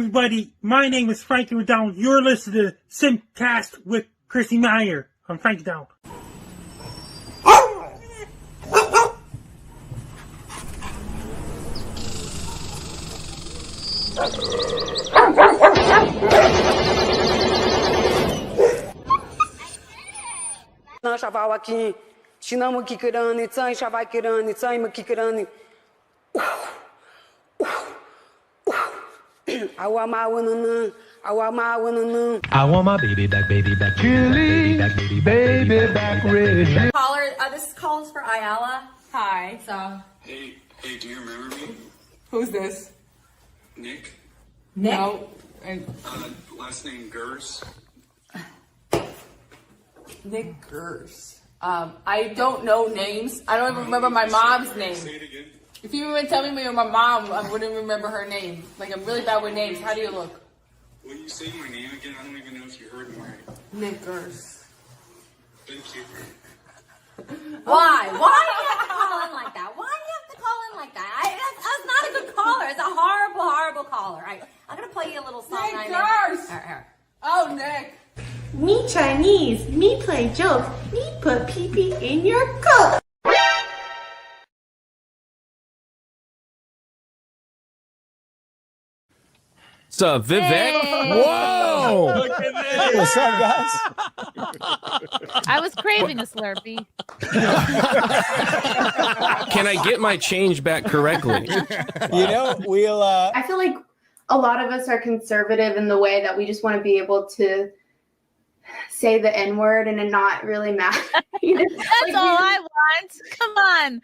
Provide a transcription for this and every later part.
everybody, my name is Frankie McDonald. You're listening to SIMPCAST with Chrissie Mayr. I'm Frankie McDonald. I want my baby back, Chili, baby back, red. Caller, this calls for Ayala. Hi. So. Hey, do you remember me? Who's this? Nick? No. Last name Gers? Nick Gers. I don't know names. I don't even remember my mom's name. Say it again. If you even tell me you're my mom, I wouldn't remember her name. Like, I'm really bad with names. How do you look? Will you say my name again? I don't even know if you heard me right. Nick Gers. Thank you. Why? Why do you have to call in like that? Why do you have to call in like that? That's not a good caller. It's a horrible, horrible caller. I'm going to play you a little song. Nick Gers! Oh, Nick. Me Chinese, me play jokes, me put pee-pee in your coat. What's up, Vivek? Hey. Whoa! Look at this. What's up, guys? I was craving a Slurpee. Can I get my change back correctly? You know, we'll. I feel like a lot of us are conservative in the way that we just want to be able to say the N-word and it not really matter. That's all I want. Come on.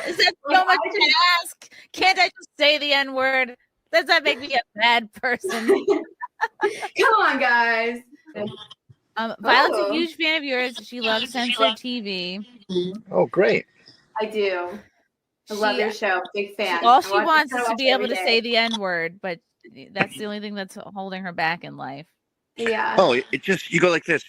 Is that so much to ask? Can't I just say the N-word? Does that make me a bad person? Come on, guys. Violet's a huge fan of yours. She loves censored TV. Oh, great. I do. I love your show. Big fan. All she wants is to be able to say the N-word, but that's the only thing that's holding her back in life. Yeah. Oh, it just, you go like this.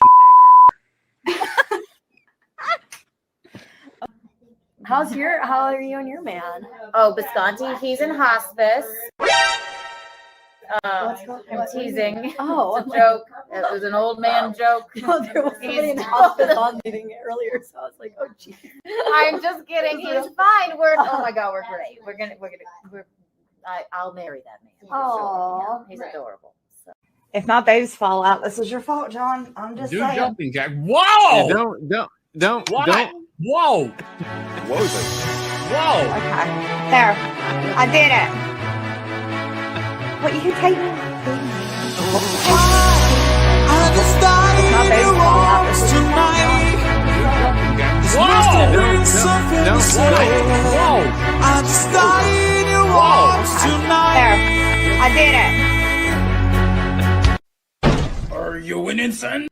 How are you and your man? Oh, Bisconti, he's in hospice. I'm teasing. Oh, it's a joke. It was an old man joke. No, there was somebody in the hospital on meeting earlier, so I was like, oh, geez. I'm just kidding. He's fine. Oh my God, we're great. I'll marry that man. Oh, he's adorable. So. If my baby's fall out, this is your fault, John. I'm just saying. Jumping jack. Whoa! Yeah, don't. Whoa! What was it? Whoa! Okay. There. I did it. What, you can take me? I just thought you walked tonight. Whoa! I just thought you walked tonight. There. I did it. Are you winning, son?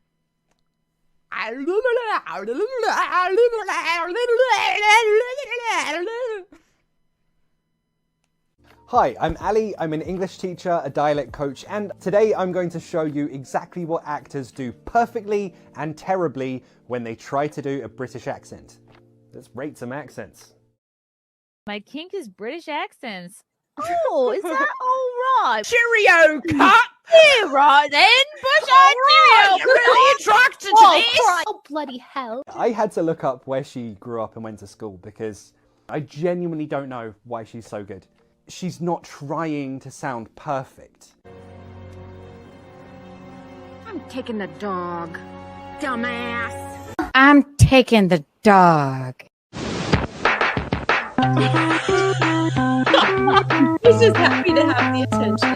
Hi, I'm Ali. I'm an English teacher, a dialect coach, and today I'm going to show you exactly what actors do perfectly and terribly when they try to do a British accent. Let's rate some accents. My kink is British accents. Oh, is that all right? Cheerio, cut! Yeah, right then. Bush on cheerio. You're really attracted to this. Oh, bloody hell. I had to look up where she grew up and went to school because I genuinely don't know why she's so good. She's not trying to sound perfect. I'm taking the dog, dumbass. I'm taking the dog. He's just happy to have the attention.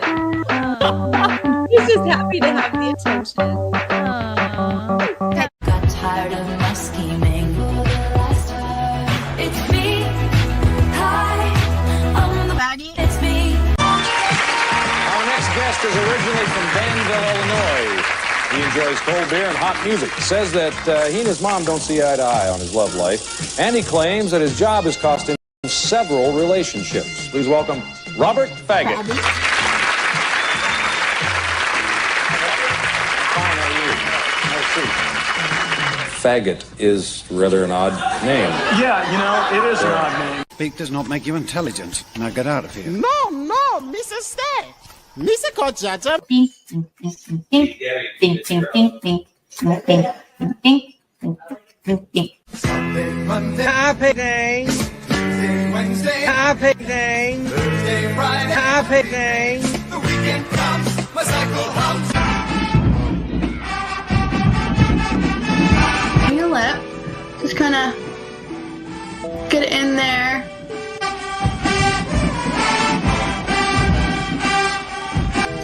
He's just happy to have the attention. Got tired of my scheming. It's me. Hi, I'm the baddie. It's me. Our next guest is originally from Danville, Illinois. He enjoys cold beer and hot music. Says that he and his mom don't see eye to eye on his love life. And he claims that his job has cost him several relationships. Please welcome Robert Faggot. Faggot is rather an odd name. Yeah, you know, it is an odd name. Speak does not make you intelligent. Now get out of here. No, Mrs. Stay. Happy day. Wednesday. Happy day. Thursday, Friday. Happy day. The weekend comes. My cycle hums. Your lip. Just kind of get it in there.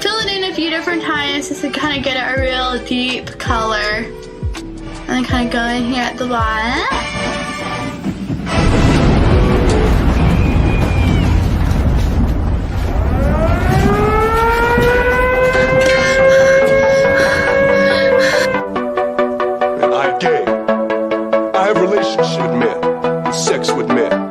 Fill it in a few different times just to kind of get a real deep color. And then kind of go in here at the bottom. I'm gay. I have relationships with men and sex with men.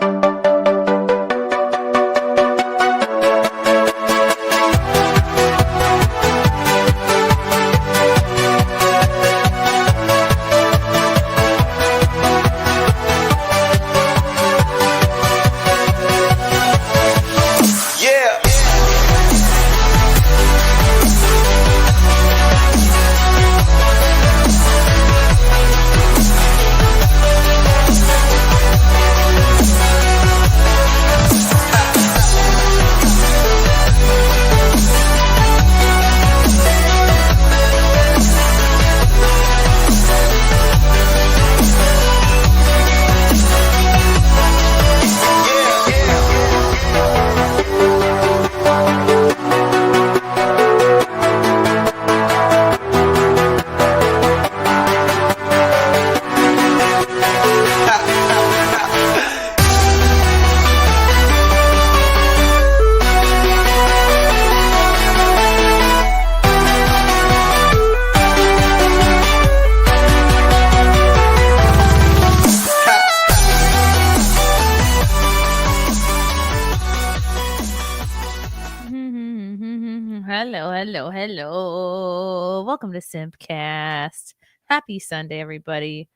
Hello. Welcome to SIMPCAST. Happy Sunday, everybody.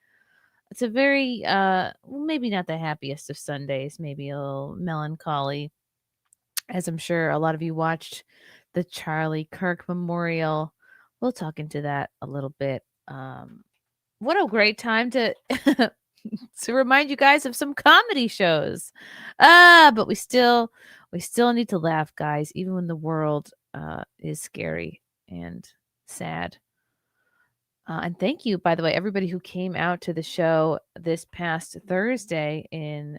It's a very, maybe not the happiest of Sundays, maybe a little melancholy, as I'm sure a lot of you watched the Charlie Kirk Memorial. We'll talk into that a little bit. What a great time to to remind you guys of some comedy shows. But we still need to laugh, guys, even when the world is scary and sad. And thank you, by the way, everybody who came out to the show this past Thursday in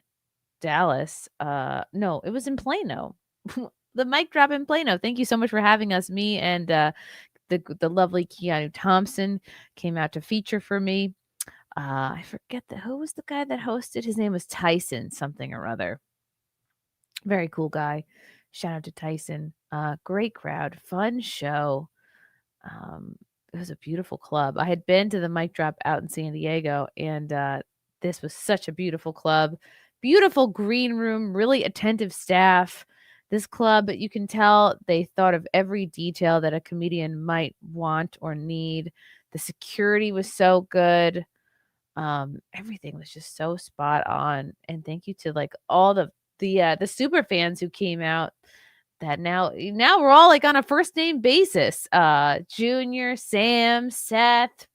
Dallas. No, it was in Plano. The mic drop in Plano. Thank you so much for having us. Me and the lovely Keanu Thompson came out to feature for me. I forget who was the guy that hosted. His name was Tyson something or other. Very cool guy. Shout out to Tyson. Great crowd, fun show. It was a beautiful club. I had been to the mic drop out in San Diego, and this was such a beautiful club. Beautiful green room, really attentive staff. This club, you can tell they thought of every detail that a comedian might want or need. The security was so good. Everything was just so spot on. And thank you to like all the super fans who came out. That now we're all like on a first name basis. Junior, Sam, Seth,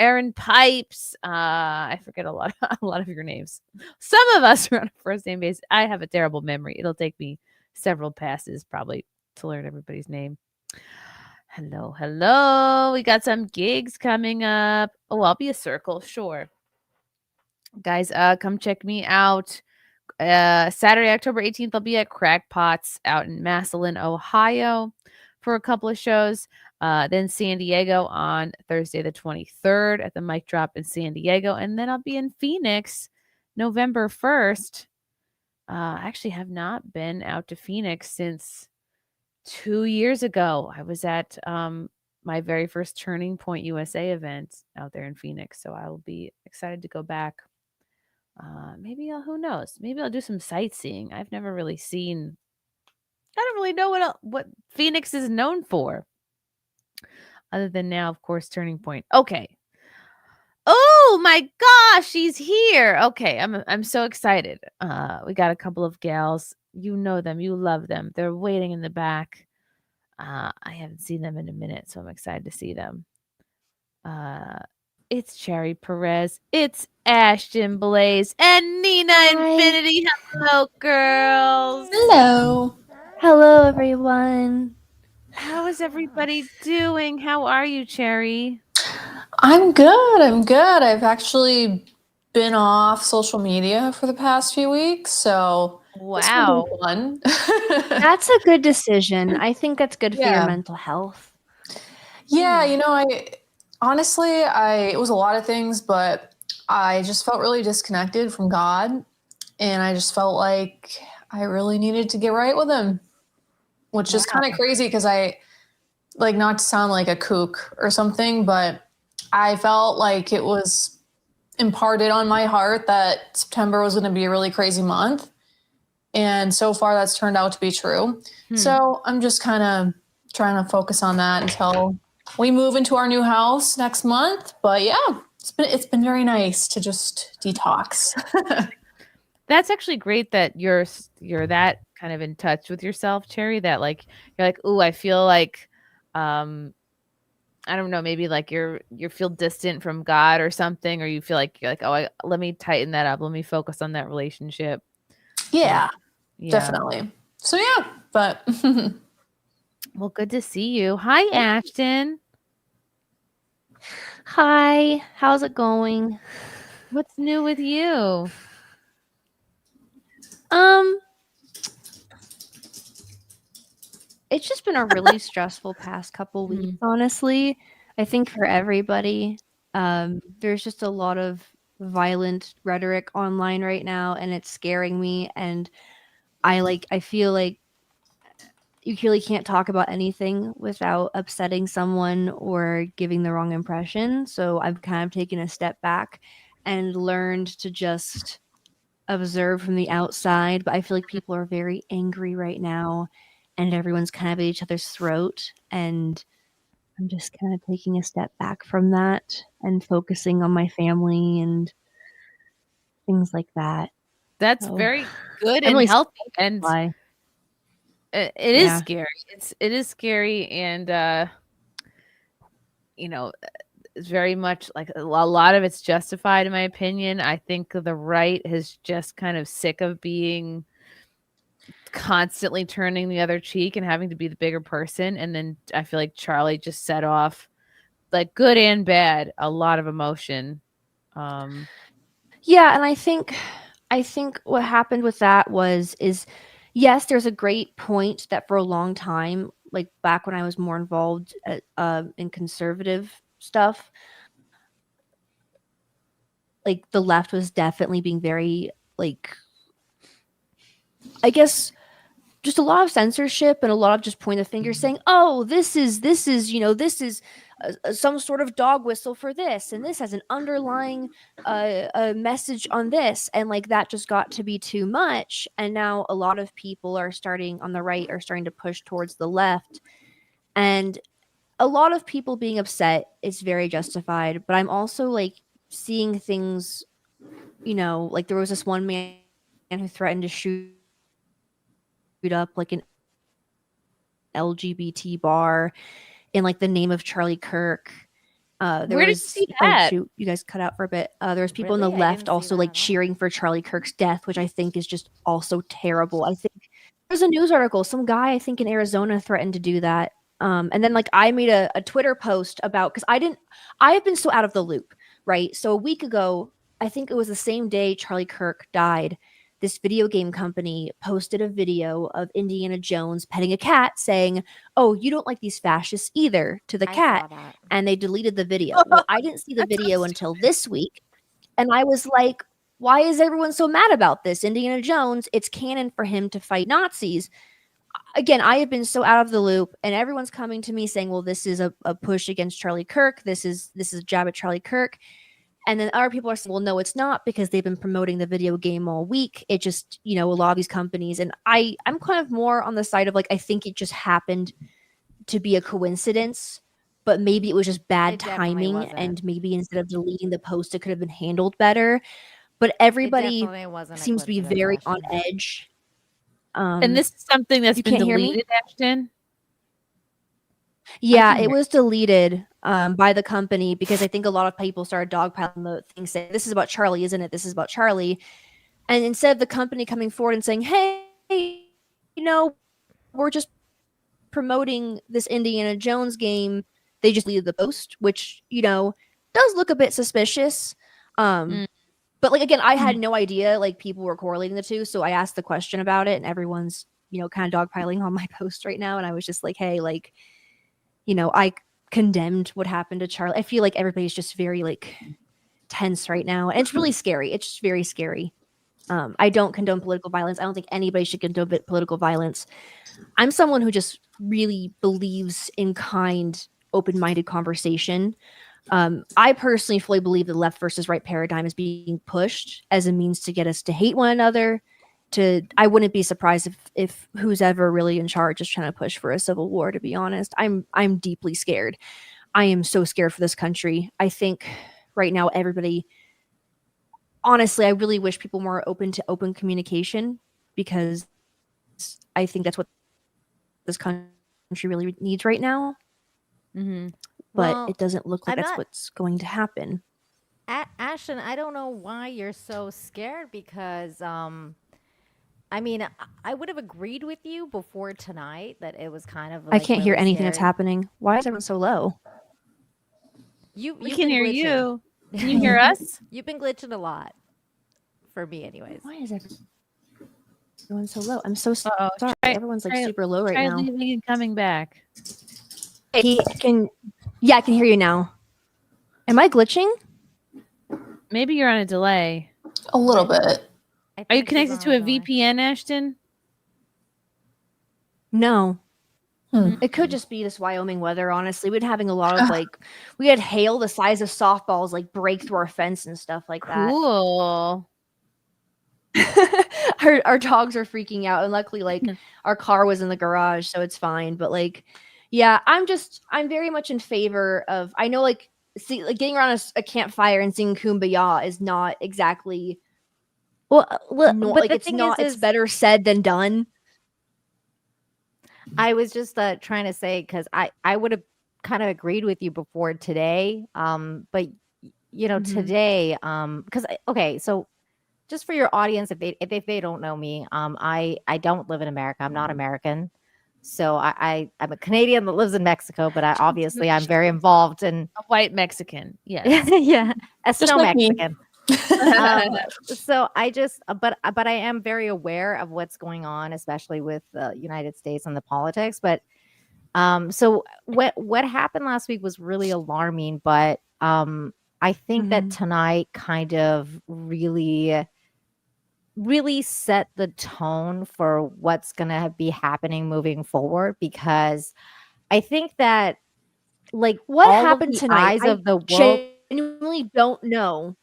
Aaron Pipes. I forget a lot of your names. Some of us are on a first name basis. I have a terrible memory. It'll take me several passes probably to learn everybody's name. Hello. We got some gigs coming up. Oh, I'll be a circle, sure. Guys, come check me out. Saturday, October 18th, I'll be at Krackpots out in Massillon, Ohio for a couple of shows. Then San Diego on Thursday the 23rd at the mic drop in San Diego. And then I'll be in Phoenix November 1st. I actually have not been out to Phoenix since 2 years ago. I was at my very first Turning Point USA event out there in Phoenix. So I will be excited to go back. Who knows? Maybe I'll do some sightseeing. I've never really seen. I don't really know what Phoenix is known for, other than now, of course, Turning Point. Okay. Oh my gosh, she's here. Okay, I'm so excited. We got a couple of gals. You know them, you love them. They're waiting in the back. I haven't seen them in a minute, so I'm excited to see them. It's Cherry Perez, it's Ashton Blaze, and Nina Infinity. Hello, girls. Hello. Hello, everyone. How is everybody doing? How are you, Cherry? I'm good. I'm good. I've actually been off social media for the past few weeks, so wow, fun. That's a good decision. I think that's good for your Yeah. mental health. Yeah, you know, honestly, it was a lot of things, but I just felt really disconnected from God, and I just felt like I really needed to get right with him, which is kind of crazy because I, like, not to sound like a kook or something, but I felt like it was imparted on my heart that September was going to be a really crazy month. And so far that's turned out to be true. So I'm just kind of trying to focus on that until we move into our new house next month. But yeah, it's been very nice to just detox. That's actually great that you're that kind of in touch with yourself, Cherry, that like you're like, "Ooh, I feel like I don't know, maybe like you feel distant from God or something, or you feel like you're like, "Oh, let me tighten that up. Let me focus on that relationship." Yeah, Yeah. definitely. So yeah, but well, good to see you. Hi, Ashton. Hi, how's it going? What's new with you? It's just been a really stressful past couple weeks, honestly. I think for everybody. There's just a lot of violent rhetoric online right now, and it's scaring me. And I feel like you really can't talk about anything without upsetting someone or giving the wrong impression. So I've kind of taken a step back and learned to just observe from the outside. But I feel like people are very angry right now, and everyone's kind of at each other's throat. And I'm just kind of taking a step back from that and focusing on my family and things like that. That's So, very good I'm and really healthy, sorry. and Why? it is Yeah. scary. It is scary, and you know, it's very much like a lot of it's justified in my opinion. I think the right has just kind of sick of being constantly turning the other cheek and having to be the bigger person. And then I feel like Charlie just set off, like, good and bad, a lot of emotion. Yeah, and I think what happened with that is yes, there's a great point that for a long time, like back when I was more involved in conservative stuff, like the left was definitely being very, like, I guess, just a lot of censorship and a lot of just point the finger saying, "Oh, this is some sort of dog whistle for this, and this has an underlying a message on this," and like that just got to be too much. And now a lot of people are starting on the right are starting to push towards the left, and a lot of people being upset is very justified. But I'm also like seeing things, like there was this one man who threatened to shoot up like an LGBT bar in like the name of Charlie Kirk. There Where did you was see that? shoot, you guys cut out for a bit. There was people on the left also like cheering for Charlie Kirk's death, which I think is just also terrible. I think there's a news article, some guy I think in Arizona threatened to do that. And then like I made a Twitter post about, because I have been so out of the loop, right? So a week ago, I think it was the same day Charlie Kirk died, this video game company posted a video of Indiana Jones petting a cat saying, "Oh, you don't like these fascists either," to the cat. And they deleted the video. Well, I didn't see the video until this week. And I was like, why is everyone so mad about this? Indiana Jones, it's canon for him to fight Nazis. Again, I have been so out of the loop, and everyone's coming to me saying, well, this is a push against Charlie Kirk. This is a jab at Charlie Kirk. And then other people are saying, well, no, it's not, because they've been promoting the video game all week. It just, a lot of these companies, and I'm kind of more on the side of like, I think it just happened to be a coincidence, but maybe it was just bad timing. And maybe instead of deleting the post, it could have been handled better. But everybody seems to be very on edge. And this is something that's you been can't hear me? deleted, Ashton? Yeah, it was deleted by the company because I think a lot of people started dogpiling the thing saying, this is about Charlie, isn't it? This is about Charlie. And instead of the company coming forward and saying, hey, we're just promoting this Indiana Jones game, they just deleted the post, which, does look a bit suspicious. But like, again, I had no idea like people were correlating the two. So I asked the question about it and everyone's, kind of dogpiling on my post right now. And I was just like, hey, like, I condemned what happened to Charlie. I feel like everybody's just very like tense right now. And it's really scary. It's just very scary. I don't condone political violence. I don't think anybody should condone political violence. I'm someone who just really believes in kind, open-minded conversation. I personally fully believe the left versus right paradigm is being pushed as a means to get us to hate one another. I wouldn't be surprised if who's ever really in charge is trying to push for a civil war, to be honest. I'm deeply scared. I am so scared for this country. I think right now everybody, honestly, I really wish people were more open to open communication, because I think that's what this country really needs right now. Mm-hmm. But Well, it doesn't look like I'm that's not- what's going to happen. Ashton, I don't know why you're so scared because, I mean, I would have agreed with you before tonight that it was kind of. I Like can't hear really anything that's scary. happening. Why is everyone so low? We You've can been hear glitching. you. Can you hear us? You've been glitching a lot, for me, anyways. Why is everyone so low? I'm so sorry. Try- Everyone's like try- super low right try now. leaving and coming back. Yeah, I can hear you now. Am I glitching? Maybe you're on a delay. A little bit. Are you connected to a VPN, Ashton? No. Hmm. It could just be this Wyoming weather, honestly. We've been having a lot of we had hail the size of softballs like break through our fence and stuff like that. Cool. Our dogs are freaking out, and luckily our car was in the garage, so it's fine. But yeah, I'm very much in favor of, I know getting around a campfire and singing Kumbaya is not exactly but the it's thing not, is it's better said than done. I was just trying to say, because I would have kind of agreed with you before today, but today, because okay, so just for your audience, if they don't know me, I don't live in America. I'm not American, so I'm a Canadian that lives in Mexico, but I'm very involved in a white Mexican. Yes, yeah, a Just snow like me. Mexican. So but I am very aware of what's going on, especially with the United States and the politics. But so what happened last week was really alarming. But I think that tonight kind of really set the tone for what's going to be happening moving forward, because I think that What all of happened the tonight? eyes of the world. Genuinely don't know.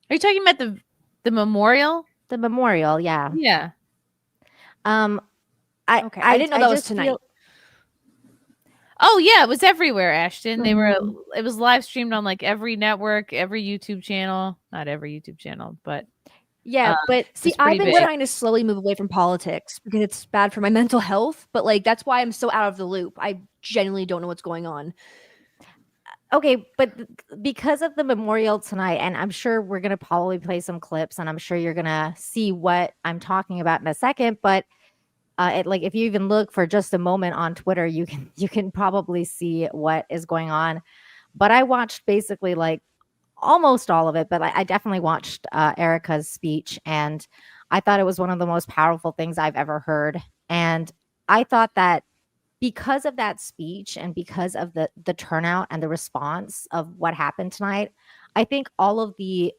Are you talking about the memorial? The memorial, yeah. Yeah. I didn't know that was just tonight. feel- Oh yeah, it was everywhere, Ashton. It was live streamed on every network, every YouTube channel. Not every YouTube channel, but Yeah, but See, I've been trying to slowly move away from politics because it's bad for my mental health. But that's why I'm so out of the loop. I genuinely don't know what's going on. okay, but because of the memorial tonight, and I'm sure we're gonna probably play some clips, and I'm sure you're gonna see what I'm talking about in a second. But if you even look for just a moment on Twitter, you can probably see what is going on. But I watched basically almost all of it, but I definitely watched Erica's speech, and I thought it was one of the most powerful things I've ever heard. And I thought that because of that speech and because of the turnout and the response of what happened tonight, I think all of the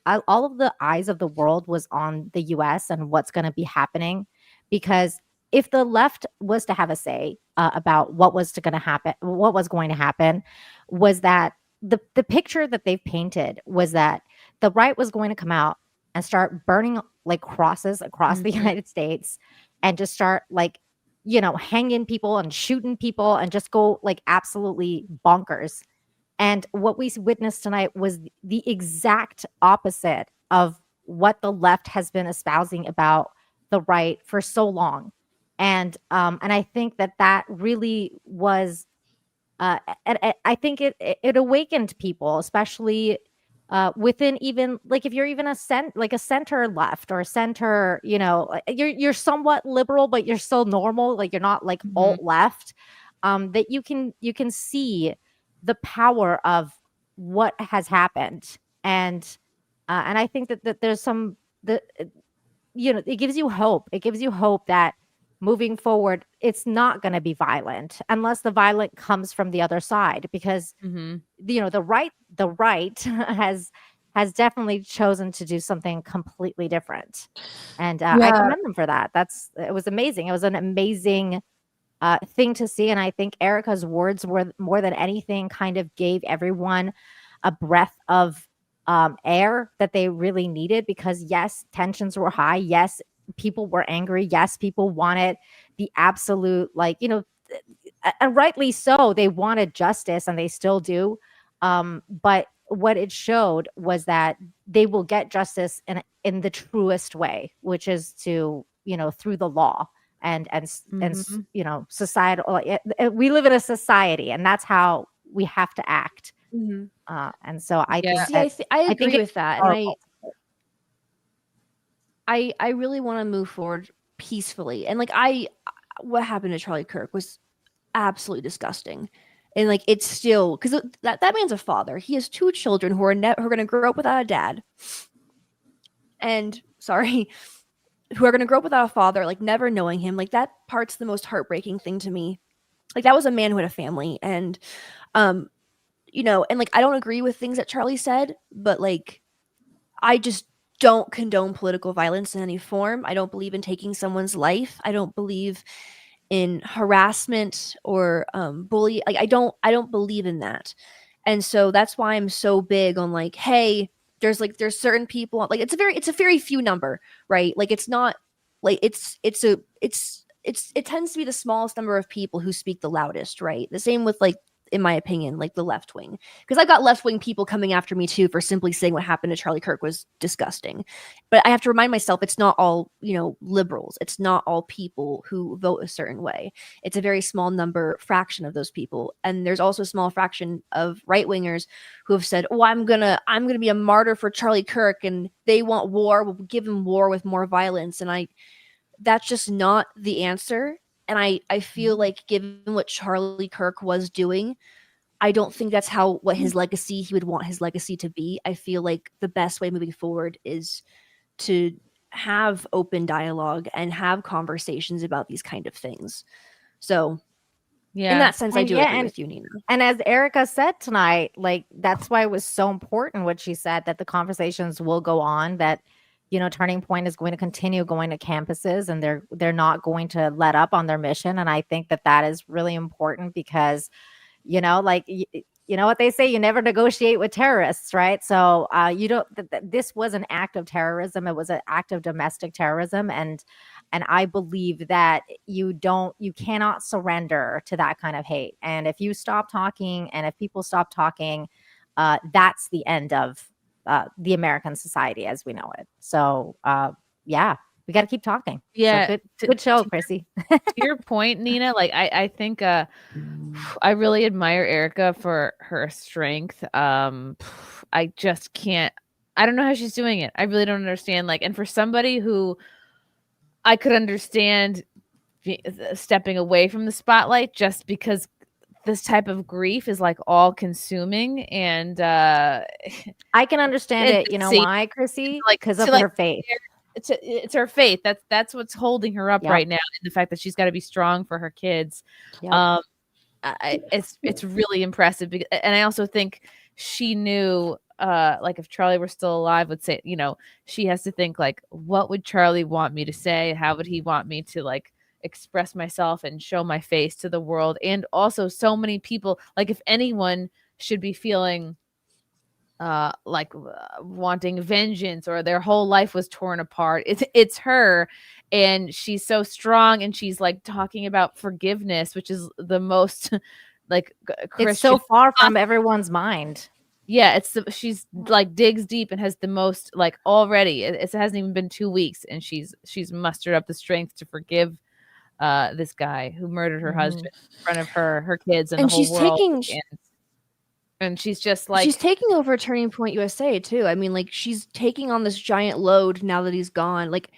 eyes of the world was on the US and what's going to be happening. Because if the left was to have a say about what was going to happen, was that the picture that they've painted was that the right was going to come out and start burning crosses across the United States, and just start hanging people and shooting people and just go absolutely bonkers. And what we witnessed tonight was the exact opposite of what the left has been espousing about the right for so long. And I think that really was and I think it awakened people, especially within, even like if you're even a center left or a center, you're somewhat liberal, but you're still normal. Like you're not like alt left. That you can see the power of what has happened, and I think that there's some it gives you hope. It gives you hope that moving forward, it's not going to be violent unless the violent comes from the other side, because the right has definitely chosen to do something completely different, and I commend them for that. It was amazing. It was an amazing thing to see, and I think Erica's words were more than anything kind of gave everyone a breath of air that they really needed, because yes, tensions were high. Yes, people were angry. Yes, people wanted the absolute, and rightly so. They wanted justice, and they still do. But what it showed was that they will get justice in the truest way, which is to, through the law and societal. We live in a society, and that's how we have to act. And so I think I agree think with that, and I really want to move forward peacefully. And what happened to Charlie Kirk was absolutely disgusting, and it's still, because that man's a father. He has 2 children who are going to grow up without a dad, and who are going to grow up without a father, never knowing him. That part's the most heartbreaking thing to me. That was a man who had a family, and and I don't agree with things that Charlie said, but I just don't condone political violence in any form. I don't believe in taking someone's life. I don't believe in harassment or bully. I don't believe in that. And so that's why I'm so big on hey, there's certain people, it's a very few number, right? It's not it tends to be the smallest number of people who speak the loudest, right? The same with in my opinion, the left wing, because I've got left wing people coming after me too for simply saying what happened to Charlie Kirk was disgusting. But I have to remind myself, it's not all, liberals. It's not all people who vote a certain way. It's a very small fraction of those people. And there's also a small fraction of right wingers who have said, oh, I'm gonna be a martyr for Charlie Kirk, and they want war. We'll give him war with more violence. And that's just not the answer. And I feel like, given what Charlie Kirk was doing, I don't think that's what he would want his legacy to be. I feel like the best way moving forward is to have open dialogue and have conversations about these kind of things. So in that sense, I do agree with you, Nina. And as Erica said tonight, that's why it was so important what she said, that the conversations will go on, that Turning Point is going to continue going to campuses, and they're not going to let up on their mission. And I think that is really important, because, what they say, you never negotiate with terrorists, right? So this was an act of terrorism. It was an act of domestic terrorism. And I believe that you cannot surrender to that kind of hate. And if you stop talking, and if people stop talking, that's the end of the American society as we know it. So we got to keep talking. Yeah. So good show, Chrissy. To your point, Nina, I think I really admire Erica for her strength. I just can't, I don't know how she's doing it. I really don't understand. And for somebody who I could understand stepping away from the spotlight, just because this type of grief is all consuming, and I can understand it. You know why, Chrissy? Because of her faith. It's her faith. That's what's holding her up right now, and the fact that she's got to be strong for her kids. Yep. It's really impressive, and I also think she knew, if Charlie were still alive, would say, she has to think what would Charlie want me to say? How would he want me to express myself and show my face to the world? And also, so many people, if anyone should be feeling wanting vengeance, or their whole life was torn apart, it's her. And she's so strong, and she's talking about forgiveness, which is the most Christian. It's so far from everyone's mind. Yeah, she's digs deep and has the most already. It hasn't even been 2 weeks, and she's mustered up the strength to forgive this guy who murdered her husband in front of her kids, and And the whole she's world. taking And she's just like, she's taking over Turning Point USA too. I mean, like, she's taking on this giant load now that he's gone. Like,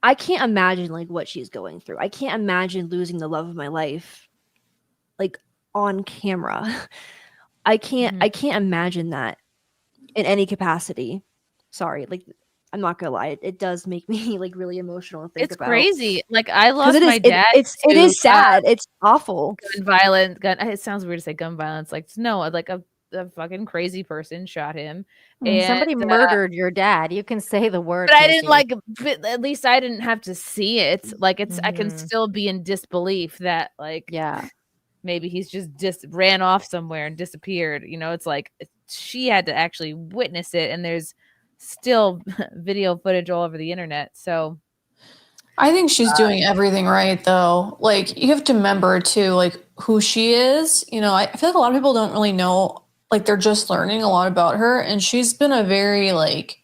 I can't imagine like what she's going through. I can't imagine losing the love of my life, like, on camera. I can't imagine that in any capacity. Sorry, like, I'm not gonna lie, it does make me like really emotional to think it's about. crazy. Like, I lost it my is, dad. it is sad. It's awful. Gun violence. It sounds weird to say gun violence. Like, no, like a fucking crazy person shot him. And Somebody murdered your dad. You can say the word. but I didn't Chrissy. but at least I didn't have to see it. Like, I can still be in disbelief that, like, maybe he's just ran off somewhere and disappeared. You know, it's like she had to actually witness it, and there's still video footage all over the internet. So I think she's doing everything right, though. Like, you have to remember too, like, who she is. You know, I feel like a lot of people don't really know. Like, they're just learning a lot about her, and she's been a very like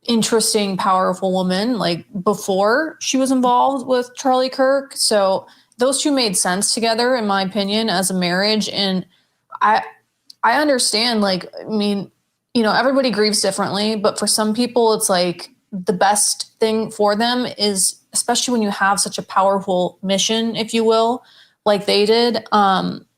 interesting, powerful woman. Like, before she was involved with Charlie Kirk, so those two made sense together, in my opinion, as a marriage. And I understand. Like, I mean, you know, everybody grieves differently, but for some people, it's like the best thing for them is, especially when you have such a powerful mission, if you will, like they did.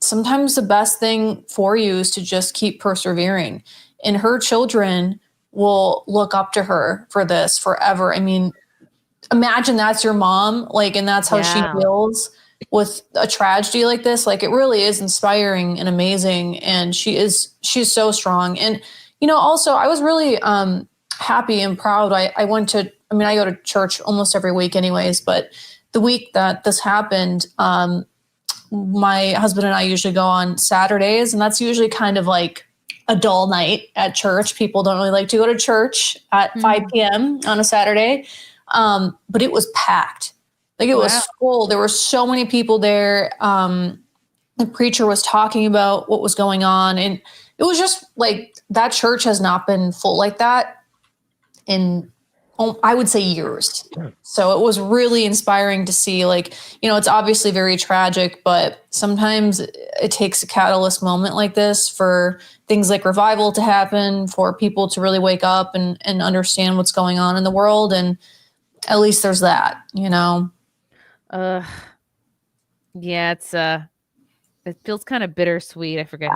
Sometimes the best thing for you is to just keep persevering, and her children will look up to her for this forever. I mean, imagine that's your mom, like, and that's how she feels with a tragedy like this. Like, it really is inspiring and amazing. And she's so strong. And, you know, also I was really happy and proud. I go to church almost every week anyways, but the week that this happened, my husband and I usually go on Saturdays, and that's usually kind of like a dull night at church. People don't really like to go to church at 5 p.m. on a Saturday. But it was packed. Like, it was full. There were so many people there. The preacher was talking about what was going on, and it was just like, that church has not been full like that in, I would say, years. So it was really inspiring to see. Like, you know, it's obviously very tragic, but sometimes it takes a catalyst moment like this for things like revival to happen, for people to really wake up and understand what's going on in the world. And at least there's that, you know? Yeah, it feels kind of bittersweet. I forget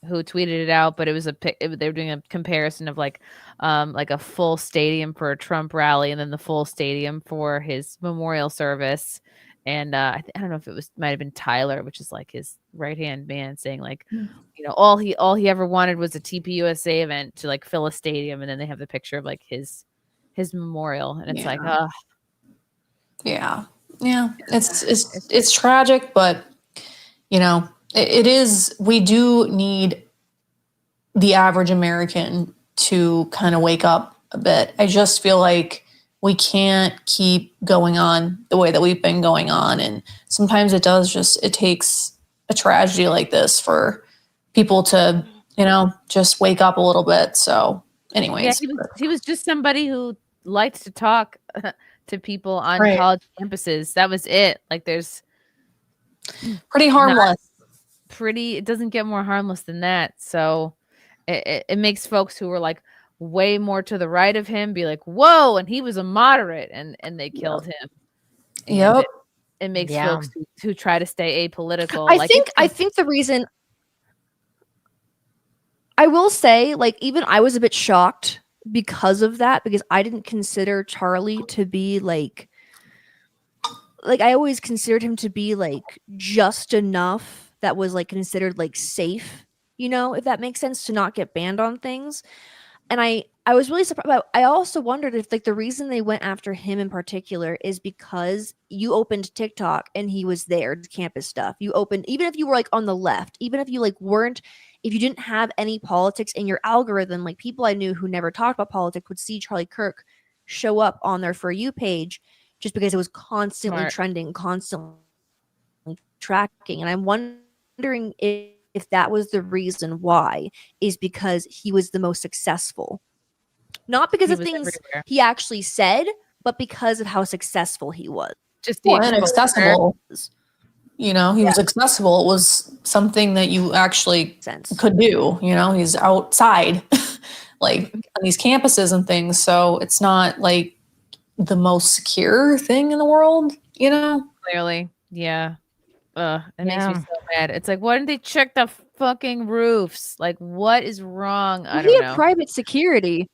who tweeted it out, but it was they were doing a comparison of like a full stadium for a Trump rally, and then the full stadium for his memorial service. And I don't know if might have been Tyler, which is like his right-hand man, saying like, you know, all he ever wanted was a TPUSA event to like fill a stadium. And then they have the picture of like his memorial, and it's like, yeah, it's tragic, but you know, it is, we do need the average American to kind of wake up a bit. I just feel like we can't keep going on the way that we've been going on. And sometimes it takes a tragedy like this for people to, you know, just wake up a little bit. So anyways. Yeah, he was just somebody who liked to talk to people on college campuses. That was it. Like, there's pretty harmless. It doesn't get more harmless than that. So it makes folks who were like way more to the right of him be like, whoa, and he was a moderate, and they killed him. Yep. It makes folks who try to stay apolitical. I think the reason, I will say, like, even I was a bit shocked because of that, because I didn't consider Charlie to be like I always considered him to be like just enough that was like considered like safe, you know, if that makes sense, to not get banned on things. And I was really surprised. But I also wondered if like the reason they went after him in particular is because you opened TikTok and he was there, campus stuff. You opened, even if you were like on the left, even if you like weren't, if you didn't have any politics in your algorithm, like people I knew who never talked about politics would see Charlie Kirk show up on their For You page just because it was constantly trending, constantly tracking. And I'm wondering if that was the reason why, is because he was the most successful. Not because of things he actually said, but because of how successful he was. just the and accessible. You know, he was Yeah. accessible. It was something that you actually could do. You know, he's outside, like on these campuses and things. So it's not like the most secure thing in the world. You know, Clearly, yeah. It makes Yeah. me so mad. It's like, why didn't they check the fucking roofs? Like, what is wrong? I Well, don't he had know. private security.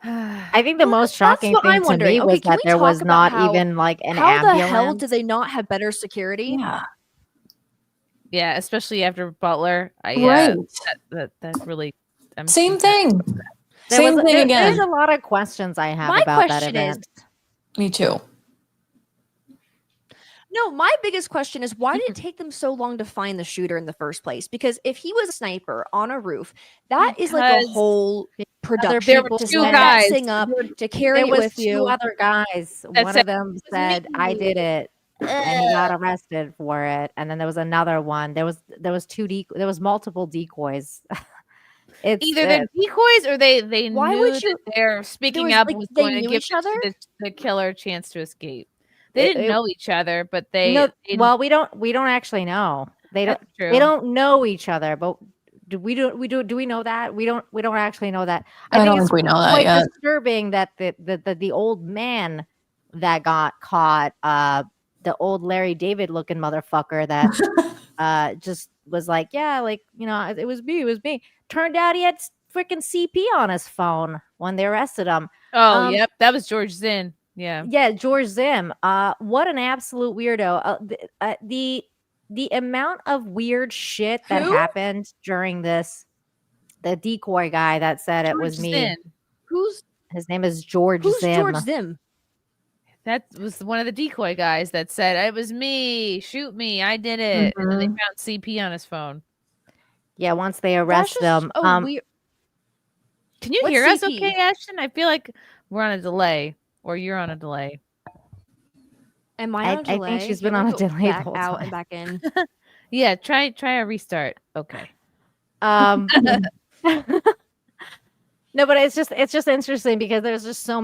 I think the most That's shocking what thing I'm to wondering. me Okay, was can that we there was talk about not how even like an how the hell ambulance. did they not have better security? Yeah. Yeah, especially after Butler. Right. That really. I'm Same thing. There Same was thing again. There's a lot of questions I have My about that question is, event. Me too. no, my biggest question is why did it take them so long to find the shooter in the first place? Because if he was a sniper on a roof, that is like a Because whole other production people to two set guys. that thing up, to carry There it was with two you. other guys. That One said, of them "It was said, "I me." did it," and he got arrested for it. And then there was another one. There was there was multiple decoys. It's Either they're decoys or they Why knew would that you? their speaking was, up like, was they going to knew give each other? the killer a chance to escape. They didn't it- know each other, but no. they Well, we don't actually know. They That's don't. true. They don't know each other, but. Do we know that? We don't actually know that. I don't think think we know that quite yet. disturbing that the old man that got caught, the old Larry David looking motherfucker that just was like, yeah, like, you know, it was me. Turned out he had freaking CP on his phone when they arrested him. Oh, yep, that was George Zinn. Yeah. Yeah, George Zim. What an absolute weirdo. The amount of weird shit that Who? happened during this, the decoy guy that said it was George me. Zinn. His name is George Who's Zim. George Zim? That was one of the decoy guys that said, "It was me. Shoot me. I did it." And then they found CP on his phone. Yeah, once they arrested him. Weird. Can you What's hear us CP? okay, Ashton? I feel like we're on a delay, or you're on a delay. Am I on a delay? I think she's Here, been let on me a go delay the back whole out time. and back in. Yeah, try a restart. Okay. No, but it's just interesting because there's just so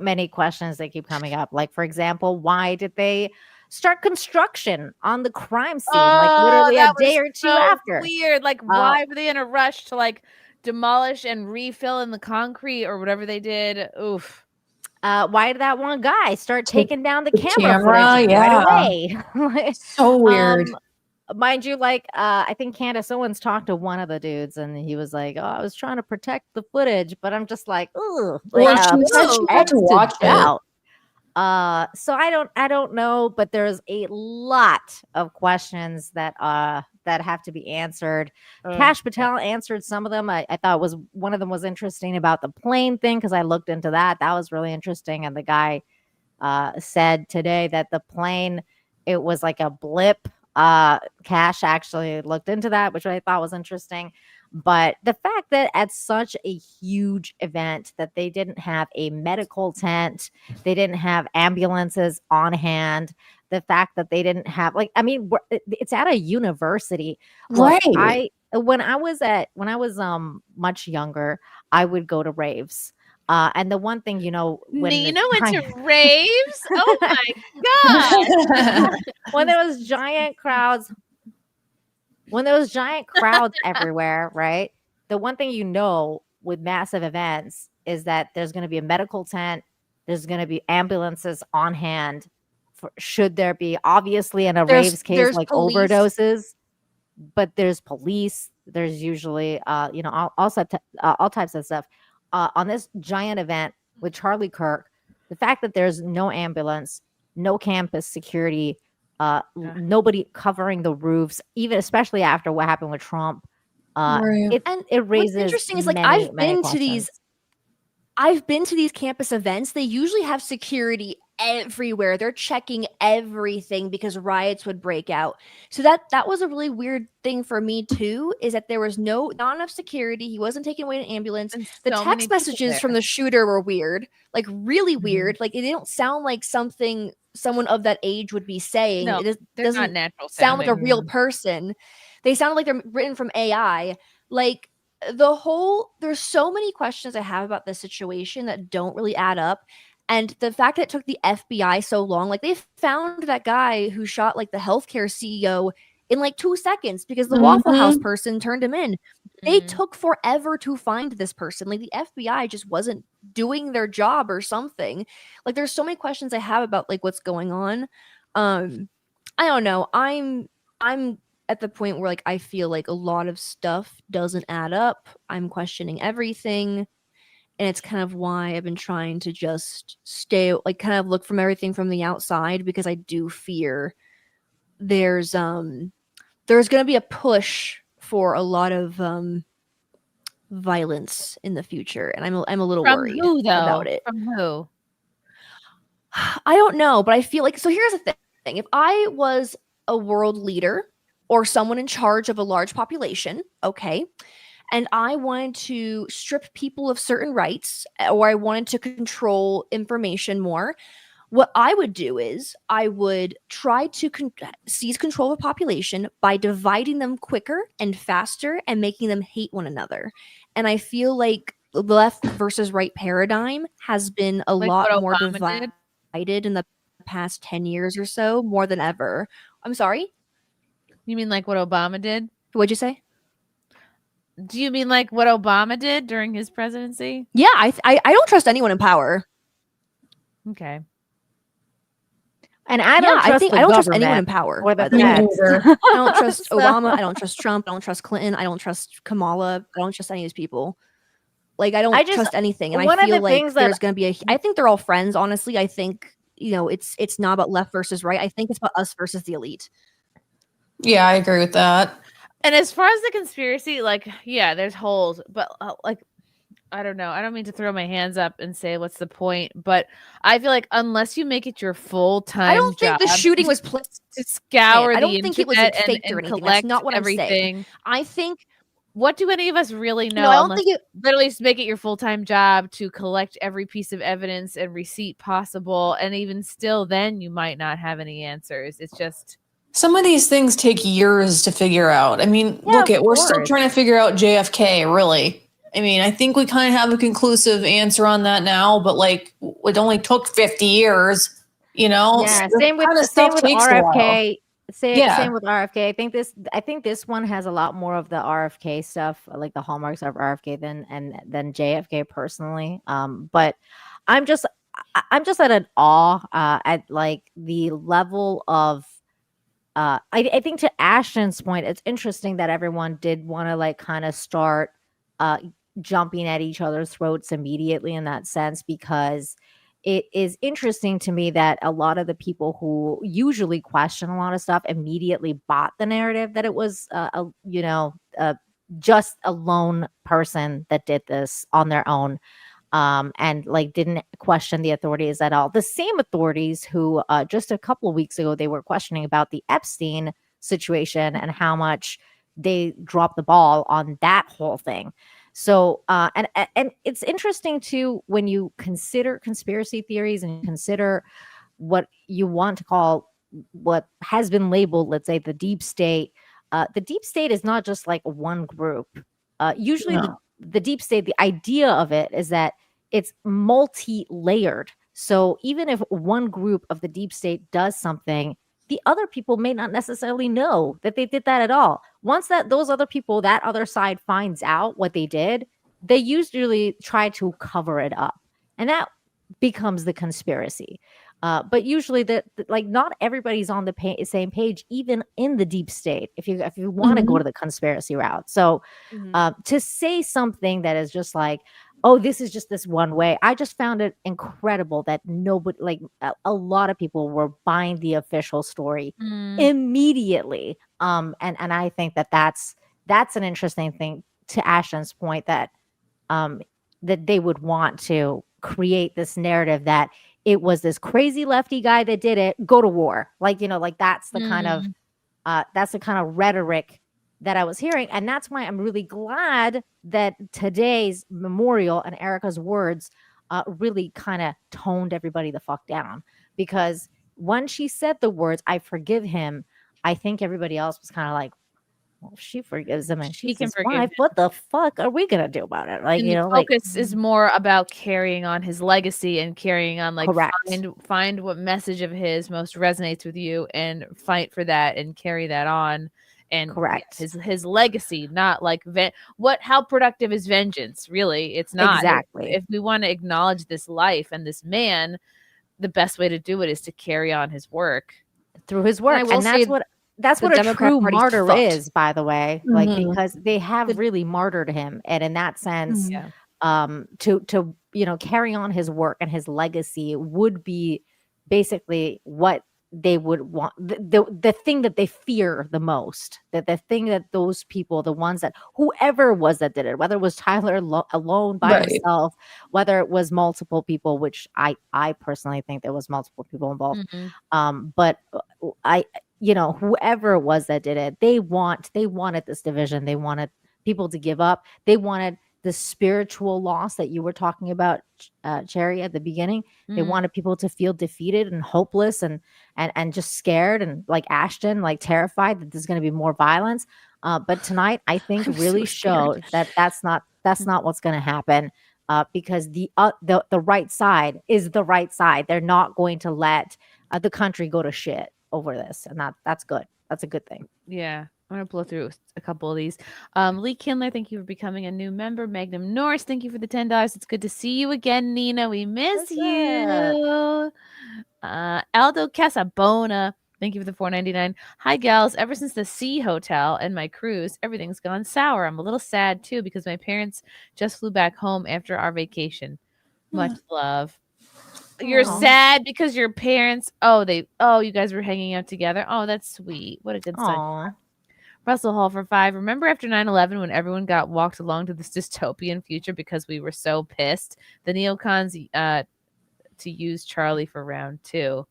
many questions that keep coming up. Like, for example, why did they start construction on the crime scene like literally a that day was or two so after? weird. Like, why were they in a rush to like demolish and refill in the concrete or whatever they did? Oof. Why did that one guy start taking down the camera camera? footage right away? So weird. Mind you, like, I think Candace Owens talked to one of the dudes and he was like, "Oh, I was trying to protect the footage," but I'm just like, "Ugh." Well, she said she had to watch it. out. So I don't know, but there's a lot of questions that have to be answered. Cash Patel answered some of them. I thought was one of them was interesting about the plane thing because I looked into that. That was really interesting. And the guy said today that the plane, it was like a blip. Cash actually looked into that, which I thought was interesting. But the fact that at such a huge event that they didn't have a medical tent, they didn't have ambulances on hand, the fact that they didn't have, like, I mean, it's at a university. Look, Right. when I was much younger, I would go to raves. And the one thing, when Nina went to raves? Oh my god. when there was giant crowds everywhere, right? The one thing with massive events is that there's going to be a medical tent, there's going to be ambulances on hand should there be, obviously in a raves case like police. overdoses, but there's police, there's usually all types of stuff. On this giant event with Charlie Kirk, the fact that there's no ambulance, no campus security, nobody covering the roofs, even especially after what happened with Trump, it raises. What's interesting is, like, many I've been questions. to these campus events. They usually have security everywhere. They're checking everything because riots would break out. So that was a really weird thing for me too, is that there was not enough security. He wasn't taking away an ambulance. The so many text people messages there. from the shooter were weird, like really weird. Like, they don't sound like something someone of that age would be saying. No, It they're doesn't not natural sound like a sounding. real person. They sound like they're written from AI. Like, there's so many questions I have about this situation that don't really add up. And the fact that it took the FBI so long, like they found that guy who shot like the healthcare CEO in like 2 seconds because the Waffle House person turned him in. They took forever to find this person. Like the FBI just wasn't doing their job or something. Like there's so many questions I have about like what's going on. I don't know. I'm at the point where like I feel like a lot of stuff doesn't add up. I'm questioning everything. And it's kind of why I've been trying to just stay like kind of look from everything from the outside, because I do fear there's going to be a push for a lot of violence in the future, and I'm a little worried about it. From who? I don't know, but I feel like, so here's the thing. If I was a world leader or someone in charge of a large population, okay, and I wanted to strip people of certain rights, or I wanted to control information more, what I would do is I would try to seize control of a population by dividing them quicker and faster and making them hate one another. And I feel like the left versus right paradigm has been a lot more divided in the past 10 years or so, more than ever. I'm sorry? You mean like what Obama did? What'd you say? Do you mean like what Obama did during his presidency? Yeah, I don't trust anyone in power. Okay. And I don't trust anyone in power. Or the I don't trust Obama. I don't trust Trump. I don't trust Clinton. I don't trust Kamala. I don't trust any of these people. Like I don't trust anything. And I feel like there's going to be I think they're all friends. Honestly, I think it's not about left versus right. I think it's about us versus the elite. Yeah, I agree with that. And as far as the conspiracy, like, yeah, there's holes, but like, I don't know. I don't mean to throw my hands up and say what's the point, but I feel like unless you make it your full-time I don't think job the shooting was to scour I the don't think it was internet faked and or anything. collect That's not what everything. I'm saying. I think, what do any of us really know? No, I don't unless think literally make it your full-time job to collect every piece of evidence and receipt possible, and even still, then you might not have any answers. It's just. Some of these things take years to figure out. I mean, we're still trying to figure out JFK, really. I mean, I think we kind of have a conclusive answer on that now, but like it only took 50 years, Yeah, So same with RFK. Same with RFK. I think this one has a lot more of the RFK stuff, like the hallmarks of RFK than JFK personally. But I'm just at an awe at like the level of I think to Ashton's point, it's interesting that everyone did want to like kind of start jumping at each other's throats immediately in that sense, because it is interesting to me that a lot of the people who usually question a lot of stuff immediately bought the narrative that it was just a lone person that did this on their own. And like didn't question the authorities at all. The same authorities who just a couple of weeks ago, they were questioning about the Epstein situation and how much they dropped the ball on that whole thing. So, and it's interesting too, when you consider conspiracy theories and consider what you want to call what has been labeled, let's say, the deep state. The deep state is not just like one group. Usually the deep state, the idea of it is that it's multi-layered. So even if one group of the deep state does something, the other people may not necessarily know that they did that at all. Once those other people, that other side finds out what they did, they usually try to cover it up. And that becomes the conspiracy. But usually like not everybody's on the same page, even in the deep state, if you want to go to the conspiracy route. So to say something that is just like, oh, this is just this one way, I just found it incredible that nobody, like a lot of people were buying the official story immediately. And I think that's an interesting thing, to Ashton's point, that that they would want to create this narrative that it was this crazy lefty guy that did it, go to war. Like, like that's the kind of rhetoric that I was hearing. And that's why I'm really glad that today's memorial and Erica's words really kind of toned everybody the fuck down. Because when she said the words, I forgive him, I think everybody else was kind of like, well, she forgives him and She she's can his forgive wife. him. What the fuck are we gonna do about it? Like, And you the know, like focus is more about carrying on his legacy and carrying on, like, correct. find what message of his most resonates with you and fight for that and carry that on. And Correct. his legacy, not like how productive is vengeance? Really, it's not. Exactly. If we want to acknowledge this life and this man, the best way to do it is to carry on his work through his work, and that's what a true martyr is, by the way. Like, because they have really martyred him, and in that sense, to carry on his work and his legacy would be basically what they would want, the thing that they fear the most, that the thing that those people, the ones that whoever was that did it, whether it was Tyler alone by himself, whether it was multiple people, which I personally think there was multiple people involved, but whoever it was that did it, they wanted this division, they wanted people to give up, they wanted the spiritual loss that you were talking about, Cherry, at the beginning. They wanted people to feel defeated and hopeless and just scared and like Ashton, like terrified that there's going to be more violence. But tonight, I think really showed that that's not what's going to happen. Because the right side is the right side. They're not going to let the country go to shit over this, and that's good. That's a good thing. Yeah. I'm going to blow through a couple of these. Lee Kindler, thank you for becoming a new member. Magnum Norris, thank you for the $10. It's good to see you again, Nina. We miss you. Aldo Casabona, thank you for the $4.99. Hi, gals. Ever since the Sea Hotel and my cruise, everything's gone sour. I'm a little sad, too, because my parents just flew back home after our vacation. Much love. You're sad because your parents, you guys were hanging out together. Oh, that's sweet. What a good son. Russell Hall for 5. Remember after 9/11 when everyone got walked along to this dystopian future because we were so pissed? The neocons to use Charlie for round 2.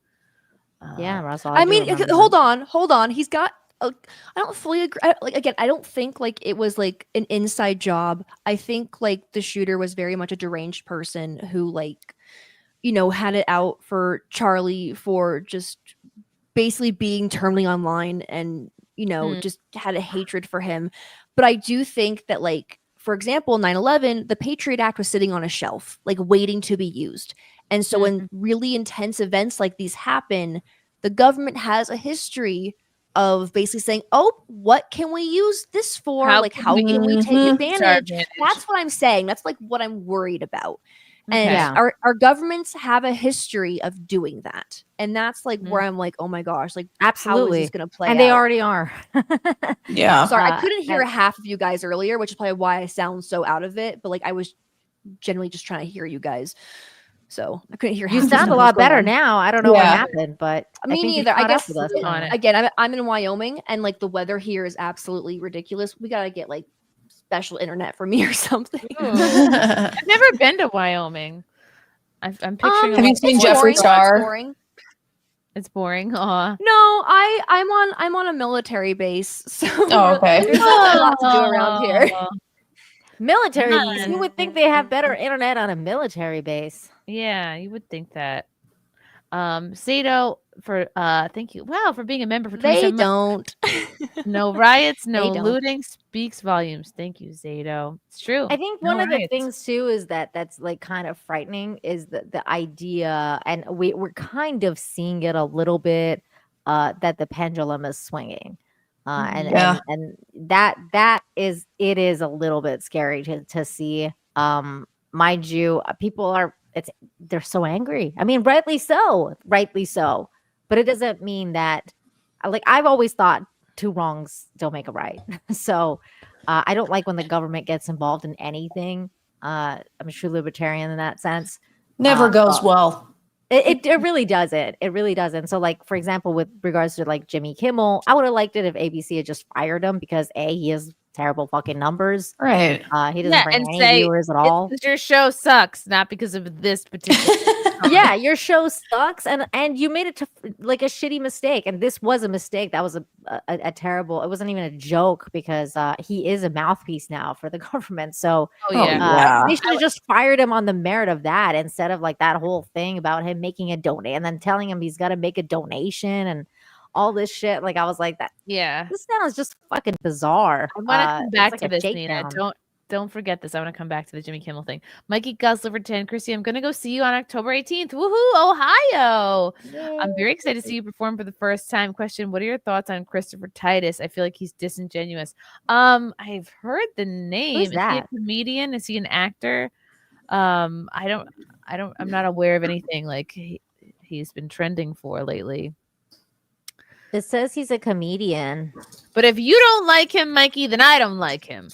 Yeah, Russell. I mean, hold on. He's got. I don't fully agree. I don't think like it was like an inside job. I think like the shooter was very much a deranged person who like, had it out for Charlie for just basically being terminally online and. Just had a hatred for him. But I do think that, like, for example, 9/11, the Patriot Act was sitting on a shelf, like waiting to be used. And so when really intense events like these happen, the government has a history of basically saying, oh, what can we use this for? How can we take advantage? That's what I'm saying. That's like what I'm worried about. And our governments have a history of doing that. And that's like where I'm like, oh my gosh, like absolutely, how is this going to play and out? they already are. Sorry, I couldn't hear half of you guys earlier, which is probably why I sound so out of it. But like I was generally just trying to hear you guys. So I couldn't hear. You sound a lot better now. I don't know what happened, but me neither. I guess again, I'm in Wyoming, and like the weather here is absolutely ridiculous. We gotta get like special internet for me or something. I've never been to Wyoming. I'm picturing. Have you seen Jeffree Star? It's boring. Aw. No, I'm on a military base, so okay. There's not a lot to do around here. Military base. You would think they have better internet on a military base. Yeah, you would think that. Sato for thank you. Wow, for being a member for 27 They don't. No riots, no They don't. looting speaks volumes. Thank you, Zato. It's true. I think one of the things too is that's like kind of frightening is the idea, and we're kind of seeing it a little bit, that the pendulum is swinging. And that is a little bit scary to see. Mind you, people they're so angry. I mean, rightly so, but it doesn't mean that, like, I've always thought 2 wrongs don't make a right. So I don't like when the government gets involved in anything. I'm a true libertarian in that sense. Never goes well. It really doesn't. It really doesn't. So, like, for example, with regards to like Jimmy Kimmel, I would have liked it if ABC had just fired him because he has terrible fucking numbers. Right. He doesn't bring any viewers at all. Your show sucks, not because of this particular. Yeah, your show sucks, and you made it to like a shitty mistake, and this was a mistake. That was a terrible. It wasn't even a joke because he is a mouthpiece now for the government. So they should have just fired him on the merit of that instead of like that whole thing about him making a donate and then telling him he's got to make a donation and all this shit. Like I was like that. Yeah. This sounds just fucking bizarre. I want to come It's back like to a this, Nina. shakedown. Don't forget this. I want to come back to the Jimmy Kimmel thing. Mikey Guzzler for 10. Chrissy, I'm going to go see you on October 18th. Woohoo, Ohio. I'm very excited to see you perform for the first time. Question, what are your thoughts on Christopher Titus? I feel like he's disingenuous. I've heard the name. Who's Is he a that? comedian? Is he an actor? I'm not aware of anything like he's been trending for lately. It says he's a comedian. But if you don't like him, Mikey, then I don't like him.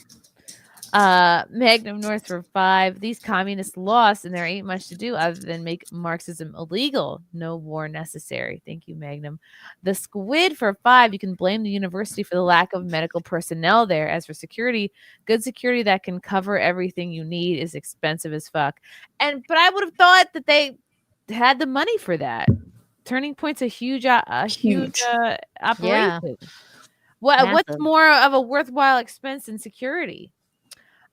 Magnum North for 5. These communists lost, and there ain't much to do other than make Marxism illegal. No war necessary. Thank you, Magnum. The Squid for 5. You can blame the university for the lack of medical personnel there. As for security, good security that can cover everything you need is expensive as fuck. But I would have thought that they had the money for that. Turning Point's a huge operation. Yeah. What's more of a worthwhile expense than security?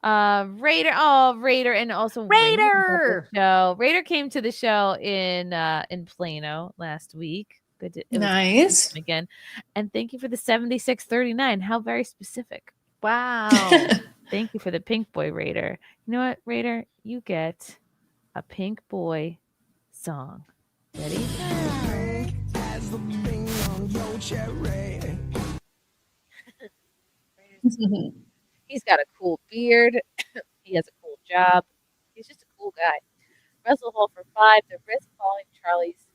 Raider, and also Raider came to the show in Plano last week. Good to, Nice. Again, and thank you for the 7639. How very specific. Wow. Thank you for the Pink Boy, Raider. You know what, Raider? You get a Pink Boy song. Ready? He's got a cool beard. He has a cool job. He's just a cool guy. Russell Hall for 5. The risk following Charlie's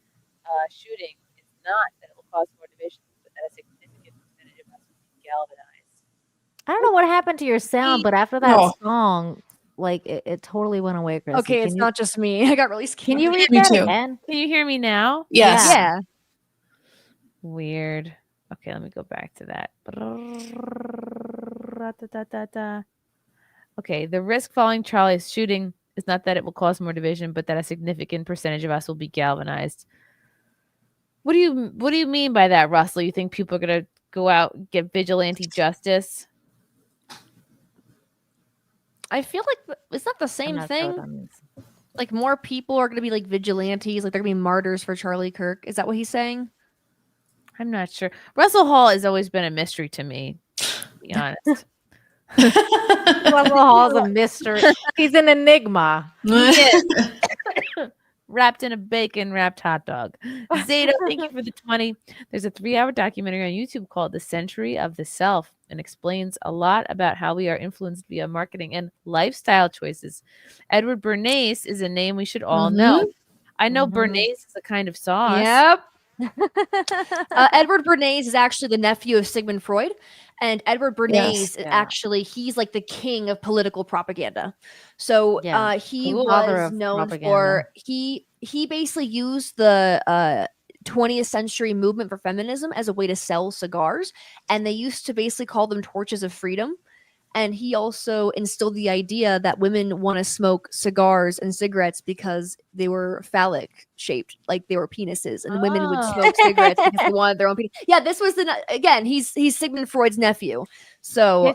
shooting is not that it will cause more division, but that a significant percentage of us will be galvanized. I don't know what happened to your sound, but after that song, like it totally went away, Chrissy. Okay, it's not just me. I got really scared. Can you read Me that too. again? Can you hear me now? Yes. Yeah. Weird. Okay, let me go back to that. Okay, the risk following Charlie's shooting is not that it will cause more division, but that a significant percentage of us will be galvanized. What do you mean by that, Russell? You think people are gonna go out and get vigilante justice? I feel like it's not the same not sure what thing. that means. Like more people are going to be like vigilantes, like they're going to be martyrs for Charlie Kirk. Is that what he's saying? I'm not sure. Russell Hall has always been a mystery to me, to be honest. Russell Hall's a mystery. He's an enigma. Wrapped in a bacon wrapped hot dog. Zeta, thank you for the 20. There's a 3-hour documentary on YouTube called The Century of the Self and explains a lot about how we are influenced via marketing and lifestyle choices. Edward Bernays is a name we should all know. I know Bernays is a kind of sauce. Yep. Edward Bernays is actually the nephew of Sigmund Freud, and Edward Bernays actually he's like the king of political propaganda. So he was known for he basically used the 20th century movement for feminism as a way to sell cigars, and they used to basically call them torches of freedom. And he also instilled the idea that women want to smoke cigars and cigarettes because they were phallic shaped, like they were penises, and women would smoke cigarettes because they wanted their own penis. Yeah, this was he's Sigmund Freud's nephew. So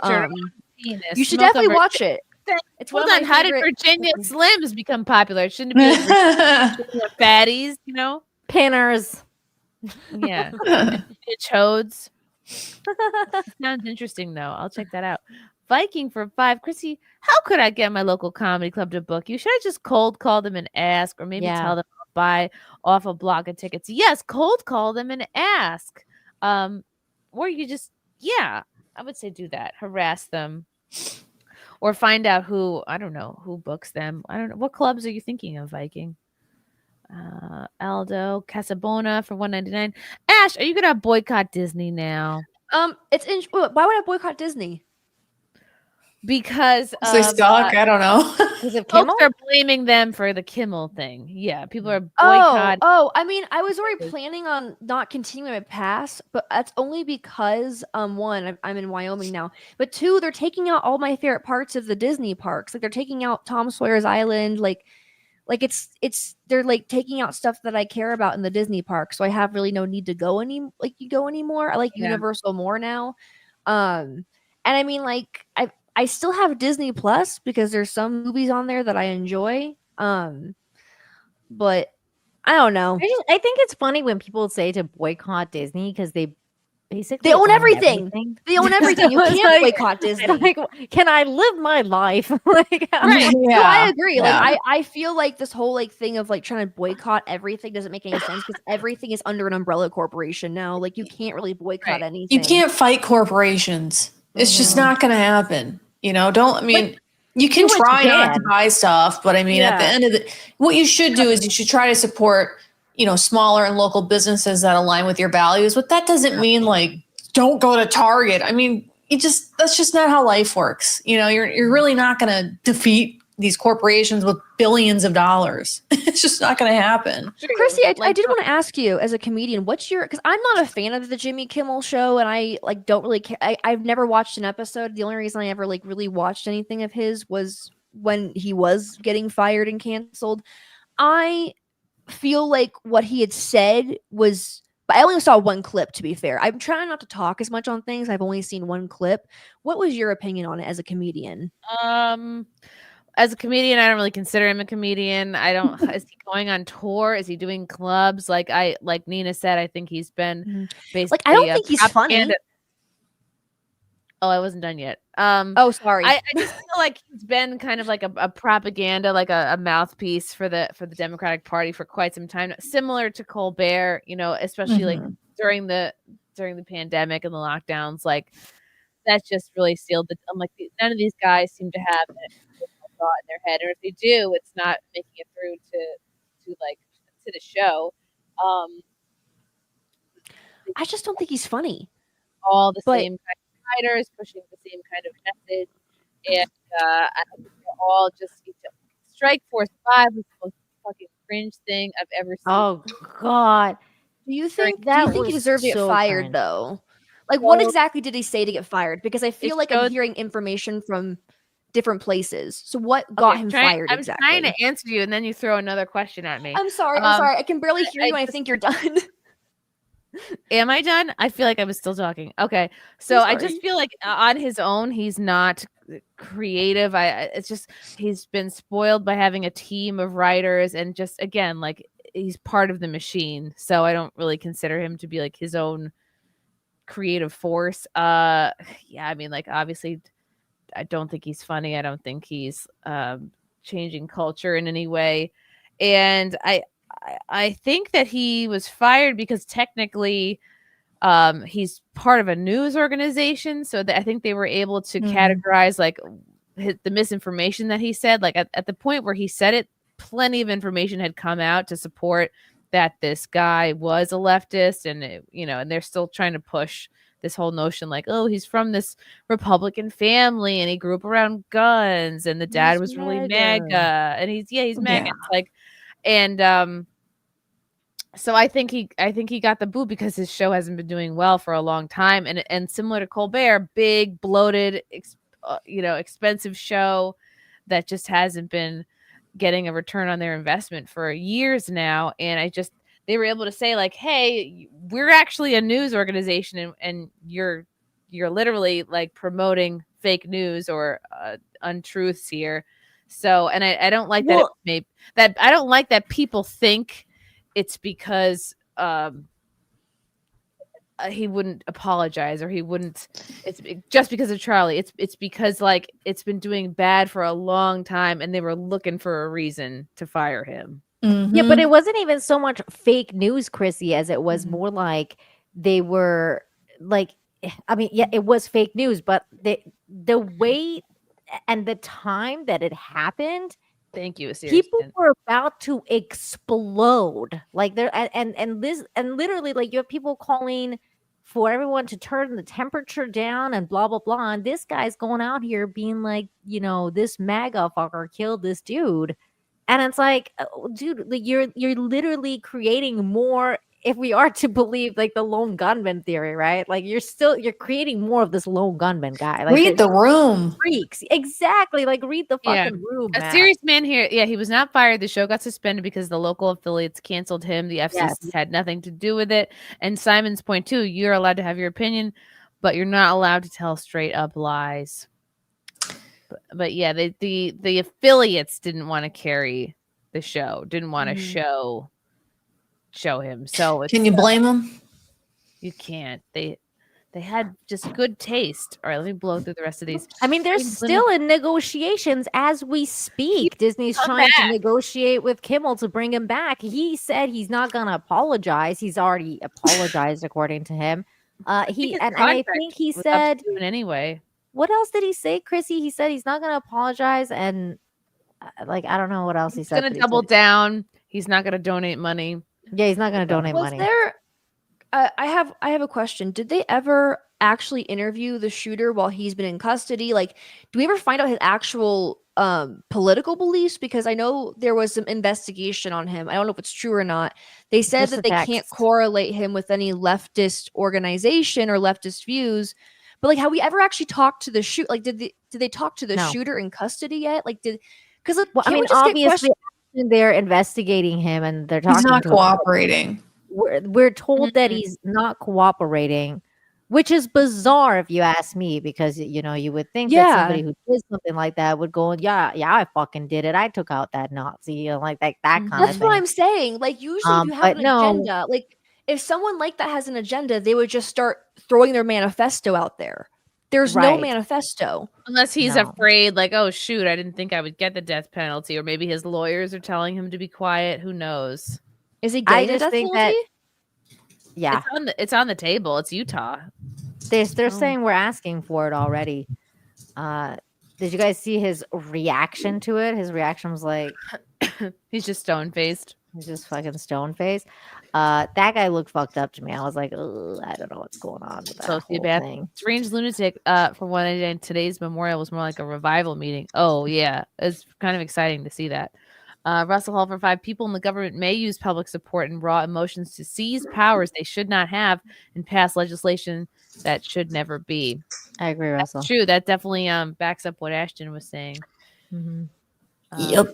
you should definitely watch it. It's Hold on, how did Virginia Slims become popular? Shouldn't it be Virginia fatties, you know? Pinners. Yeah. Chodes. Sounds interesting though. I'll check that out. Viking for 5. Chrissy, how could I get my local comedy club to book you? Should I just cold call them and ask, or maybe tell them I'll buy off a block of tickets? Yes, cold call them and ask. Or you just, I would say do that. Harass them. Or find out who books them. I don't know. What clubs are you thinking of, Viking? Aldo, Casabona for $1.99. Ash, are you gonna boycott Disney now? Why would I boycott Disney? Because they suck. I don't know. Because of Kimmel? Folks are blaming them for the Kimmel thing. Yeah, people are boycotting. I mean, I was already planning on not continuing my pass, but that's only because one, I'm in Wyoming now, but two, they're taking out all my favorite parts of the Disney parks. Like they're taking out Tom Sawyer's Island, like they're like taking out stuff that I care about in the Disney park, so I have really no need to go anymore. I like Universal more now. And I mean, like I still have Disney Plus because there's some movies on there that I enjoy. But I don't know. I think it's funny when people say to boycott Disney because they basically They own everything. They own everything. You It's can't like- boycott Disney. Like, can I live my life? Like, Right. No, I agree. Yeah. Like, I feel like this whole like thing of like trying to boycott everything doesn't make any sense because everything is under an umbrella corporation now. Like, you can't really boycott anything. You can't fight corporations. It's just not going to happen. You know, you can do what try you not to can. buy stuff, but I mean, at the Yeah. end of what you should do is you should try to support, smaller and local businesses that align with your values. But that doesn't mean like, don't go to Target. I mean, that's just not how life works. You're really not going to defeat these corporations with billions of dollars. It's just not going to happen. Chrissy, I did want to ask you as a comedian, because I'm not a fan of the Jimmy Kimmel show and I like don't really care. I've never watched an episode. The only reason I ever like really watched anything of his was when he was getting fired and canceled. I feel like what he had said was, but I only saw one clip, to be fair. I'm trying not to talk as much on things. I've only seen one clip. What was your opinion on it as a comedian? As a comedian, I don't really consider him a comedian. Is he going on tour? Is he doing clubs? Like Nina said, I think he's been basically I don't think he's funny. Oh, I wasn't done yet. Oh, sorry. I just feel like he's been kind of like a propaganda, like a mouthpiece for the Democratic Party for quite some time, similar to Colbert. Especially like during the pandemic and the lockdowns, like that just really sealed the. I'm like, none of these guys seem to have a thought in their head, or if they do, it's not making it through to the show. I just don't think he's funny. All the same kind of writers pushing the same kind of message, and I think they're all just Strike Force 5 was the most fucking cringe thing I've ever seen. Oh God. Do you think That he was deserved to get so fired cringe. though? Like, what exactly did he say to get fired? Because I feel like I'm showed- hearing information from different places. So what got him fired I'm exactly? trying to answer you, and then you throw another question at me. I'm sorry. I can barely hear you. And I think you're done. Am I done? I feel like I was still talking. Okay. So I just feel like on his own, he's not creative. It's just, he's been spoiled by having a team of writers and just, again, like he's part of the machine. So I don't really consider him to be like his own creative force. Yeah, I mean, like, obviously I don't think he's funny. I don't think he's changing culture in any way. And I think that he was fired because technically he's part of a news organization. So I think they were able to categorize like the misinformation that he said. Like at the point where he said it, plenty of information had come out to support that this guy was a leftist, and and they're still trying to push this whole notion like, oh, he's from this Republican family and he grew up around guns and the dad was really MAGA and he's MAGA. It's like, and so I think he got the boot because his show hasn't been doing well for a long time, and similar to Colbert, big bloated, expensive show that just hasn't been getting a return on their investment for years now. And they were able to say like, hey, we're actually a news organization, and you're literally like promoting fake news or untruths here. So, and I don't like that. I don't like that people think it's because he wouldn't apologize or he wouldn't. It's just because of Charlie. It's because like it's been doing bad for a long time, and they were looking for a reason to fire him. Yeah, but it wasn't even so much fake news, Chrissy, as it was more like they were like, I mean, yeah, it was fake news, but the way and the time that it happened. Thank you. People were about to explode. Like there and literally like you have people calling for everyone to turn the temperature down and blah blah blah. And this guy's going out here being like, this MAGA fucker killed this dude. And it's like, dude, like you're literally creating more, if we are to believe like the lone gunman theory, right? Like you're creating more of this lone gunman guy. Like read the room. Freaks. Exactly. Like read the fucking room. A serious man here. Yeah, he was not fired. The show got suspended because the local affiliates canceled him. The FCC had nothing to do with it. And Simon's point too, you're allowed to have your opinion, but you're not allowed to tell straight up lies. But yeah, the affiliates didn't want to carry the show, didn't want to show show him. So Can you blame him? You can't. They had just good taste. All right, let me blow through the rest of these. I mean, they're still in negotiations as we speak. Disney's trying to negotiate with Kimmel to bring him back. He said he's not going to apologize. He's already apologized, according to him. I think he said anyway. What else did he say, Chrissy? He said he's not going to apologize, and I don't know what else he said. He's going to double down. He's not going to donate money. Yeah, he's not going to donate money. I have a question. Did they ever actually interview the shooter while he's been in custody? Like, do we ever find out his actual political beliefs? Because I know there was some investigation on him. I don't know if it's true or not. They said that they can't correlate him with any leftist organization or leftist views. But like, have we ever actually talked to the shoot? Like, did they talk to the shooter in custody yet? Like, because I mean, obviously they're investigating him and they're talking. He's not to cooperating. We're told that he's not cooperating, which is bizarre if you ask me, because you would think that somebody who did something like that would go, yeah, I fucking did it. I took out that Nazi, like that kind of thing. That's what I'm saying. Like, usually if you have an agenda, like if someone like that has an agenda, they would just start throwing their manifesto out there. There's no manifesto. Unless he's afraid, like, oh, shoot, I didn't think I would get the death penalty. Or maybe his lawyers are telling him to be quiet. Who knows? Is he getting I just think that, it's on the table. It's Utah. They're saying we're asking for it already. Did you guys see his reaction to it? His reaction was like, he's just stone-faced. He's just fucking stone-faced. That guy looked fucked up to me. I was like, oh, I don't know what's going on with that whole thing. Strange lunatic. For 199, today's memorial was more like a revival meeting. Oh yeah, it's kind of exciting to see that. Russell Hall for 5. People in the government may use public support and raw emotions to seize powers they should not have and pass legislation that should never be. I agree, Russell. That's true. That definitely backs up what Ashton was saying. Mm-hmm.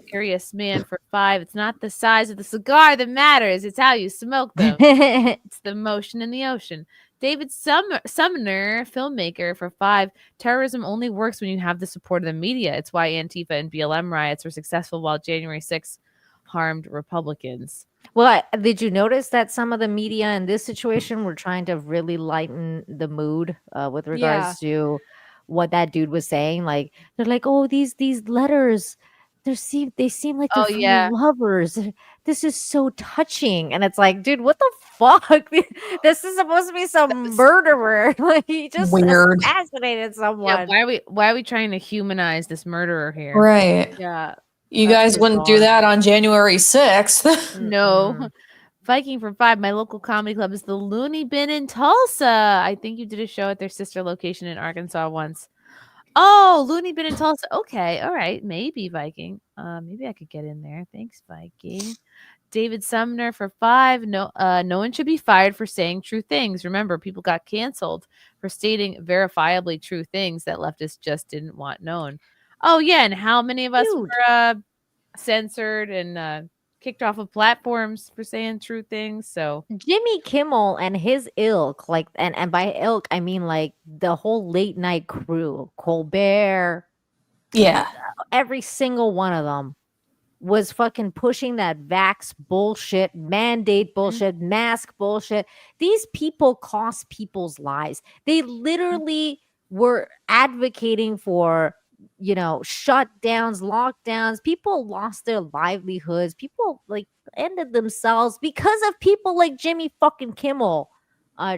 Curious man for 5. It's not the size of the cigar that matters. It's how you smoke them. It's the motion in the ocean. David Sumner, filmmaker for 5. Terrorism only works when you have the support of the media. It's why Antifa and BLM riots were successful while January 6th harmed Republicans. Well, did you notice that some of the media in this situation were trying to really lighten the mood with regards to what that dude was saying? Like, they're like, oh, these letters, they seem like they're from lovers. This is so touching. And it's like, dude, what the fuck? This is supposed to be some murderer. Like, he just assassinated someone. Yeah, why are we trying to humanize this murderer here? Right. Yeah. You guys wouldn't do that on January 6th. No. Viking for 5. My local comedy club is the Looney Bin in Tulsa. I think you did a show at their sister location in Arkansas once. Oh, Looney Bin in Tulsa. Okay. All right. Maybe Viking. Maybe I could get in there. Thanks, Viking. David Sumner for 5. No one should be fired for saying true things. Remember, people got canceled for stating verifiably true things that leftists just didn't want known. Oh, yeah. And how many of us were censored and kicked off of platforms for saying true things? So Jimmy Kimmel and his ilk, like, and by ilk, I mean like the whole late night crew, Colbert. Yeah. Every single one of them was fucking pushing that vax bullshit, mandate bullshit, mask bullshit. These people cost people's lives. They literally were advocating for, shutdowns, lockdowns. People lost their livelihoods. People like ended themselves because of people like Jimmy fucking Kimmel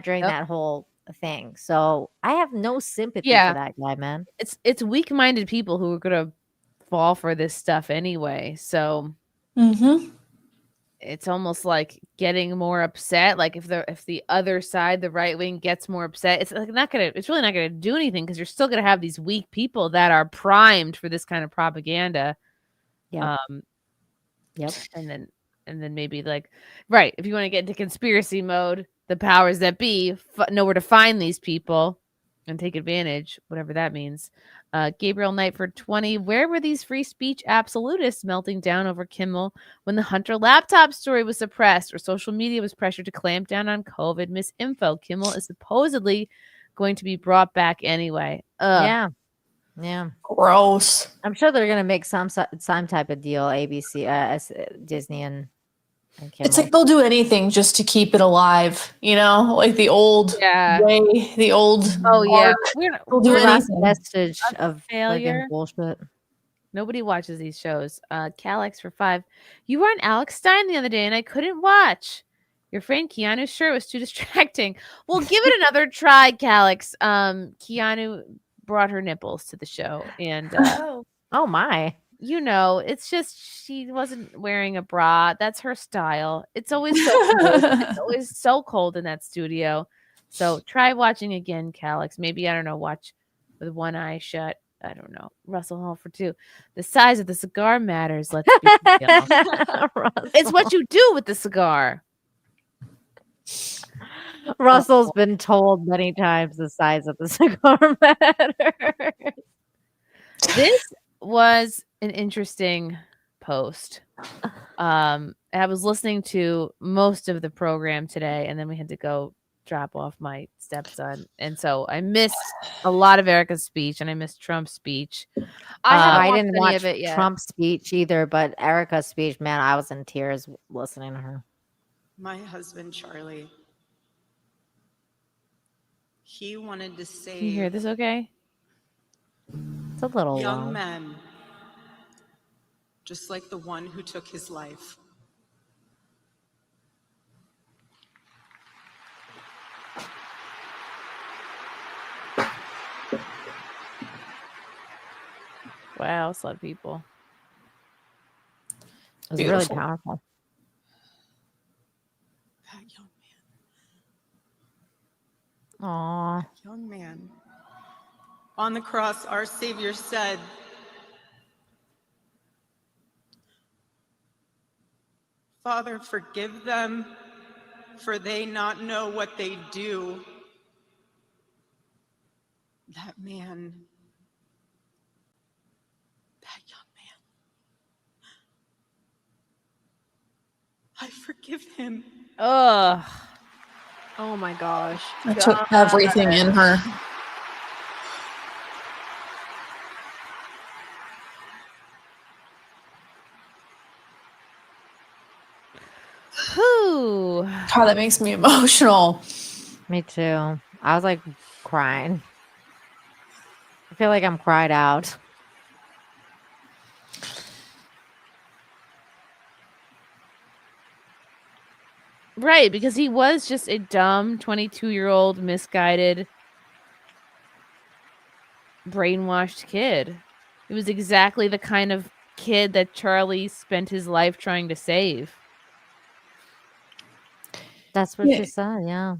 during that whole thing. So I have no sympathy for that guy, man. It's weak-minded people who are gonna fall for this stuff anyway. So it's almost like getting more upset. Like if the other side, the right wing, gets more upset, it's like it's really not gonna do anything, because you're still gonna have these weak people that are primed for this kind of propaganda. Yeah. And then maybe like, right, if you want to get into conspiracy mode, the powers that be know where to find these people and take advantage, whatever that means. Gabriel Knight for 20. Where were these free speech absolutists melting down over Kimmel when the Hunter laptop story was suppressed or social media was pressured to clamp down on COVID misinfo? Kimmel is supposedly going to be brought back anyway. Yeah. Gross. I'm sure they're gonna make some type of deal. ABC, Disney, and It's like they'll do anything just to keep it alive, you know, like the old way, the old. Oh yeah, arc. we're do last anything. vestige of failure. fucking bullshit. Nobody watches these shows. Calix for 5. You were on Alex Stein the other day and I couldn't watch. Your friend Keanu's shirt was too distracting. Well, give it another try, Calix. Keanu brought her nipples to the show, and oh my. You know, it's just she wasn't wearing a bra. That's her style. It's always so cold. It's always so cold in that studio. So try watching again, Calix. Maybe, I don't know, watch with one eye shut. I don't know. Russell Hall for 2. The size of the cigar matters. Let's be real. It's what you do with the cigar. Russell's been told many times the size of the cigar matters. This was an interesting post. I was listening to most of the program today, and then we had to go drop off my stepson, and so I missed a lot of Erica's speech, and I missed Trump's speech. I didn't watch of it yet. Trump's speech either, but Erica's speech, man, I was in tears listening to her. My husband, Charlie, he wanted to save Can you hear this okay? It's a little young low. men, just like the one who took his life. Wow, it's a lot of people. It was really powerful. That young Aww. young man. On the cross, our Savior said, "Father, forgive them, for they not know what they do." That man, that young man, I forgive him. Ugh. Oh my gosh. It took everything in her. Whew. God, that makes me emotional. Me too. I was like crying. I feel like I'm cried out. Right, because he was just a dumb 22-year-old misguided brainwashed kid. He was exactly the kind of kid that Charlie spent his life trying to save. That's what she said, yeah.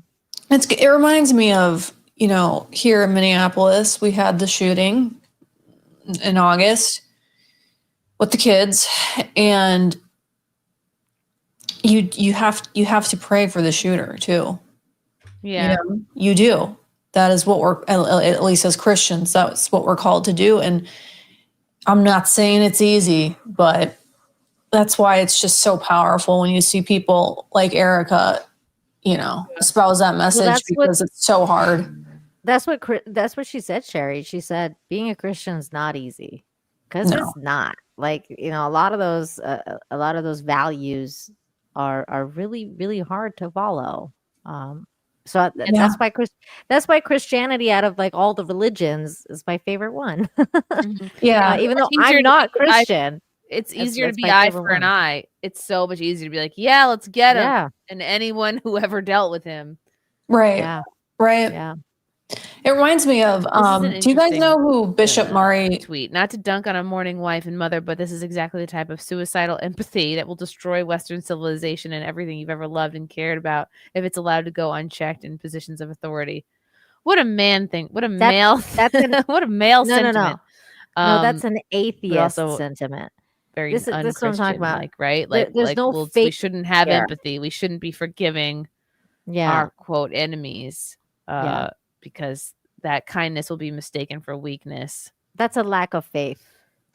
It reminds me of, you know, here in Minneapolis, we had the shooting in August with the kids, and you have to pray for the shooter too. Yeah. You know, you do. That is what we're, at least as Christians, that's what we're called to do. And I'm not saying it's easy, but that's why it's just so powerful when you see people like Erica, you know, espouse that message, because it's so hard. That's what she said, Sherry. She said being a Christian is not easy, because it's not. Like, you know, a lot of those values are really, really hard to follow. So that's why Christianity, out of like all the religions, is my favorite one. Yeah, even though I'm not Christian, it's easier to be eye for an eye. It's so much easier to be like, yeah, let's get him. Yeah. And anyone who ever dealt with him. Right. Yeah. Right. Yeah. It reminds me of, do you guys know who Bishop Murray? Tweet, not to dunk on a mourning wife and mother, but this is exactly the type of suicidal empathy that will destroy Western civilization and everything you've ever loved and cared about if it's allowed to go unchecked in positions of authority. What a man thing. What a male. What a male sentiment. No, that's an atheist also sentiment. Very this is what I'm talking about. like, right? There's like no we fake shouldn't have care. empathy. We shouldn't be forgiving Yeah. our quote enemies. Yeah. Because that kindness will be mistaken for weakness. That's a lack of faith.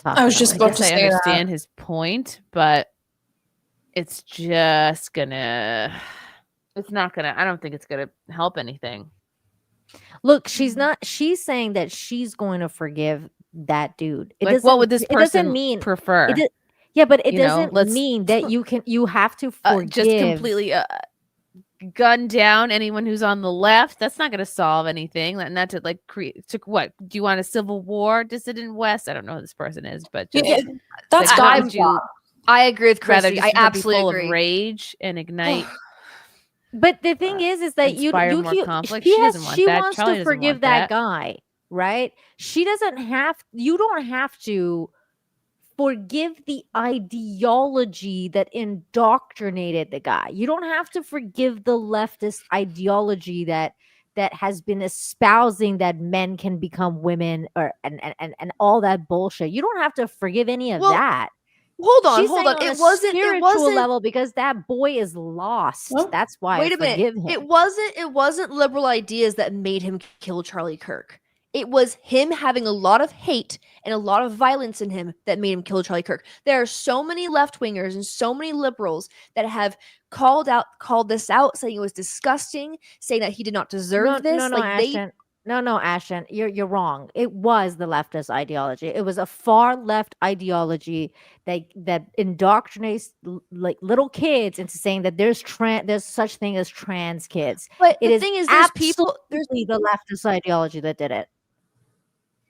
I was just about to say I understand his point, but it's just gonna. It's not gonna. I don't think it's gonna help anything. Look, she's not. She's saying that she's going to forgive that dude. Like, what would this person mean prefer? Yeah, but it You know, doesn't let's- mean that you have to forgive. just completely gun down anyone who's on the left. That's not going to solve anything. And that to like create to what? Do you want a civil war? Dissident West? I don't know who this person is, but just that's like, God's wouldn't you job. I agree with rather Chrissy. just I absolutely be full agree. of rage and ignite. But the thing is that inspire you more conflict. he She has, doesn't want she that. wants Charlie to doesn't forgive want that that. guy, right? She doesn't have. You don't have to forgive the ideology that indoctrinated the guy. You don't have to forgive the leftist ideology that has been espousing that men can become women or and all that bullshit. You don't have to forgive any of that. Hold on, She's hold saying on. a It wasn't. It spiritual wasn't. level because that boy is lost. That's why Wait I a minute. forgive him. It wasn't liberal ideas that made him kill Charlie Kirk. It was him having a lot of hate and a lot of violence in him that made him kill Charlie Kirk. There are so many left-wingers and so many liberals that have called this out, saying it was disgusting, saying that he did not deserve this. No, like Ashton. No, Ashton, you're wrong. It was the leftist ideology. It was a far left ideology that indoctrinates like little kids into saying that there's such thing as trans kids. But it the is thing is, there's people. absolutely the leftist ideology that did it.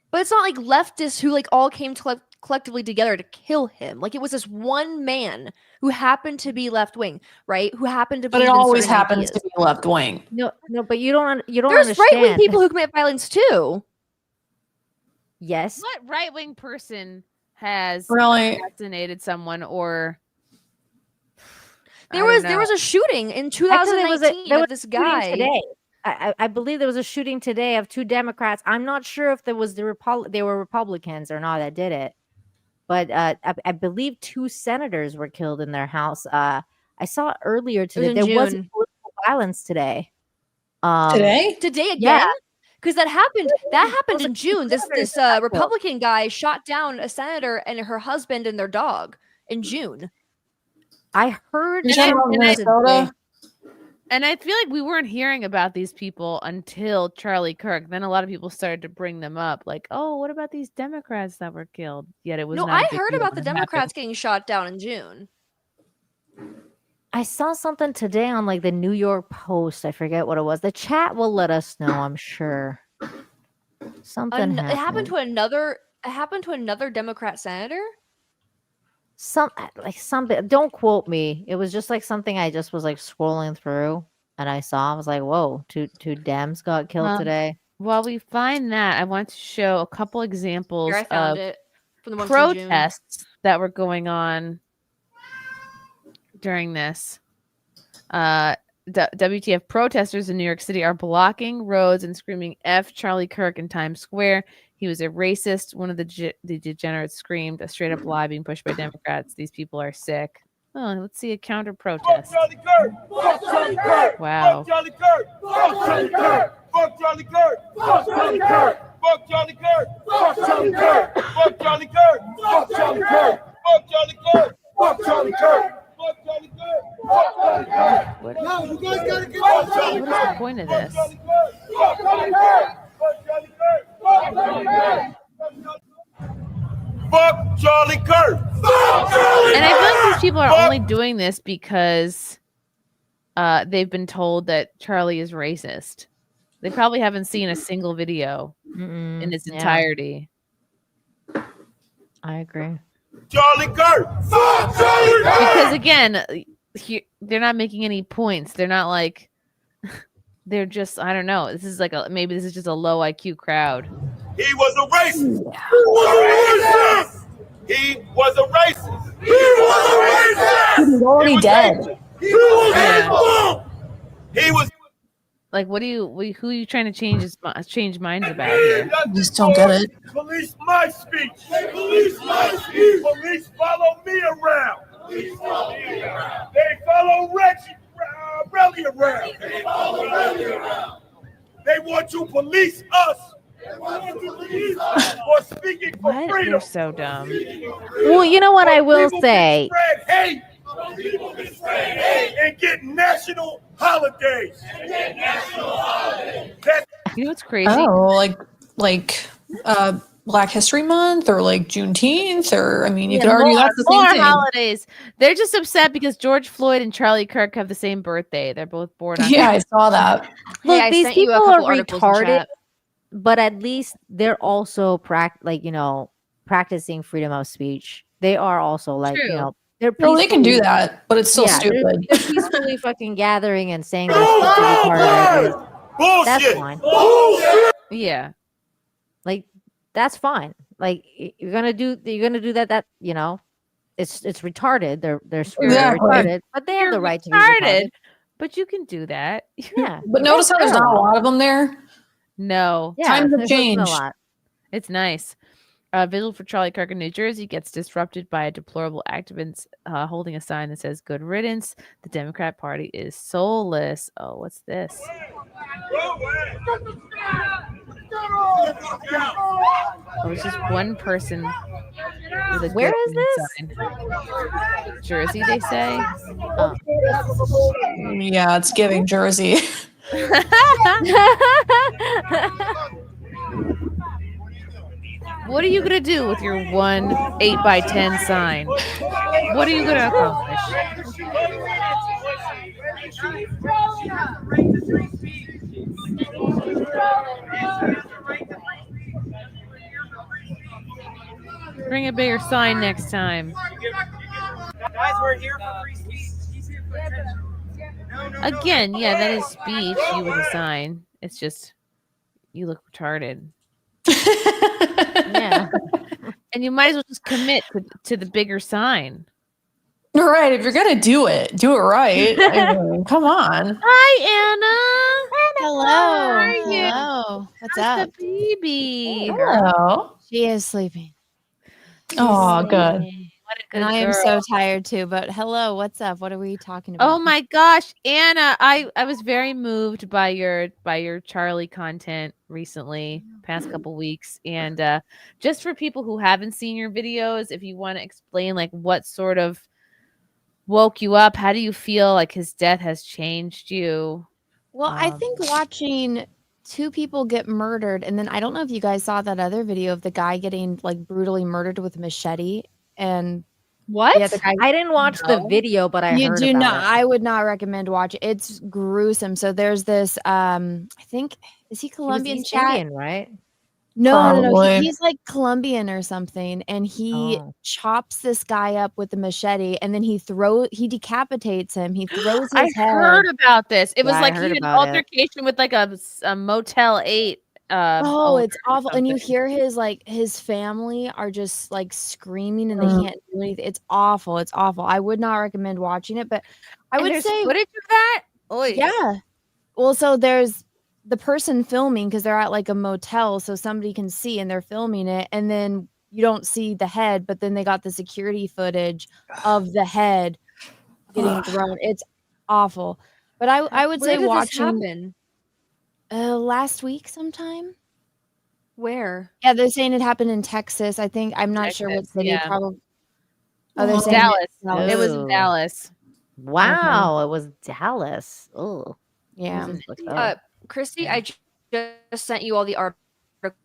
But it's not like leftists who like all came to collectively together to kill him. Like it was this one man who happened to be left wing, right? Who happened to. But it always happens to be left wing. No, but you don't There's understand. right wing people who commit violence too. Yes. What right wing person has Really assassinated someone or? There was a shooting in 2019 of this guy. Today. I believe there was a shooting today of 2 Democrats. I'm not sure if there was they were Republicans or not that did it, but I believe 2 senators were killed in their house. I saw earlier today there was political violence today. Today again. Yeah. Because that happened in June. This Republican guy shot down a senator and her husband and their dog in June. I heard And I feel like we weren't hearing about these people until Charlie Kirk. Then a lot of people started to bring them up, like, "Oh, what about these Democrats that were killed?" Yet it was No, not a I big heard deal about the when it Democrats happened. getting shot down in June. I saw something today on like the New York Post. I forget what it was. The chat will let us know, I'm sure. Something It happened happened. to another. It happened to another Democrat senator. Something. Don't quote me. It was just like something I just was like scrolling through and I saw. I was like, "Whoa, two Dems got killed today." While we find that, I want to show a couple examples Here, I found of it from the one from June. protests that were going on during this. WTF protesters in New York City are blocking roads and screaming F Charlie Kirk in Times Square. He was a racist. One of the degenerates screamed, a straight up lie being pushed by Democrats. These people are sick. Oh, let's see a counter protest. Charlie Kirk! Fuck Charlie Kirk! Wow. Fuck Charlie Kirk! Fuck Charlie Kirk! Fuck Charlie Kirk! Fuck Charlie Kirk! Fuck Charlie Kirk! Fuck Charlie Kirk! Fuck Charlie Kirk! Fuck Charlie Kirk! Fuck Charlie Kirk! Fuck Charlie Kirk! Fuck Charlie Kirk! Fuck Charlie Kirk! What, No, you guys gotta get what is the point of this? Fuck Charlie Kirk! Fuck Charlie Kirk! Fuck Charlie Kirk! Fuck Charlie Kirk! Fuck Charlie And I feel like these Kirk! people are Fuck- only doing this because they've been told that Charlie is racist. They probably haven't seen a single video in its entirety. I agree. Charlie Kirk! Fuck Charlie Kirk! Because again, they're not making any points. They're not like they're just I don't know. This is like maybe this is just a low IQ crowd. He was a racist. He was a racist. He was a racist. He was a racist. He's already dead. He was hateful. He was. Like, who are you trying to change minds about here? Just don't get it. Police my speech. They police my speech. Police follow me around. Police follow me around. They follow Relly around. They follow Relly around. They want to police us. They want to police us for speaking for What? freedom. You're so dumb. Well, you know what I will say. Spread hate. People can spread hate and get national holidays. You know what's crazy? Oh, like Black History Month or like Juneteenth, or I mean, you Yeah, could argue that's the same more thing. holidays. They're just upset because George Floyd and Charlie Kirk have the same birthday. They're both born on. Yeah, I saw that. Hey, Look, I these sent you a people are couple articles in retarded, chat. but at least they're also practicing freedom of speech. They are also like, True. they're No, they can do peacefully- that, but it's still yeah, stupid. They're peacefully fucking gathering and saying their stupid retarded ideas. That's Bullshit. fine. Yeah. Like that's fine. Like you're gonna do that. It's retarded. They're screaming Exactly. retarded, but they have You're the right to be retarded, retarded. but you can do that. Yeah, But notice how there's not a lot of them there. No. Yeah, Times have there's not changed. a lot. It's nice. Vigil for Charlie Kirk in New Jersey gets disrupted by a deplorable activist holding a sign that says "Good riddance." The Democrat Party is soulless. Oh, what's this? Oh, it's just one person with a Where good is riddance sign. Jersey, they say. Yeah, it's giving Jersey. What are you gonna do with your 1 8x10 sign? What are you gonna accomplish? Bring a bigger sign next time. Guys, we're here for free speech. He's here for attention. Again, yeah, that is speech. You with a sign. It's just you look retarded. Yeah. And you might as well just commit to the bigger sign. Right. If you're gonna do it right. I mean, come on. Hi, Anna. Hello. How are you? Hello. What's How's up? the baby? Hello. She is sleeping. Oh, good. What a good And I am girl. so tired too. But hello, what's up? What are we talking about? Oh my gosh, Anna, I was very moved by your Charlie content recently, past couple weeks. And just for people who haven't seen your videos, if you want to explain like what sort of woke you up, how do you feel like his death has changed you? Well, I think watching two people get murdered, and then I don't know if you guys saw that other video of the guy getting like brutally murdered with a machete. And What? yeah, the guy, I didn't watch the video, but I you heard do about not. it. I would not recommend watching. It's gruesome. So there's this. I think is he He was Colombian? East Chat? Indian, right? No. Probably. He's like Colombian or something, and he Oh. chops this guy up with the machete, and then he decapitates him. He throws his I head. heard about this. It was Yeah, I like heard he had an about it. altercation with like a Motel 8. Oh, owner it's or awful. And you something. hear his family are just like screaming and they Mm. can't do anything. It's awful. It's awful. I would not recommend watching it, but I And would there's say footage of that. Oy. yeah. Well, so there's the person filming because they're at like a motel, so somebody can see and they're filming it, and then you don't see the head, but then they got the security footage of the head getting thrown. It's awful. But I would Where say did this watching happen? last week sometime. Where? Yeah, they're saying it happened in Texas. I think I'm not sure what Texas, city. yeah. Probably. It Oh, they're was saying Dallas. It was in Ooh. Dallas. Wow, it was Dallas. Oh, Yeah. Christy, I just sent you all the articles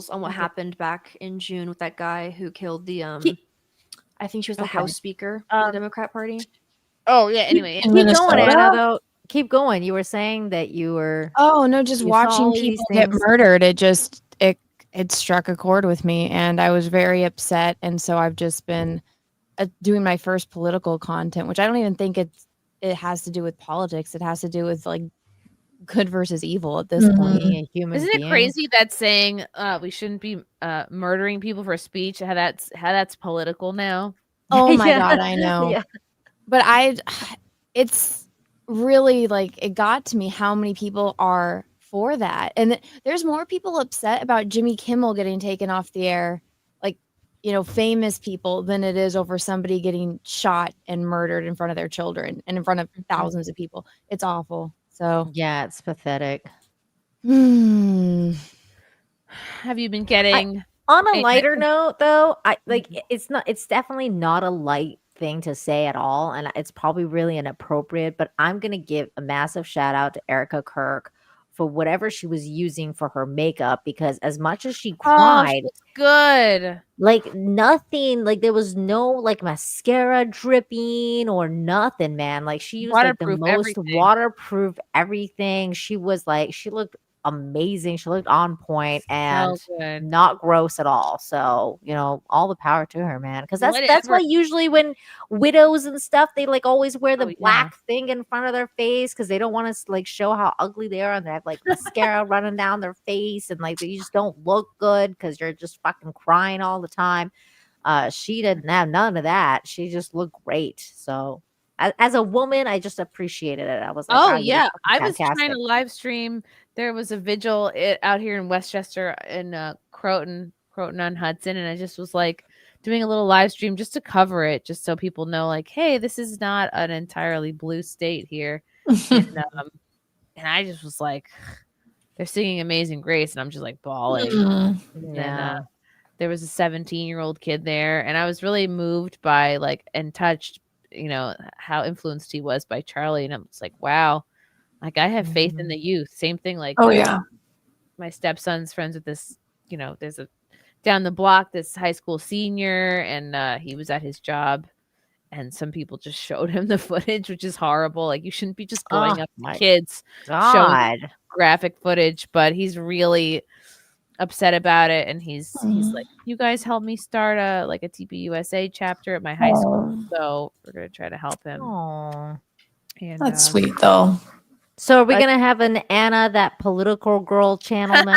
on what Okay. happened back in June with that guy who killed the I think she was the Okay. House Speaker of the Democrat Party. Oh yeah. Anyway, keep going, Anna. Though, keep going. You were saying that you were. Oh no, just you saw watching all these people get things. murdered. It struck a chord with me, and I was very upset. And so I've just been doing my first political content, which I don't even think it has to do with politics. It has to do with like good versus evil at this point. Being a human isn't it being. crazy that saying we shouldn't be murdering people for speech? How that's political now? Oh my Yeah. god, I know. Yeah. But it's really like it got to me how many people are for that. And there's more people upset about Jimmy Kimmel getting taken off the air, like, famous people, than it is over somebody getting shot and murdered in front of their children and in front of thousands of people. It's awful. So Yeah, it's pathetic. hmm. Have you been getting On a Hey, lighter note, though, it's definitely not a light thing to say at all, and it's probably really inappropriate. But I'm gonna give a massive shout out to Erica Kirk for whatever she was using for her makeup, because as much as she Oh, cried, she's good. like nothing, like there was no like mascara dripping or nothing, man. Like she used like the Waterproof most everything. waterproof everything. She was like, she looked amazing. She looked on point and good. not gross at all. So, you know, all the power to her, man. Because that's why usually when widows and stuff, they like always wear the black thing in front of their face because they don't want to like show how ugly they are, and they have like mascara running down their face, and like they just don't look good because you're just fucking crying all the time. She didn't have none of that. She just looked great. So as a woman, I just appreciated it. I was like, Oh wow, you're yeah, I fucking was trying fantastic. to live stream. There was a vigil out here in Westchester in Croton on Hudson, and I just was like doing a little live stream just to cover it, just so people know, like, hey, this is not an entirely blue state here. And I just was like, they're singing Amazing Grace, and I'm just like bawling. And then there was a 17-year-old kid there, and I was really moved by like and touched, you know, how influenced he was by Charlie, and I was like, wow. Like I have faith in the youth. Same thing. Like, Oh, yeah. My stepson's friends with this, you know, there's a down the block, this high school senior, and he was at his job, and some people just showed him the footage, which is horrible. Like you shouldn't be just going Oh up my to kids God. showing graphic footage, but he's really upset about it, and he's like, you guys help me start a TPUSA chapter at my high school, so we're gonna try to help him. Aww. And That's sweet though. So are we gonna have an Anna, that political girl channel now?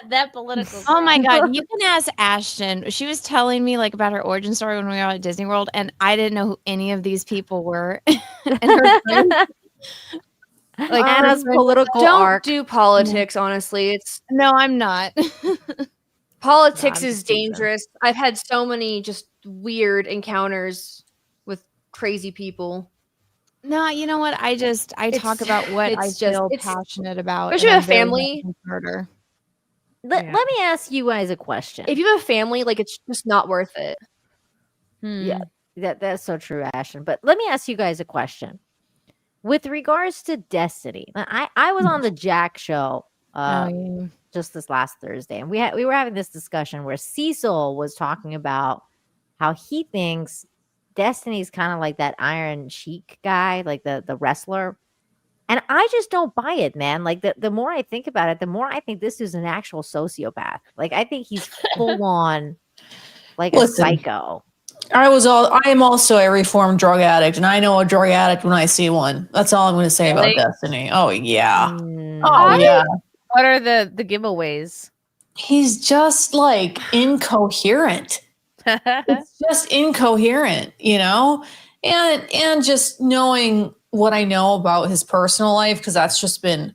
That political. Oh my girl. God, you can ask Ashton. She was telling me like about her origin story when we were out at Disney World, and I didn't know who any of these people were. And her friend, Like Anna's political Don't arc. do politics, honestly. It's no, I'm not. Politics No, I'm is just teasing. dangerous. I've had so many just weird encounters with crazy people. No, you know what? I talk about what I feel passionate about. Especially and with I'm very family. much a murder. Let me ask you guys a question. If you have a family, like it's just not worth it. Yeah, that's so true, Ashton. But let me ask you guys a question. With regards to Destiny, I was on the Jack show just this last Thursday, and we were having this discussion where Cecil was talking about how he thinks Destiny's kind of like that Iron Sheik guy, like the wrestler. And I just don't buy it, man. Like the more I think about it, the more I think this is an actual sociopath. Like I think he's full on like a psycho. I am also a reformed drug addict, and I know a drug addict when I see one. That's all I'm going to say about Destiny. Oh yeah. Oh yeah. What are the giveaways? He's just like incoherent. It's just incoherent, you know? And just knowing what I know about his personal life, because that's just been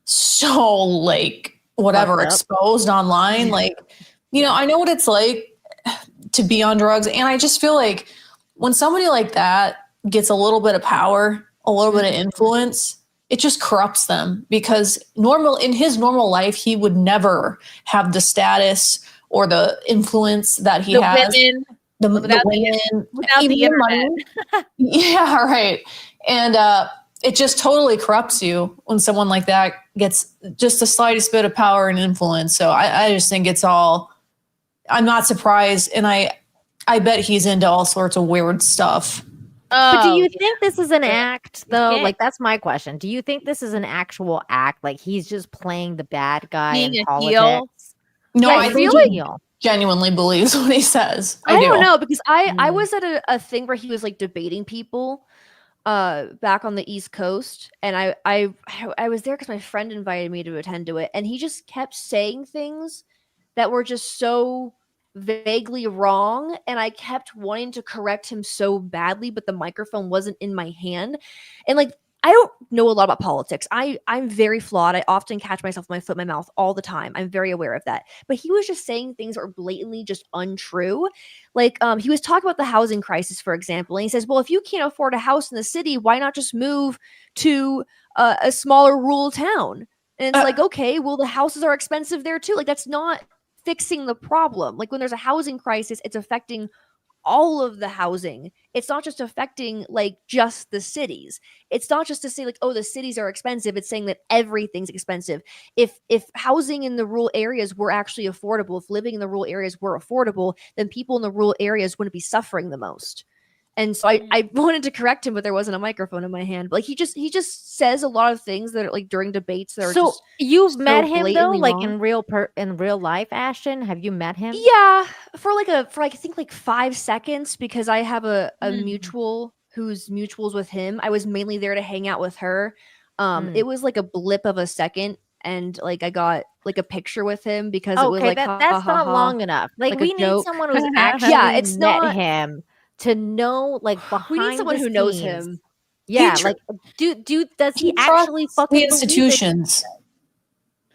so like whatever exposed online. Like, you know, I know what it's like to be on drugs, and I just feel like when somebody like that gets a little bit of power, a little bit of influence, it just corrupts them, because in his normal life he would never have the status or the influence that he has. The women, without the internet. Yeah, right. And it just totally corrupts you when someone like that gets just the slightest bit of power and influence. So I just think it's all, I'm not surprised. And I bet he's into all sorts of weird stuff. But do you think this is an act, though? Like, that's my question. Do you think this is an actual act? Like, he's just playing the bad guy in politics? No, Yeah, I feel like he genuinely believes what he says. I don't know, because I was at a thing where he was like debating people back on the East Coast, and I was there because my friend invited me to attend to it, and he just kept saying things that were just so vaguely wrong, and I kept wanting to correct him so badly, but the microphone wasn't in my hand. And like, I don't know a lot about politics. I'm very flawed. I often catch myself with my foot in my mouth all the time. I'm very aware of that. But he was just saying things that were blatantly just untrue. Like he was talking about the housing crisis, for example, and he says, well, if you can't afford a house in the city, why not just move to a smaller rural town? And it's like, okay, well, the houses are expensive there too. Like, that's not fixing the problem. Like, when there's a housing crisis, it's affecting all of the housing. It's not just affecting like just the cities. It's not just to say like, oh, the cities are expensive. It's saying that everything's expensive. If housing in the rural areas were actually affordable, if living in the rural areas were affordable, then people in the rural areas wouldn't be suffering the most. And so I wanted to correct him, but there wasn't a microphone in my hand. But like he just says a lot of things that are like during debates that are So just you've so met him though, blatantly like wrong. in real life, Ashton? Have you met him? Yeah, for I think like 5 seconds because I have a mutual who's mutuals with him. I was mainly there to hang out with her. It was like a blip of a second, and like I got like a picture with him because it was Okay, like ha that's ha not ha, long enough. Like like a we need joke. someone who's actually Yeah, it's met not. him to know like We need behind someone the who knows scenes. him. Yeah, He tr- like does he He actually trusts the fucking believe it? institutions.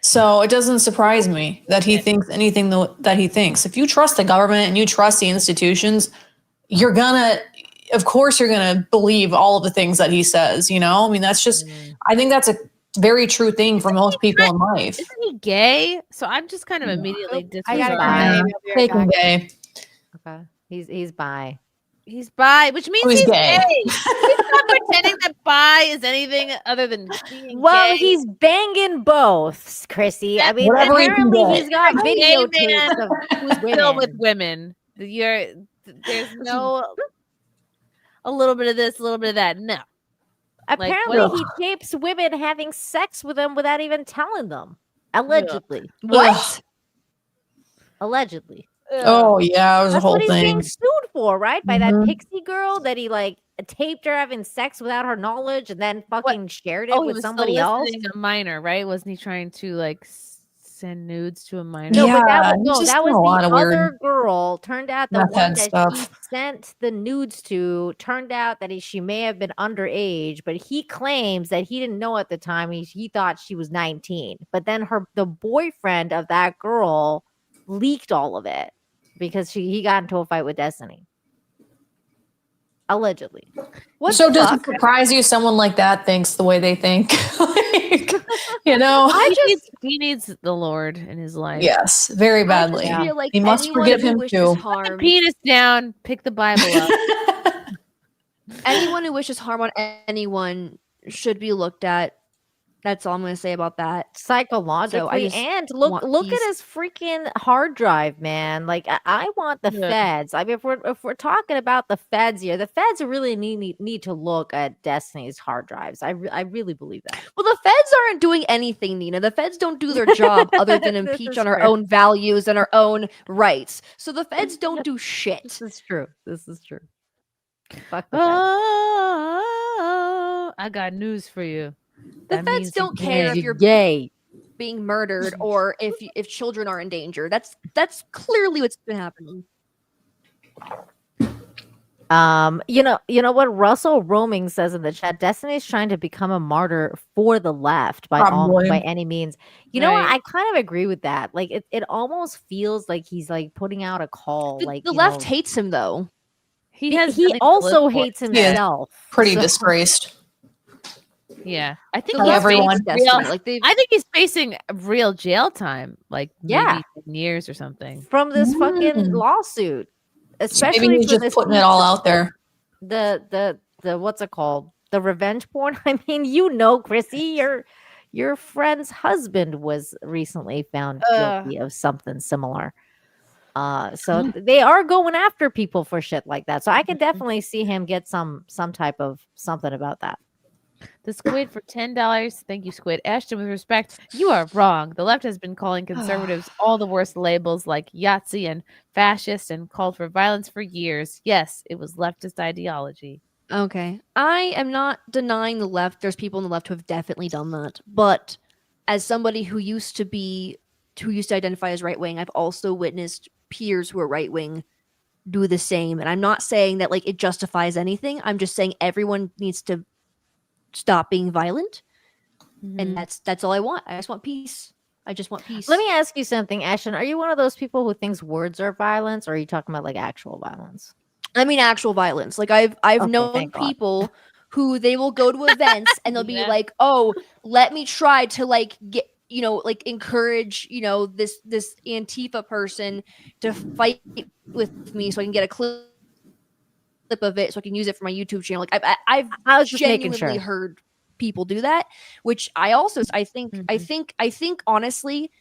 So it doesn't surprise me that he thinks anything that he thinks. If you trust the government and you trust the institutions, of course you're gonna believe all of the things that he says, you know? I mean, that's just, I think that's a very true thing for most people in life. Isn't he gay? So I'm just kind of immediately I gotta disregarding. go. Fake and gay. Okay, he's bi. He's bi, which means he's he's gay. gay. He's not pretending that bi is anything other than being Well, gay. he's banging both, Chrissy. I mean, Whatever he can apparently get. he's got A gay videotapes man of who's still with women. women. There's no a little bit of this, a little bit of that. No. Apparently, what- he tapes women having sex with him without even telling them. Allegedly. What? Allegedly. Oh yeah, it was a That's whole what he's thing. being sued for, right? By Mhm. that pixie girl that he like taped her having sex without her knowledge and then fucking shared it Oh, he with was somebody else. soliciting a minor, right? Wasn't he trying to like send nudes to a minor? No, but Yeah, that he's was just that doing was a lot the of weird other girl. Turned out the meth one head that he stuff. sent the nudes to turned out that she may have been underage, but he claims that he didn't know at the time. He thought she was 19. But then the boyfriend of that girl leaked all of it because he got into a fight with Destiny. Allegedly. So does it surprise you someone like that thinks the way they think? Like, you know? He needs the Lord in his life. Yes, very badly. I feel like He must anyone forgive who him wishes too. harm, Penis down, pick the Bible up. anyone who wishes harm on anyone should be looked at. That's all I'm going to say about that. Psychologically, just and want look at peace. his freaking hard drive, man. Like I want the feds. I mean, if we're talking about the feds here, the feds really need to look at Destiny's hard drives. I really believe that. Well, the feds aren't doing anything, Nina. The feds don't do their job other than This impeach is on our fair. own values and our own rights. So the feds don't do shit. This is true. This is true. Fuck the Oh, I got news for you. The That feds means don't you're care gay. if you're gay, being murdered or if children are in danger. That's clearly what's been happening. You know what Russell Roaming says in the chat. Destiny's trying to become a martyr for the left by any means. You know what? Right. I kind of agree with that. Like it almost feels like he's like putting out a call. Like The you left know, hates him though. he nothing to also live for. hates himself. Pretty so- disgraced. Yeah, I think The he's left everyone. hates facing Destiny. real, Like they've I think he's facing real jail time, like Yeah. maybe 10 years or something. from this fucking lawsuit, especially Maybe he's for just this putting it all out there. the what's it called? The revenge porn. I mean, you know, Chrissy, your friend's husband was recently found guilty of something similar. So they are going after people for shit like that. So I can definitely see him get some type of something about that. The Squid for $10. Thank you, Squid. Ashton, with respect, you are wrong. The left has been calling conservatives all the worst labels like Yahtzee and fascist and called for violence for years. Yes, it was leftist ideology. Okay. I am not denying the left. There's people on the left who have definitely done that. But as somebody who used to identify as right wing, I've also witnessed peers who are right wing do the same. And I'm not saying that like it justifies anything. I'm just saying everyone needs to stop being violent. And that's all I want. I just want peace. I just want peace. Let me ask you something, Ashton. Are you one of those people who thinks words are violence, or are you talking about like actual violence? I mean actual violence. Like I've Okay, known thank God. people who they will go to events and they'll be like, "Oh, let me try to like get, like encourage, this Antifa person to fight with me so I can get a clip clip of it so I can use it for my YouTube channel. Like I've I was just making genuinely sure. heard people do that, which I think honestly,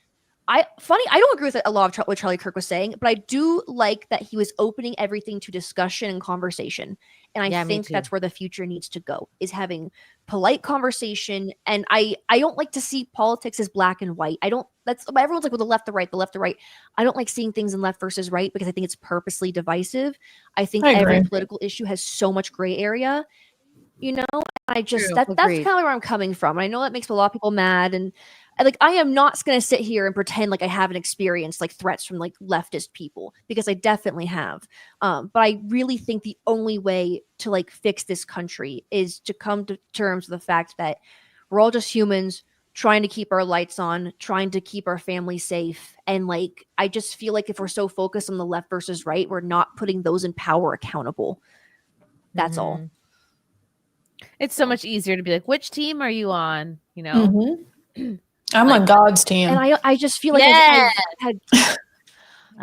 I don't agree with a lot of what Charlie Kirk was saying, but I do like that he was opening everything to discussion and conversation. And I think that's where the future needs to go, is having polite conversation. And I don't like to see politics as black and white. Everyone's like, well, the left, the right, the left, the right. I don't like seeing things in left versus right because I think it's purposely divisive. I think every political issue has so much gray area, you know? That's kind of where I'm coming from. And I know that makes a lot of people mad, and like I am not going to sit here and pretend like I haven't experienced like threats from like leftist people, because I definitely have. But I really think the only way to like fix this country is to come to terms with the fact that we're all just humans trying to keep our lights on, trying to keep our family safe. And like, I just feel like if we're so focused on the left versus right, we're not putting those in power accountable. That's all. It's so much easier to be like, which team are you on? You know? I'm on God's team. And I just feel like I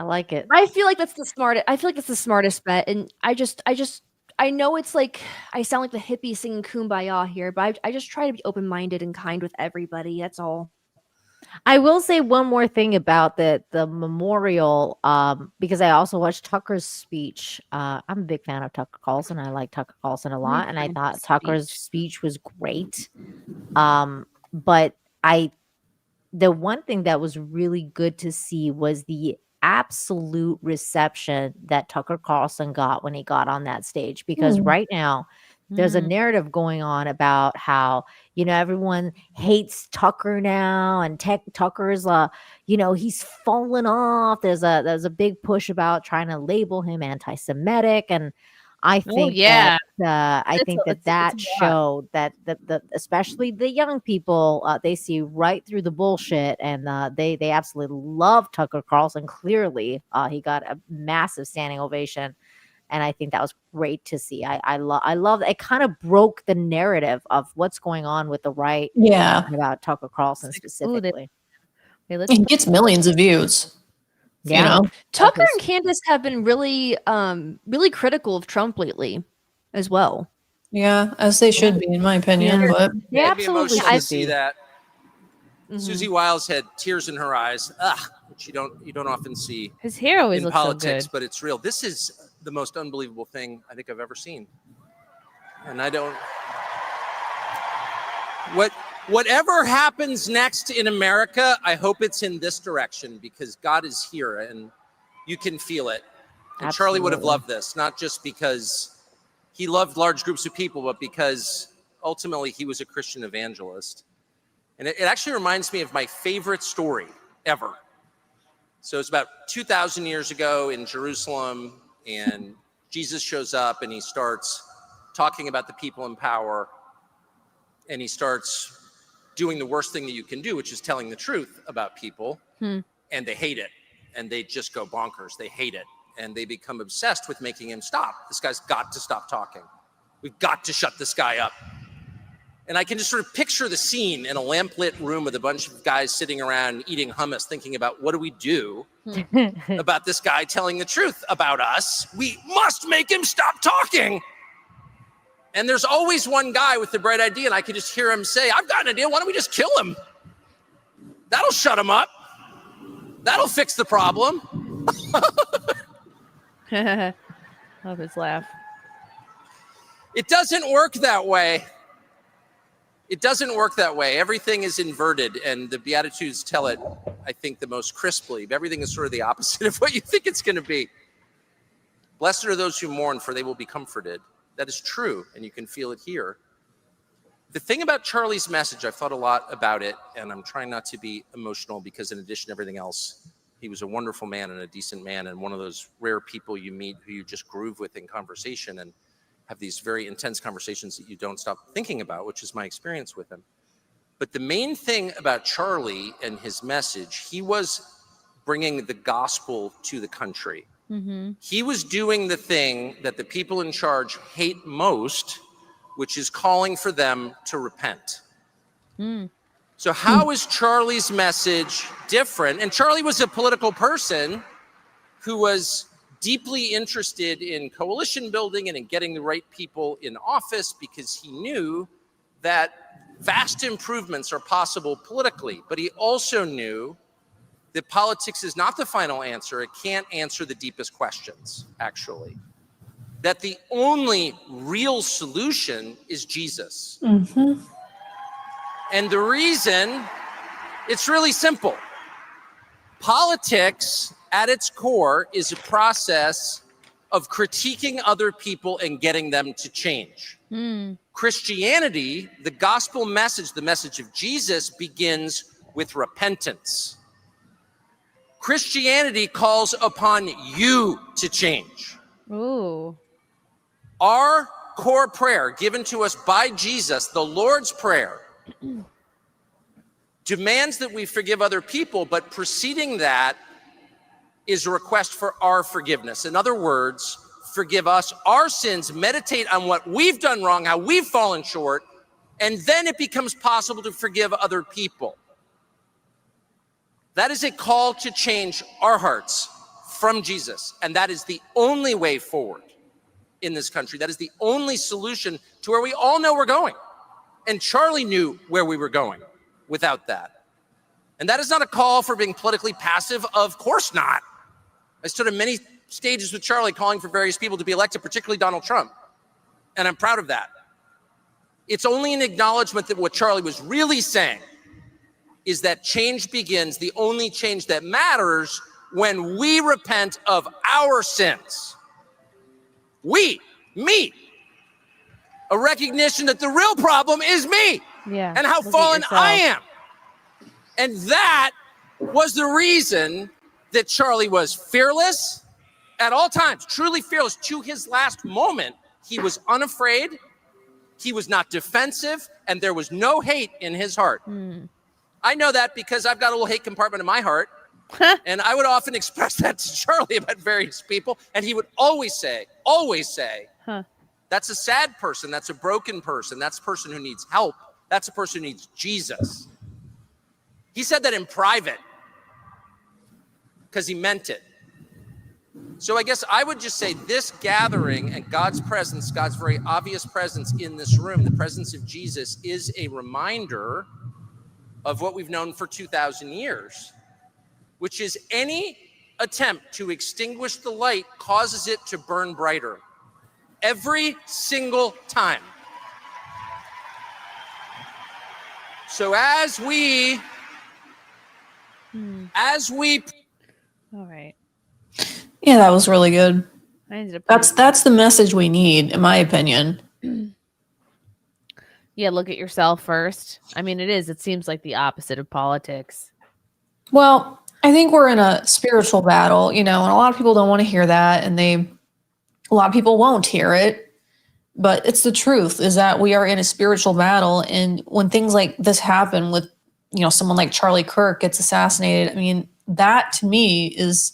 like it. I feel like that's the smartest. I feel like it's the smartest bet. And I know it's like I sound like the hippie singing Kumbaya here, but I just try to be open-minded and kind with everybody. That's all. I will say one more thing about the memorial, because I also watched Tucker's speech. I'm a big fan of Tucker Carlson. I like Tucker Carlson a lot, and I thought Tucker's speech was great. But the one thing that was really good to see was the absolute reception that Tucker Carlson got when he got on that stage, because right now there's a narrative going on about how, you know, everyone hates Tucker now, and Tucker's he's fallen off. There's a big push about trying to label him anti-Semitic, and I think that showed that the especially the young people, they see right through the bullshit, and they absolutely love Tucker Carlson. Clearly, he got a massive standing ovation, and I think that was great to see. I love it. Kind of broke the narrative of what's going on with the right. Yeah, about Tucker Carlson specifically. He gets millions of views. Yeah. You know? Tucker and Candace have been really critical of Trump lately as well. Yeah, as they should be, in my opinion. Yeah. But They It'd be absolutely emotional to should see be. that. Susie Wiles had tears in her eyes, which you don't often see. His hair always in looks so politics, good. but it's real. This is the most unbelievable thing I think I've ever seen, and I don't. Whatever happens next in America, I hope it's in this direction, because God is here and you can feel it. And Charlie would have loved this, not just because he loved large groups of people, but because ultimately he was a Christian evangelist. And it actually reminds me of my favorite story ever. So it's about 2,000 years ago in Jerusalem, and Jesus shows up and he starts talking about the people in power, and he starts doing the worst thing that you can do, which is telling the truth about people, and they hate it, and they just go bonkers. They hate it, and they become obsessed with making him stop. This guy's got to stop talking. We've got to shut this guy up. And I can just sort of picture the scene in a lamplit room with a bunch of guys sitting around eating hummus, thinking about, what do we do about this guy telling the truth about us? We must make him stop talking. And there's always one guy with the bright idea, and I can just hear him say, I've got an idea. Why don't we just kill him? That'll shut him up. That'll fix the problem. Love his laugh. It doesn't work that way. It doesn't work that way. Everything is inverted, and the Beatitudes tell it, I think, the most crisply. Everything is sort of the opposite of what you think it's going to be. Blessed are those who mourn, for they will be comforted. That is true, and you can feel it here. The thing about Charlie's message, I've thought a lot about it, and I'm trying not to be emotional because in addition to everything else, he was a wonderful man and a decent man, and one of those rare people you meet who you just groove with in conversation and have these very intense conversations that you don't stop thinking about, which is my experience with him. But the main thing about Charlie and his message, he was bringing the gospel to the country. He was doing the thing that the people in charge hate most, which is calling for them to repent. So how is Charlie's message different? And Charlie was a political person who was deeply interested in coalition building and in getting the right people in office because he knew that vast improvements are possible politically. But he also knew that politics is not the final answer. It can't answer the deepest questions, actually. That the only real solution is Jesus. Mm-hmm. And the reason, it's really simple. Politics, at its core, is a process of critiquing other people and getting them to change. Christianity, the gospel message, the message of Jesus, begins with repentance. Christianity calls upon you to change. Ooh. Our core prayer given to us by Jesus, the Lord's Prayer, demands that we forgive other people, but preceding that is a request for our forgiveness. In other words, forgive us our sins, meditate on what we've done wrong, how we've fallen short, and then it becomes possible to forgive other people. That is a call to change our hearts from Jesus, and that is the only way forward in this country. That is the only solution to where we all know we're going. And Charlie knew where we were going without that. And that is not a call for being politically passive. Of course not. I stood on many stages with Charlie calling for various people to be elected, particularly Donald Trump. And I'm proud of that. It's only an acknowledgement that what Charlie was really saying is that change begins, the only change that matters, when we repent of our sins. Me. A recognition that the real problem is me. Yeah. And how fallen I am. And that was the reason that Charlie was fearless at all times, truly fearless to his last moment. He was unafraid. He was not defensive, and there was no hate in his heart. I know that because I've got a little hate compartment in my heart. And I would often express that to Charlie about various people. And he would always say, that's a sad person. That's a broken person. That's a person who needs help. That's a person who needs Jesus. He said that in private because he meant it. So I guess I would just say this gathering and God's presence, God's very obvious presence in this room, the presence of Jesus, is a reminder of what we've known for 2,000 years, which is any attempt to extinguish the light causes it to burn brighter. Every single time. So as we All right. Yeah, that was really good. I ended up That's the message we need, in my opinion. Yeah, look at yourself first. I mean, it seems like the opposite of politics. Well, I think we're in a spiritual battle, and a lot of people don't want to hear that, and a lot of people won't hear it, but it's the truth, is that we are in a spiritual battle. And when things like this happen with, someone like Charlie Kirk gets assassinated, I mean, that to me is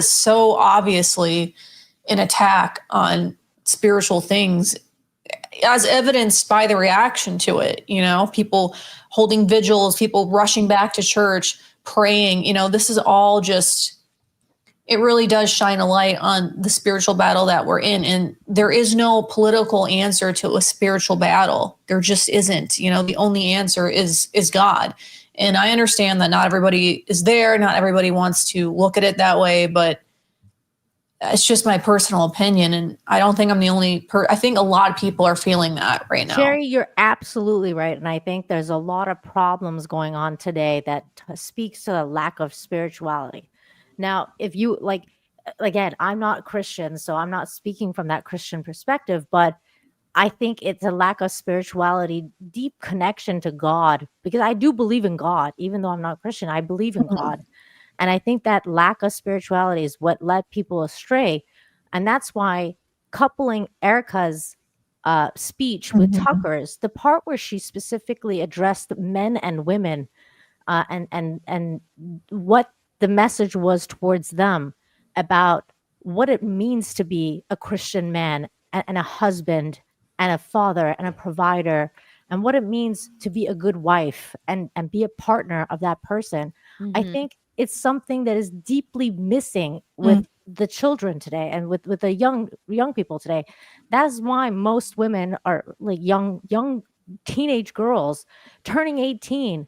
so obviously an attack on spiritual things, as evidenced by the reaction to it. People holding vigils, people rushing back to church, praying. This is all just, it really does shine a light on the spiritual battle that we're in. And there is no political answer to a spiritual battle. There just isn't. The only answer is God. And I understand that not everybody is there. Not everybody wants to look at it that way, but it's just my personal opinion. And I don't think I'm the only I think a lot of people are feeling that right now. Sherry, you're absolutely right. And I think there's a lot of problems going on today that speaks to the lack of spirituality. Now, if you again, I'm not Christian, so I'm not speaking from that Christian perspective, but I think it's a lack of spirituality, deep connection to God, because I do believe in God. Even though I'm not Christian, I believe in God. And I think that lack of spirituality is what led people astray. And that's why coupling Erica's speech with Tucker's, the part where she specifically addressed men and women and what the message was towards them about what it means to be a Christian man and a husband and a father and a provider, and what it means to be a good wife and be a partner of that person. I think it's something that is deeply missing with the children today and with the young people today. That's why most women are like young teenage girls turning 18,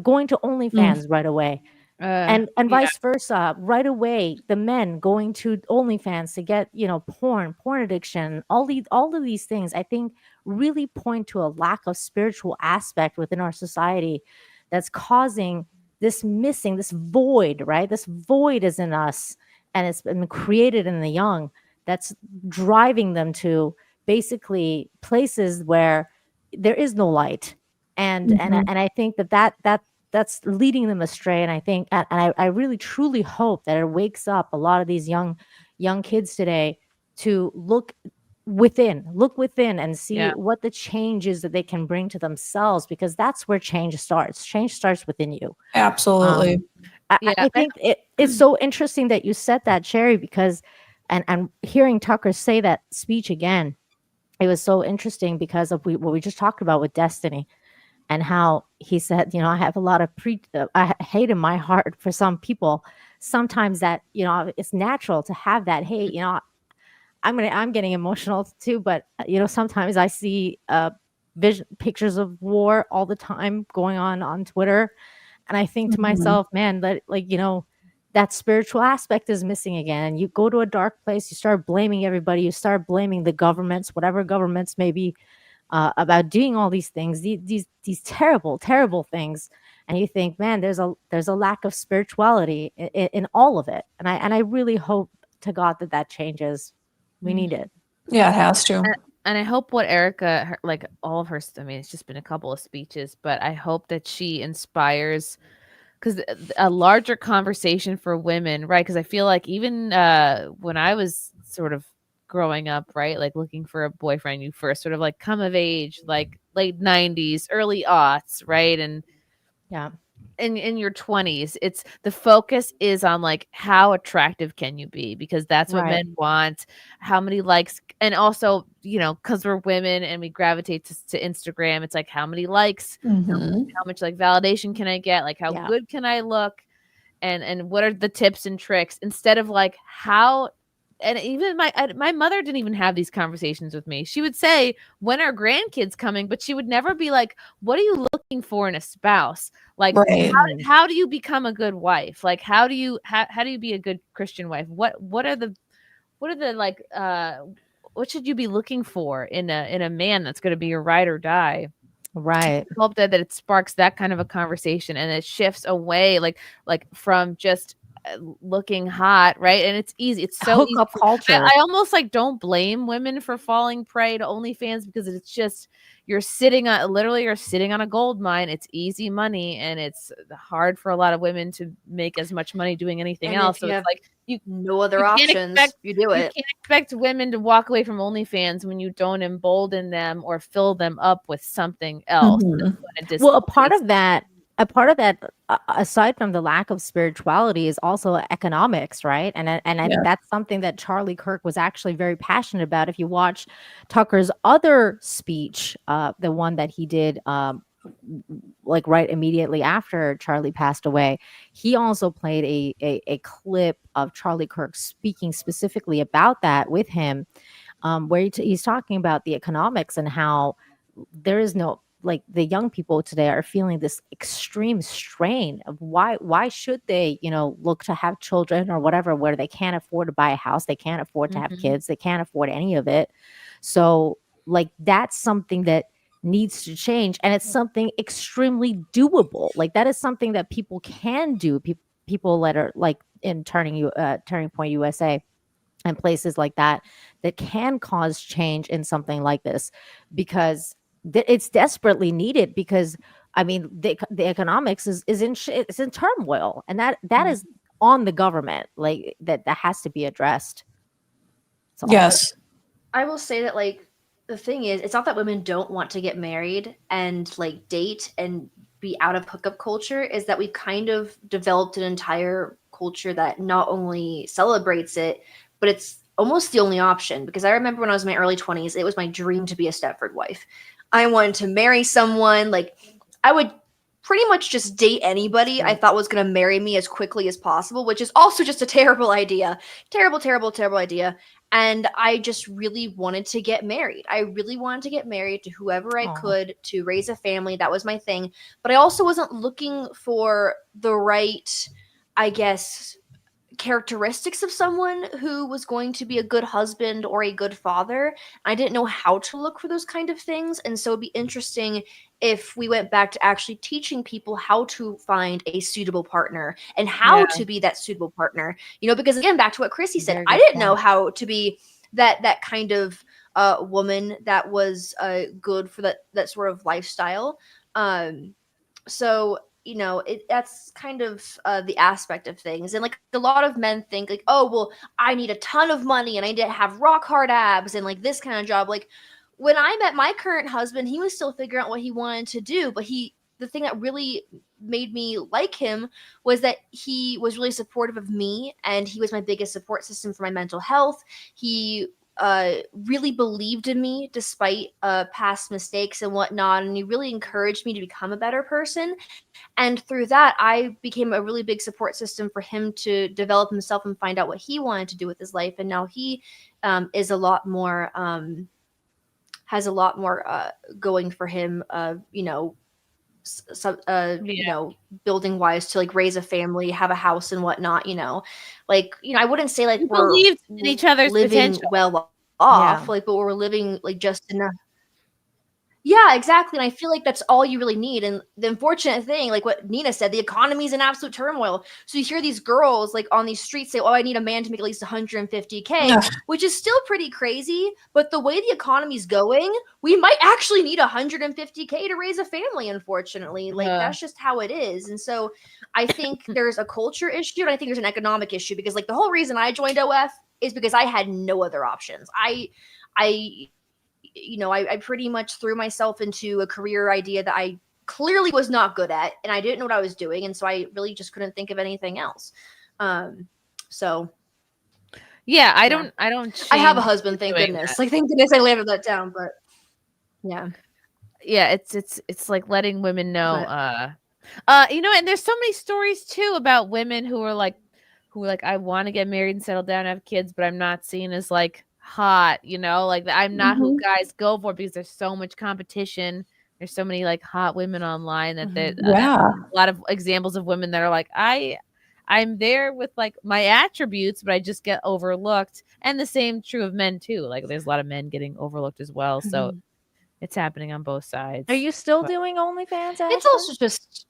going to OnlyFans right away. And vice versa, right away, the men going to OnlyFans to get, porn addiction, all of these things, I think really point to a lack of spiritual aspect within our society that's causing this void, right? This void is in us, and it's been created in the young that's driving them to basically places where there is no light. And I think that's leading them astray. And I think, and I really truly hope that it wakes up a lot of these young kids today to look within and see what the change is that they can bring to themselves, because that's where change starts. Change starts within you. Absolutely. I think it's so interesting that you said that, Sherry, because and hearing Tucker say that speech again, it was so interesting because of what we just talked about with Destiny. And how he said, I have a lot of I hate in my heart for some people. Sometimes that, it's natural to have that hate. I'm getting emotional too, but sometimes I see pictures of war all the time going on Twitter, and I think to myself, man, that that spiritual aspect is missing again. You go to a dark place, you start blaming everybody, you start blaming the governments, whatever governments may be. About doing all these things, these terrible things, and you think, man, there's a lack of spirituality in all of it, and I really hope to God that changes. We need it. Yeah, it has to. And I hope what Erica, like all of her, I mean, it's just been a couple of speeches, but I hope that she inspires, because a larger conversation for women, right? Because I feel like even when I was sort of growing up, right, like looking for a boyfriend, you first sort of like come of age, like late 90s, early aughts, right? And in your 20s, it's the focus is on like how attractive can you be, because that's what men want, how many likes, and also because we're women and we gravitate to Instagram, it's like how many likes, how much like validation can I get, like how good can I look, and what are the tips and tricks, instead of like how. And even my mother didn't even have these conversations with me. She would say, when are grandkids coming? But she would never be like, what are you looking for in a spouse? Like, how do you become a good wife? Like, how do you be a good Christian wife? What are the like, what should you be looking for in a man that's going to be your ride or die? Right. I hope that it sparks that kind of a conversation, and it shifts away like from just looking hot, right? And it's easy. It's so hookup culture. I almost like don't blame women for falling prey to OnlyFans, because it's just you're sitting on a gold mine. It's easy money, and it's hard for a lot of women to make as much money doing anything else. So it's like no other options. You do it. You can't expect women to walk away from OnlyFans when you don't embolden them or fill them up with something else. Well, a part of that, aside from the lack of spirituality, is also economics, right? And that's something that Charlie Kirk was actually very passionate about. If you watch Tucker's other speech, the one that he did like right immediately after Charlie passed away, he also played a clip of Charlie Kirk speaking specifically about that with him, where he's talking about the economics and how there is no, like, the young people today are feeling this extreme strain of why should they look to have children or whatever, where they can't afford to buy a house, they can't afford to have kids, they can't afford any of it. So like that's something that needs to change, and it's something extremely doable. Like that is something that people can do. People that are like in Turning Point USA and places like that can cause change in something like this, because it's desperately needed. Because I mean the economics is in turmoil, and that is on the government, like that has to be addressed. Yes, I will say that, like, the thing is, it's not that women don't want to get married and like date and be out of hookup culture, is that we've kind of developed an entire culture that not only celebrates it, but it's almost the only option. Because I remember when I was in my early 20s, it was my dream to be a Stepford wife. I wanted to marry someone. Like, I would pretty much just date anybody I thought was going to marry me as quickly as possible, which is also just a terrible idea. Terrible, terrible, terrible idea. And I just really wanted to get married. I really wanted to get married to whoever I could, to raise a family. That was my thing. But I also wasn't looking for the right, I guess, characteristics of someone who was going to be a good husband or a good father. I didn't know how to look for those kind of things. And so it'd be interesting if we went back to actually teaching people how to find a suitable partner and how to be that suitable partner. You know, because again, back to what Chrissie said, I didn't know how to be that kind of woman that was good for that sort of lifestyle. So you know, that's kind of the aspect of things. And like a lot of men think like, oh, well, I need a ton of money and I need to have rock hard abs and like this kind of job. Like when I met my current husband, he was still figuring out what he wanted to do. But the thing that really made me like him was that he was really supportive of me, and he was my biggest support system for my mental health. He really believed in me despite past mistakes and whatnot. And he really encouraged me to become a better person. And through that, I became a really big support system for him to develop himself and find out what he wanted to do with his life. And now he is a lot more, has a lot more going for him, you know, you know, building wise, to like raise a family, have a house and whatnot, you know, like, you know, I wouldn't say like You we're believed in each other's living potential. well off, like, but we're living like just enough. Yeah, exactly. And I feel like that's all you really need. And the unfortunate thing, like what Nina said, the economy is in absolute turmoil. So you hear these girls like on these streets say, oh, I need a man to make at least 150K, which is still pretty crazy. But the way the economy's going, we might actually need 150K to raise a family, unfortunately. Like that's just how it is. And so I think there's a culture issue, and I think there's an economic issue, because like the whole reason I joined OF is because I had no other options. You know, I pretty much threw myself into a career idea that I clearly was not good at, and I didn't know what I was doing. And so I really just couldn't think of anything else. So yeah, I I don't have a husband, thank doing goodness. that. Like, thank goodness I landed that down, but yeah. Yeah, it's like letting women know, you know, and there's so many stories too about women who are like, I want to get married and settle down and have kids, but I'm not seen as like hot, you know, like I'm not who guys go for, because there's so much competition. There's so many like hot women online that a lot of examples of women that are like, I'm there with like my attributes, but I just get overlooked. And the same true of men too. Like there's a lot of men getting overlooked as well. So it's happening on both sides. Are you still doing OnlyFans? It's also just,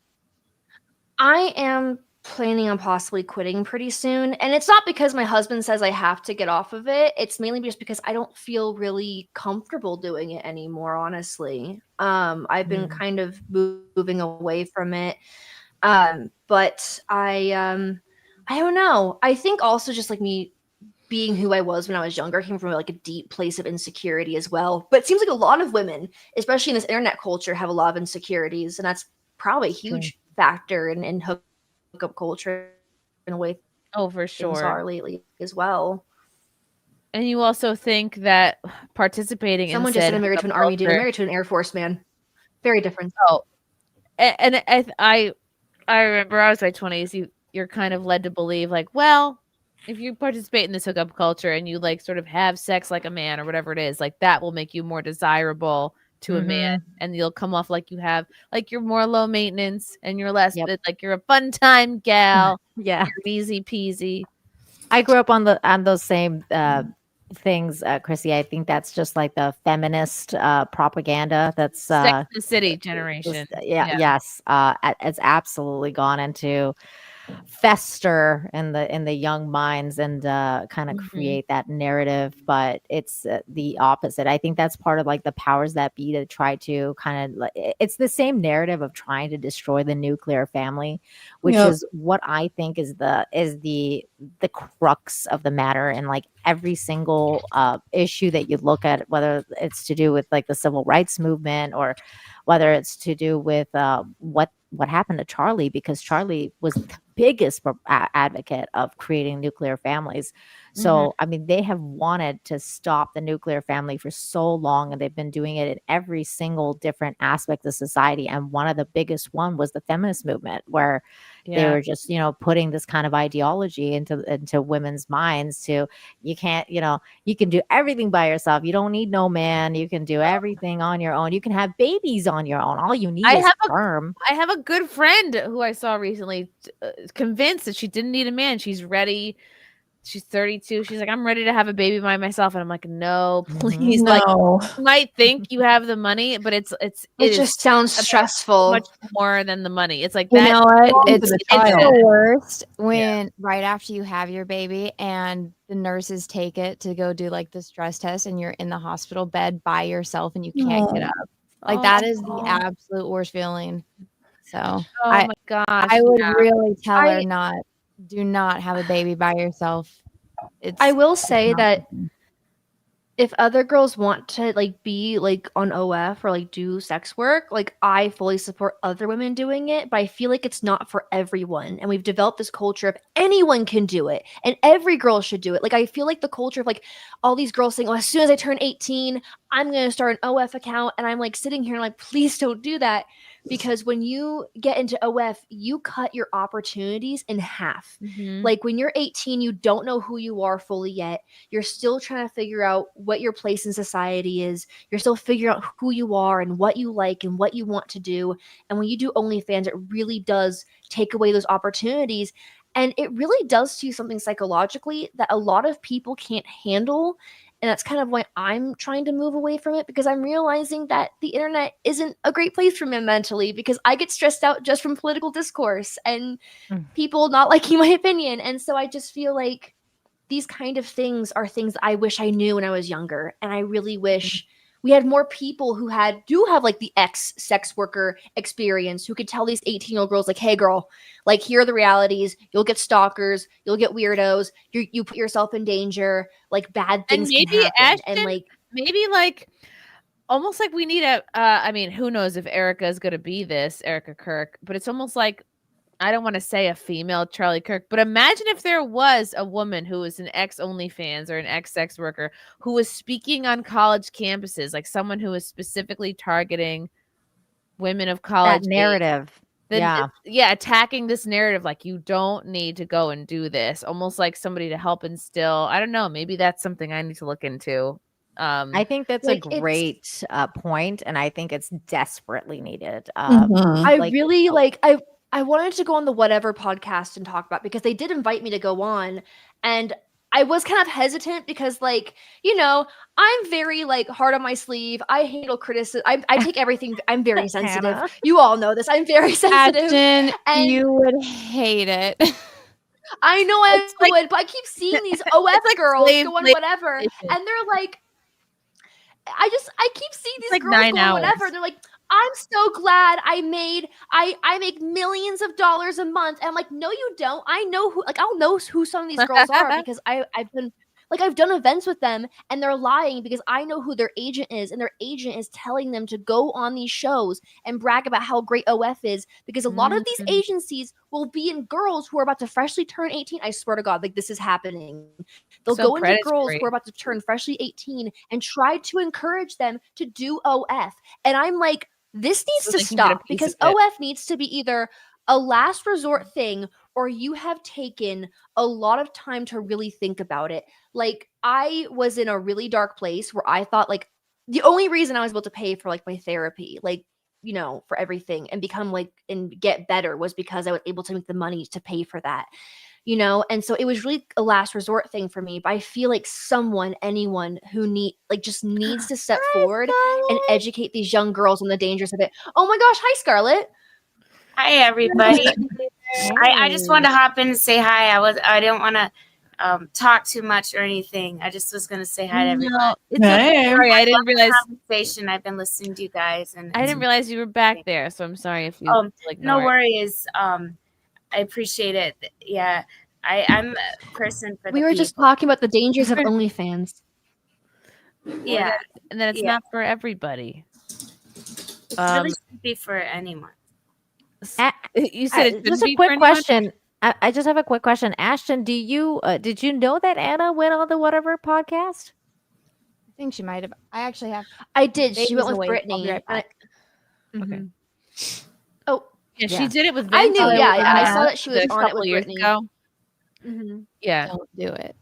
I am planning on possibly quitting pretty soon. And it's not because my husband says I have to get off of it. It's mainly just because I don't feel really comfortable doing it anymore, honestly. I've been kind of moving away from it. But I don't know. I think also just like me being who I was when I was younger came from like a deep place of insecurity as well. But it seems like a lot of women, especially in this internet culture, have a lot of insecurities. And that's probably a huge factor in hookup culture in a way. Oh, for Things sure. are lately as well. And you also think that participating Someone in just said said I'm married to an hookup army dude. I'm culture- married to an Air Force man. Very different. Oh, and I remember I was in my 20s. You're kind of led to believe like, well, if you participate in this hookup culture and you like sort of have sex like a man or whatever it is, like that will make you more desirable to a man, and you'll come off like you have like you're more low maintenance and you're less like you're a fun time gal. Yeah, you're easy peasy. I grew up on those same things, Chrissy. I think that's just like the feminist propaganda. That's Sex and the City generation. Yes. It's absolutely gone into fester in the young minds and kind of create that narrative, but it's the opposite. I think that's part of like the powers that be to try to kind of it's the same narrative of trying to destroy the nuclear family, which is what I think is the crux of the matter. And like every single issue that you look at, whether it's to do with like the civil rights movement or whether it's to do with what happened to Charlie, because Charlie was the biggest advocate of creating nuclear families. So, I mean, they have wanted to stop the nuclear family for so long, and they've been doing it in every single different aspect of society. And one of the biggest one was the feminist movement, where they were just, putting this kind of ideology into women's minds to, you can't, you can do everything by yourself. You don't need no man. You can do everything on your own. You can have babies on your own. All you need is sperm. I have a good friend who I saw recently, convinced that she didn't need a man. She's ready. She's 32. She's like, I'm ready to have a baby by myself. And I'm like, no, please. No. Like, you might think you have the money, but it just sounds stressful. Much more than the money. It's like You that. know what? It's the the worst when right after you have your baby and the nurses take it to go do like the stress test and you're in the hospital bed by yourself and you can't get up. Like that is the absolute worst feeling. So my gosh. I would really tell her do not have a baby by yourself. I will say that if other girls want to like be like on OF or like do sex work, like I fully support other women doing it, but I feel like it's not for everyone. And we've developed this culture of anyone can do it and every girl should do it. Like I feel like the culture of like all these girls saying, oh, as soon as I turn 18, I'm going to start an OF account. And I'm like sitting here like, please don't do that. Because when you get into OF, you cut your opportunities in half. Like when you're 18, you don't know who you are fully yet. You're still trying to figure out what your place in society is. You're still figuring out who you are and what you like and what you want to do. And when you do OnlyFans, it really does take away those opportunities. And it really does do something psychologically that a lot of people can't handle. And that's kind of why I'm trying to move away from it, because I'm realizing that the internet isn't a great place for me mentally, because I get stressed out just from political discourse and people not liking my opinion. And so I just feel like these kind of things are things that I wish I knew when I was younger. And I really wish we had more people who do have like the ex-sex worker experience, who could tell these 18-year-old girls like, hey girl, like here are the realities. You'll get stalkers, you'll get weirdos, you put yourself in danger, like bad things And can happen. Ashton, And like maybe like almost like we need I mean, who knows if Erica is going to be this, Erica Kirk, but it's almost like, I don't want to say a female Charlie Kirk, but imagine if there was a woman who was an ex-OnlyFans or an ex-sex worker who was speaking on college campuses, like someone who was specifically targeting women of college. That narrative. Attacking this narrative, like you don't need to go and do this, almost like somebody to help instill. I don't know. Maybe that's something I need to look into. I think that's a great point, and I think it's desperately needed. I wanted to go on the Whatever podcast and talk about, because they did invite me to go on, and I was kind of hesitant because, like, I'm very like hard on my sleeve. I handle criticism. I take everything. I'm very sensitive. Hannah. You all know this. I'm very sensitive. Ashton, and you would hate it. I know I would, but I keep seeing these OF girls go on Whatever, and they're like, I keep seeing these girls go on Whatever. They're like, I'm so glad I make millions of dollars a month. And I'm like, no, you don't. I know I'll know who some of these girls are, because I've done events with them, and they're lying because I know who their agent is, and their agent is telling them to go on these shows and brag about how great OF is, because a lot of these agencies will be in girls who are about to freshly turn 18. I swear to God, like this is happening. They'll go into girls who are about to turn freshly 18 and try to encourage them to do OF. And I'm like, this needs to stop, because OF needs to be either a last resort thing, or you have taken a lot of time to really think about it. Like, I was in a really dark place where I thought, like, the only reason I was able to pay for like my therapy, like, for everything and become like and get better, was because I was able to make the money to pay for that. And so it was really a last resort thing for me. But I feel like anyone who just needs to step forward and educate these young girls on the dangers of it. Oh my gosh. Hi, Scarlett. Hi, everybody. I just wanted to hop in and say hi. I didn't want to talk too much or anything. I just was going to say hi to everyone. No, it's okay. Sorry, I didn't realize. Conversation. I've been listening to you guys, and I didn't realize you were back there. So I'm sorry if you. No worries. I appreciate it. Yeah, I'm a person for. We were just talking about the dangers of OnlyFans. Yeah, and then it's not for everybody. It really shouldn't be for anyone. You said it's just a quick question. I just have a quick question. Ashton, did you know that Anna went on the Whatever podcast? I think she might have. I actually have. I did. She Baby's went with awake. I'll be Brittany. right back. Okay. Mhm. Oh, Yeah, she did it with I Vince. knew. Yeah, I saw that she was a on it couple with years Brittany. ago. Mm-hmm. Yeah. Don't do it.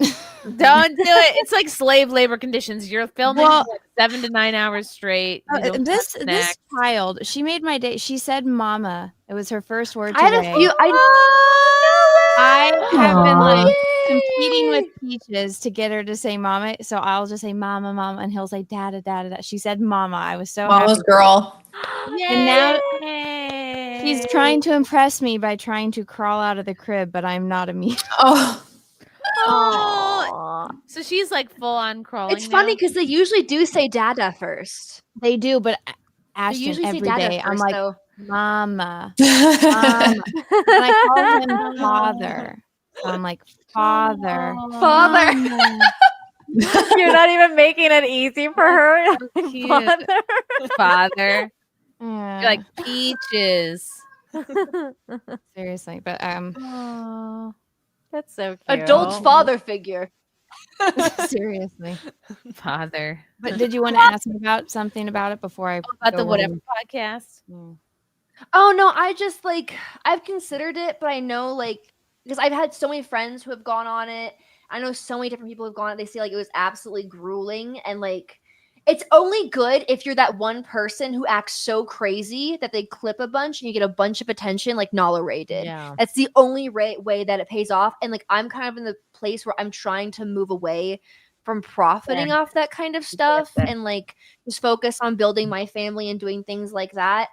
Don't do it. It's like slave labor conditions. You're filming Well- for like 7 to 9 hours straight. You don't have This snacks. child, she made my day. She said "mama." It was her first word I today. had a few. I have been like Yay! competing with Peaches to get her to say "mama," so I'll just say "mama, mama," and he'll say "dada, dada, dada." She said "mama." I was so Mama's happy. girl. And now she's trying to impress me by trying to crawl out of the crib, but I'm not immune. Oh. So she's like full on crawling. It's funny because they usually do say "dada" first. They do, but They Ashton usually say every "dada" day, I'm first, like, though. "Mama, mama," and I call him father. So I'm like, "Father, Father. mama." You're not even making it easy for her. Cute. Father. Father. Yeah. You're like Peaches. Seriously, but Oh, that's so cute. Adult father figure. seriously. Father. But did you want to ask me about something about it before I About go the Whatever on? podcast. Oh no, I just like I've considered it, but I know like because I've had so many friends who have gone on it. I know so many different people who have gone on it. They say like it was absolutely grueling and like it's only good if you're that one person who acts so crazy that they clip a bunch and you get a bunch of attention like Nala Ray did. Yeah. That's the only way that it pays off. And like I'm kind of in the place where I'm trying to move away from profiting off that kind of stuff and like just focus on building my family and doing things like that.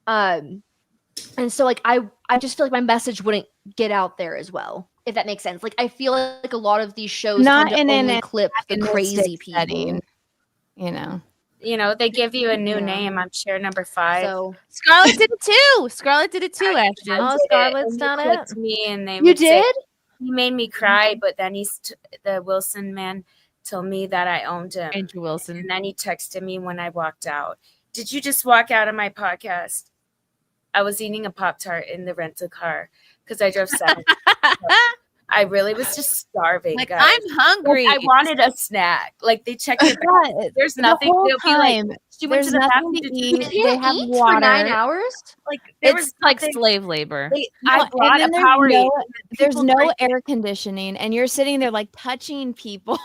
And so like I just feel like my message wouldn't get out there as well, if that makes sense. Like I feel like a lot of these shows Not tend to in only an clip the antagonistic crazy people. setting, you know. You know, they give you a new Yeah. name. I'm chair number 5. So Scarlett did it too. Scarlett did it too, Ashton. Oh, did it, Scarlett's and done he clipped it. me, and they You would say- did? he made me cry, but then the Wilson man told me that I owned him. Andrew Wilson. And then he texted me when I walked out. Did you just walk out of my podcast? I was eating a Pop-Tart in the rental car because I drove 7. I really was just starving, Like, guys. I'm hungry. Like, I wanted a snack. Like, they check your bag. There's The nothing. whole They'll be like, time, she went there's to the nothing bathroom. to Did eat. you You They can't have eat water. for 9 hours? like there It's was like nothing- slave labor. I No, brought a and then Powerade. there's People no drink it. air conditioning, and you're sitting there like touching people.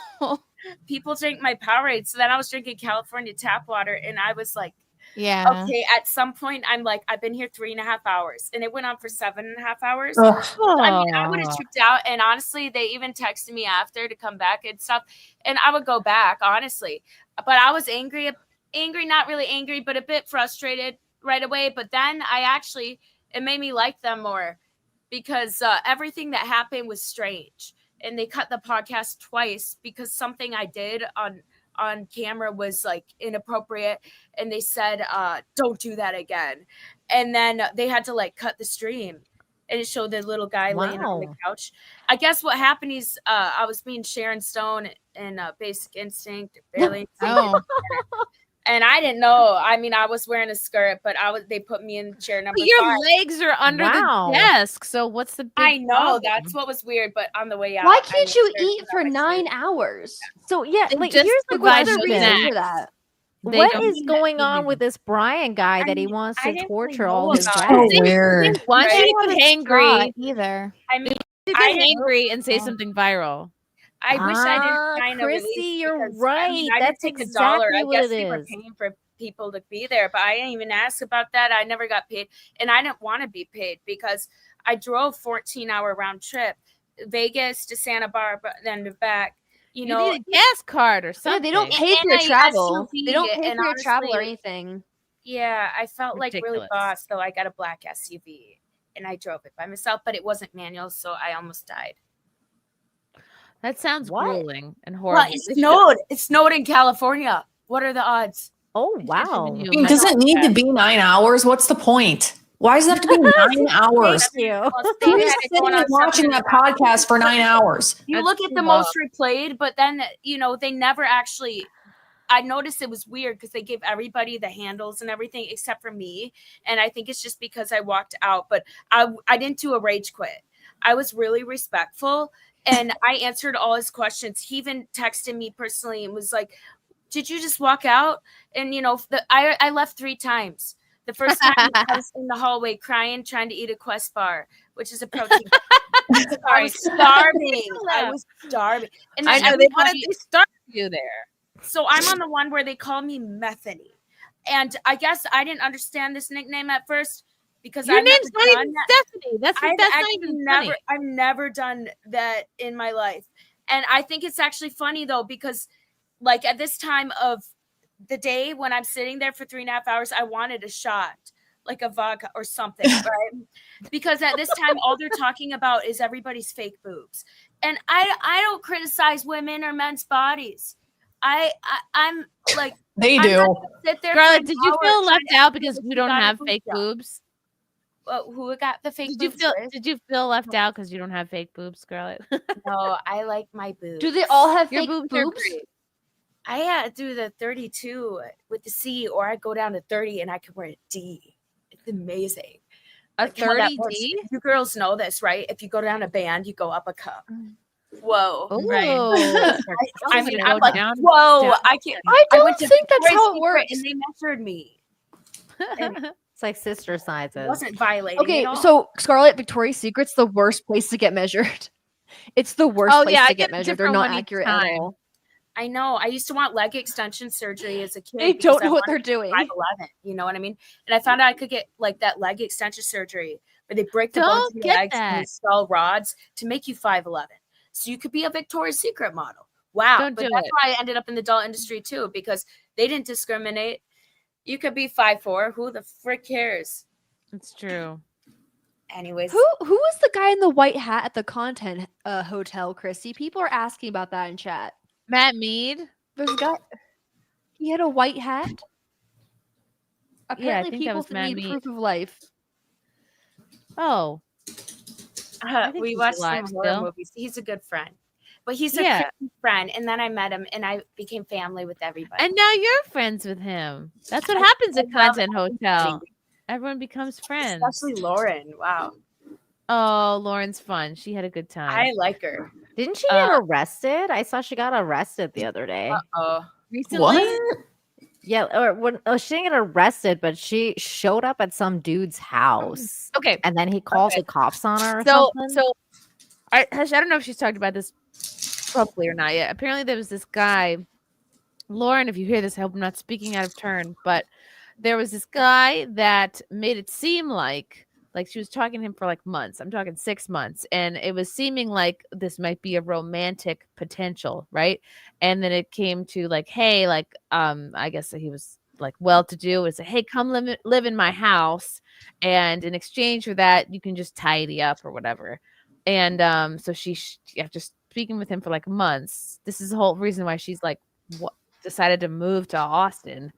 People drink my Powerade. So then I was drinking California tap water, and I was like, Yeah. okay, at some point, I'm like, I've been here 3.5 hours, and it went on for 7.5 hours. Ugh. I mean, I would have tripped out, and honestly, they even texted me after to come back and stuff, and I would go back, honestly. But I was angry, not really angry, but a bit frustrated right away. But then it made me like them more because everything that happened was strange, and they cut the podcast twice because something I did on camera was like inappropriate, and they said don't do that again, and then they had to like cut the stream, and it showed the little guy laying on the Wow. couch. I guess what happened is I was being Sharon Stone in Basic Instinct, barely Oh. and I didn't know. I mean, I was wearing a skirt, but they put me in chair number But your 5. legs are under Wow. the desk. So what's the big I know problem? that's what was weird, but on the way out, Why I can't made you sure eat to for put my 9 shirt. hours? So yeah, They like just here's the provide question. What's the reason snacks. for that? They What don't is eat going that on food. with this Brian guy that he wants I to didn't torture know all his about guests? So weird. Once Right. you get hangry, Either. I mean, you I get didn't know- angry and say something viral. I wish I didn't sign a Chrissy, release. you're because, I mean, right. I didn't That's take $1. exactly I what guess it they were is. paying for people to be there, but I didn't even ask about that. I never got paid, and I didn't want to be paid because I drove 14-hour round trip, Vegas to Santa Barbara, then back. You know, need a gas card or Yeah, something. they don't pay for and your I travel. SUV'd They don't it, pay and for your travel or honestly, anything. yeah, I felt like really Ridiculous. boss, though. I got a black SUV, and I drove it by myself, but it wasn't manual, so I almost died. That sounds What? grueling and Well, horrible. it snowed in California. What are the odds? Oh wow. You I mean, does it need to be 9 hours? What's the point? Why does it have to be 9 hours? Thank you. Well, Who they is had it sitting going and on watching that 7.5 podcast for 9 hours? You That's look at too the long. most replayed, but then they never actually. I noticed it was weird because they give everybody the handles and everything except for me, and I think it's just because I walked out. But I didn't do a rage quit. I was really respectful and I answered all his questions. He even texted me personally and was like, did you just walk out? And, I left 3 times. The first time I was in the hallway crying, trying to eat a Quest bar, which is a protein. I was starving. And I know they wanted to start you there. So I'm on the one where they call me Methany. And I guess I didn't understand this nickname at first because your name's not even Stephanie. That's not even funny. I've never done that in my life. And I think it's actually funny though, because like at this time of the day when I'm sitting there for 3.5 hours, I wanted a shot, like a vodka or something, right? Because at this time, all they're talking about is everybody's fake boobs. And I don't criticize women or men's bodies. I'm like they do. Scarlett, did you feel left out because you don't have fake boobs? Who got the fake boobs? Did you feel left out because you don't have fake boobs, Scarlett? No, I like my boobs. Do they all have Your fake boobs? boobs? Are great. I do the 32 with the C, or I go down to 30 and I can wear a D. It's amazing. A Like how that 30 works. D? You girls know this, right? If you go down a band, you go up a cup. Whoa. Oh, right. I mean, I'm like, down, whoa, down. I can't. I don't went to think that's Victoria's how it Secret works. And they measured me. And It's like sister sizes. it wasn't violating. Okay, at all. so Scarlett, Victoria's Secret's the worst place to get measured. It's the worst Oh, place yeah, I to get get a measured. They're different not one each accurate at time. all. I know. I used to want leg extension surgery as a kid. They because don't I know what wanted they're to be doing. 5'11", you know what I mean? And I found out I could get like that leg extension surgery where they break the bones Don't in your get legs and that. install rods to make you 5'11". So you could be a Victoria's Secret model. Wow. Don't But do that's it. why I ended up in the adult industry too, because they didn't discriminate. You could be 5'4". Who the frick cares? It's true. Anyways. Who was the guy in the white hat at the content hotel, Chrissy? People are asking about that in chat. Matt Mead? There's a guy. He had a white hat. I Apparently, think that people was Matt need Mead. proof of life. Oh. think We he's watched alive some horror still. movies. He's a good friend. But he's a Yeah. Christian friend. And then I met him and I became family with everybody. And now you're friends with him. That's what I happens at love Content Hotel. Everyone becomes friends. Especially Lauren. Wow. Oh, Lauren's fun. She had a good time. I like her. Didn't she get arrested? I saw she got arrested the other day. Uh-oh. Recently? Yeah, or when she didn't get arrested, but she showed up at some dude's house. Okay. And then he calls the cops on her or So, something. I don't know if she's talked about this publicly or not yet. Apparently, there was this guy, Lauren. If you hear this, I hope I'm not speaking out of turn, but there was this guy that made it seem like she was talking to him for like months. I'm talking 6 months, and it was seeming like this might be a romantic potential, right? And then it came to like, hey, like, I guess he was like well-to-do. It's like, hey, come live in my house, and in exchange for that, you can just tidy up or whatever. And so she after speaking with him for like months, this is the whole reason why she's like decided to move to Austin,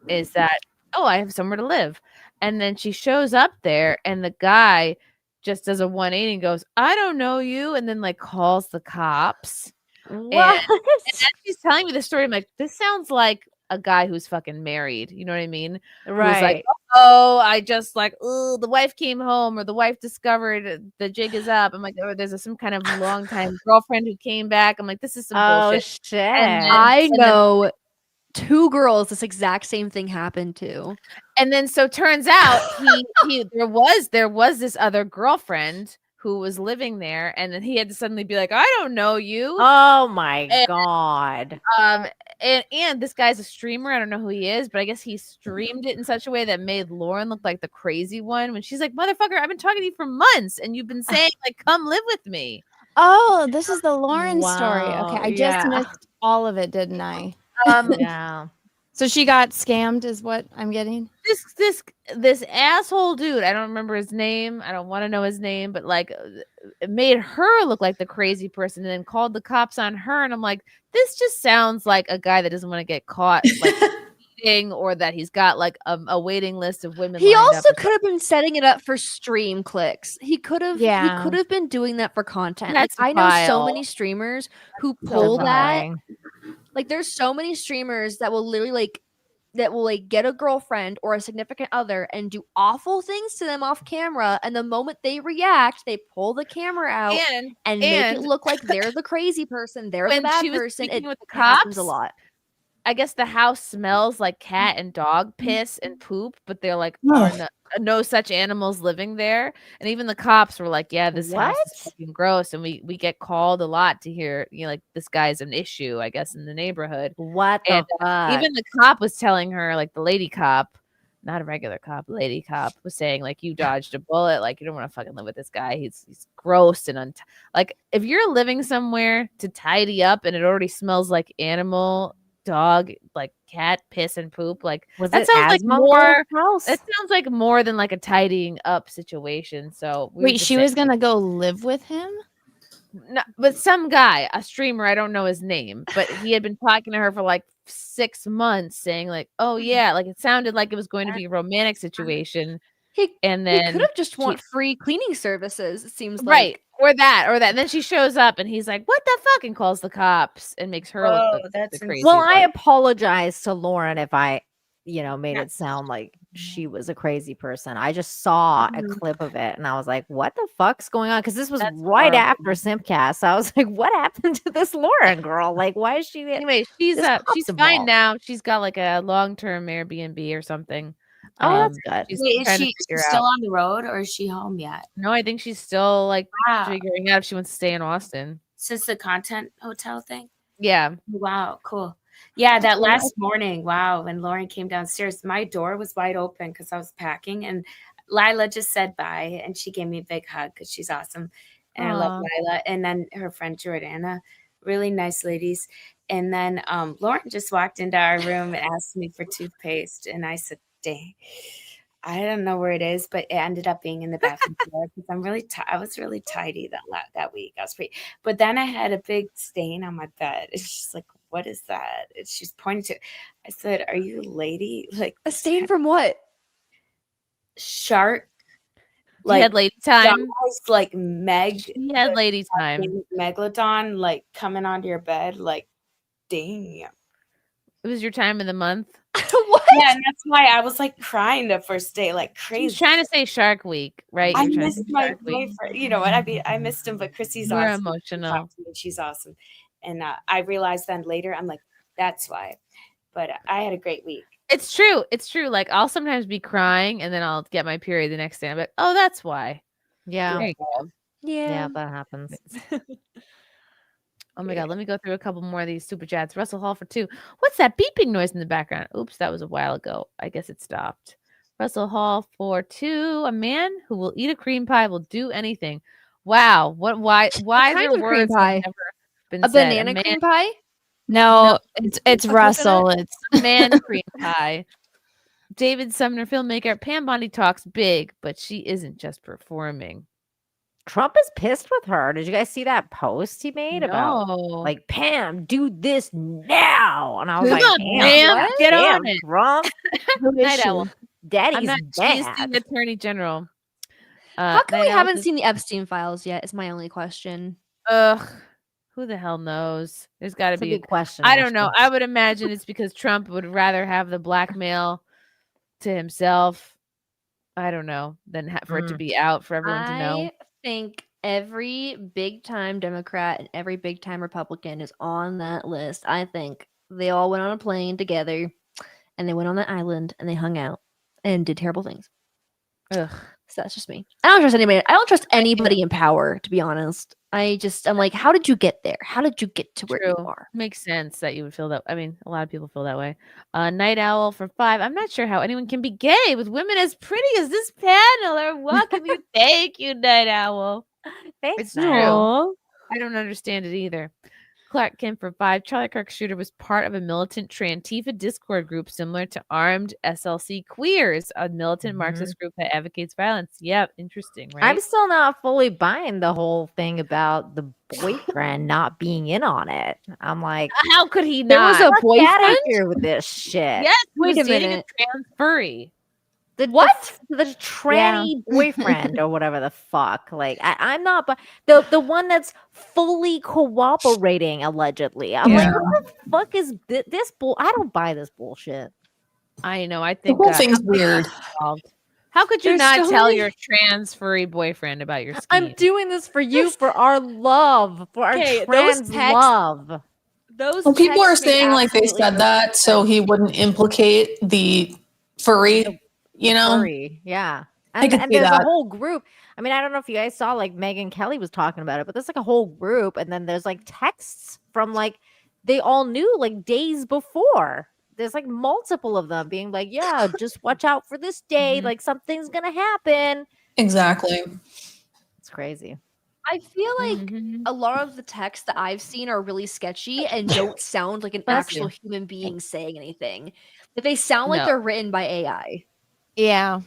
is that, oh, I have somewhere to live. And then she shows up there and the guy just does a 180 and goes, I don't know you, and then like calls the cops. What? And as she's telling me the story, I'm like, this sounds like a guy who's fucking married. You know what I mean? Who's like, Right. oh, I just like, oh, the wife came home, or the wife discovered the jig is up. I'm like, or there's some kind of long time girlfriend who came back. I'm like, this is some bullshit. Shit. I know 2 girls this exact same thing happened to. And then so turns out there was this other girlfriend who was living there, and then he had to suddenly be like, I don't know you. Oh my God. And this guy's a streamer. I don't know who he is, but I guess he streamed it in such a way that made Lauren look like the crazy one when she's like, motherfucker, I've been talking to you for months and you've been saying like, come live with me. Oh, this is the Lauren story. Wow, Okay, I just yeah. missed all of it, didn't I? Yeah. So she got scammed, is what I'm getting. This asshole dude, I don't remember his name. I don't want to know his name, but like it made her look like the crazy person and then called the cops on her. And I'm like, this just sounds like a guy that doesn't want to get caught like cheating, or that he's got like a waiting list of women. He lined also up. could have been setting it up for stream clicks. He could have been doing that for content. That's Like, I know so vile. many streamers who So pull that. vile. Like, there's so many streamers that will literally like that will like get a girlfriend or a significant other and do awful things to them off camera, and the moment they react, they pull the camera out and make it look like they're the crazy person, they're the when bad she was person. speaking It with the happens a cops, lot. I guess the house smells like cat and dog piss and poop, but they're like, Ugh. no such animals living there. And even the cops were like, yeah, this house is fucking gross. And we get called a lot to hear, like this guy's an issue, I guess, in the neighborhood. What the fuck? Even the cop was telling her, like the lady cop, not a regular cop, lady cop, was saying like, you dodged a bullet. Like, you don't want to fucking live with this guy. He's gross and like, if you're living somewhere to tidy up and it already smells like animal, dog, like cat piss and poop, like that sounds like more. It sounds like more than like a tidying up situation. So Wait, she was gonna go live with him? No, but some guy, a streamer, I don't know his name, but he had been talking to her for like 6 months, saying like, "Oh yeah," like it sounded like it was going to be a romantic situation. And then he could have just want free cleaning services. It seems right, like. or that. And then she shows up, and he's like, "What the fuck?" and calls the cops and makes her look the crazy. Well, I apologize to Lauren if I, made it sound like she was a crazy person. I just saw a clip of it, and I was like, "What the fuck's going on?" Because this was right after SIMPCAST. So I was like, "What happened to this Lauren girl? Like, why is she?" Anyway, she's fine now. She's got like a long-term Airbnb or something. Oh, that's good. Wait, is she still on the road or is she home yet? No, I think she's still like figuring out if she wants to stay in Austin. Since the content hotel thing? Yeah. Wow, cool. Yeah, that last morning, wow, when Lauren came downstairs, my door was wide open because I was packing, and Lila just said bye, and she gave me a big hug because she's awesome. And I love Lila. And then her friend Jordana, really nice ladies. And then Lauren just walked into our room and asked me for toothpaste, and I said, dang, I don't know where it is, but it ended up being in the bathroom floor because I was really tidy that week. I was pretty, but then I had a big stain on my bed. It's just like, what is that? And she's pointing to. I said, "Are you a lady? Like a stain from what? Shark." Like had lady time. Like Meg. He had lady time. Megalodon, like coming onto your bed, like, dang. It was your time of the month. What? Yeah, and that's why I was like crying the first day, like crazy. She's trying to say Shark Week, right? I missed my boyfriend. You know what? I missed him, but Chrissy's We're awesome. emotional. She's awesome. And I realized then later, I'm like, that's why. But I had a great week. It's true. It's true. Like I'll sometimes be crying and then I'll get my period the next day. I'm like, oh, that's why. Yeah. There you go. Yeah, that happens. Oh my God, let me go through a couple more of these super chats. Russell Hall for 2. What's that beeping noise in the background? Oops, that was a while ago. I guess it stopped. Russell Hall for 2. A man who will eat a cream pie will do anything. Wow. Why is there words pie? never been a said? banana cream pie? No, it's Russell. It's man cream pie. David Sumner, filmmaker. Pam Bondi talks big, but she isn't just performing. Trump is pissed with her. Did you guys see that post he made about like, Pam, do this now? And I was like, Pam, get on it. Trump. Night Owl. Daddy's She's bad. the attorney general. How come we haven't seen the Epstein files yet? Is my only question. Who the hell knows? There's got to be a big question. I don't know. I would imagine it's because Trump would rather have the blackmail to himself. I don't know than for it to be out for everyone to know. I think every big time Democrat and every big time Republican is on that list. I think they all went on a plane together and they went on the island and they hung out and did terrible things. Ugh. So that's just me. I don't trust anybody. I don't trust anybody in power, to be honest. I'm like, how did you get there? How did you get to where you are? Makes sense that you would feel that. I mean, a lot of people feel that way. Night Owl for 5. I'm not sure how anyone can be gay with women as pretty as this panel are welcome you. Thank you, Night Owl. Thanks. It's true. I don't understand it either. Clark Kim for 5. Charlie Kirk shooter was part of a militant Trantifa Discord group similar to Armed SLC Queers, a militant Marxist group that advocates violence. Yep, interesting, right? I'm still not fully buying the whole thing about the boyfriend not being in on it. I'm like, how could he not? There was a Get boyfriend outta here with this shit. Yes, Wait a dating minute. a trans furry. The tranny boyfriend or whatever the fuck. Like I'm not, but the one that's fully cooperating allegedly. I'm like, what the fuck is this bull? I don't buy this bullshit. I know. I The think whole thing's weird. How could you There's not so tell many- your trans furry boyfriend about your scheme? I'm doing this for you, for our love, for our Okay, those trans texts- love. Those Well, people are texts make saying like they absolutely said no that so he wouldn't implicate the furry, you know? Furry, yeah. I could And see there's that. a whole group. I mean, I don't know if you guys saw, like, Megyn Kelly was talking about it, but there's like a whole group, and then there's like texts from like they all knew like days before. There's like multiple of them being like, yeah, just watch out for this day, like something's gonna happen. Exactly. It's crazy. I feel like a lot of the texts that I've seen are really sketchy and don't sound like an Bless actual you. human being saying anything. But they sound like No. they're written by AI. Yeah.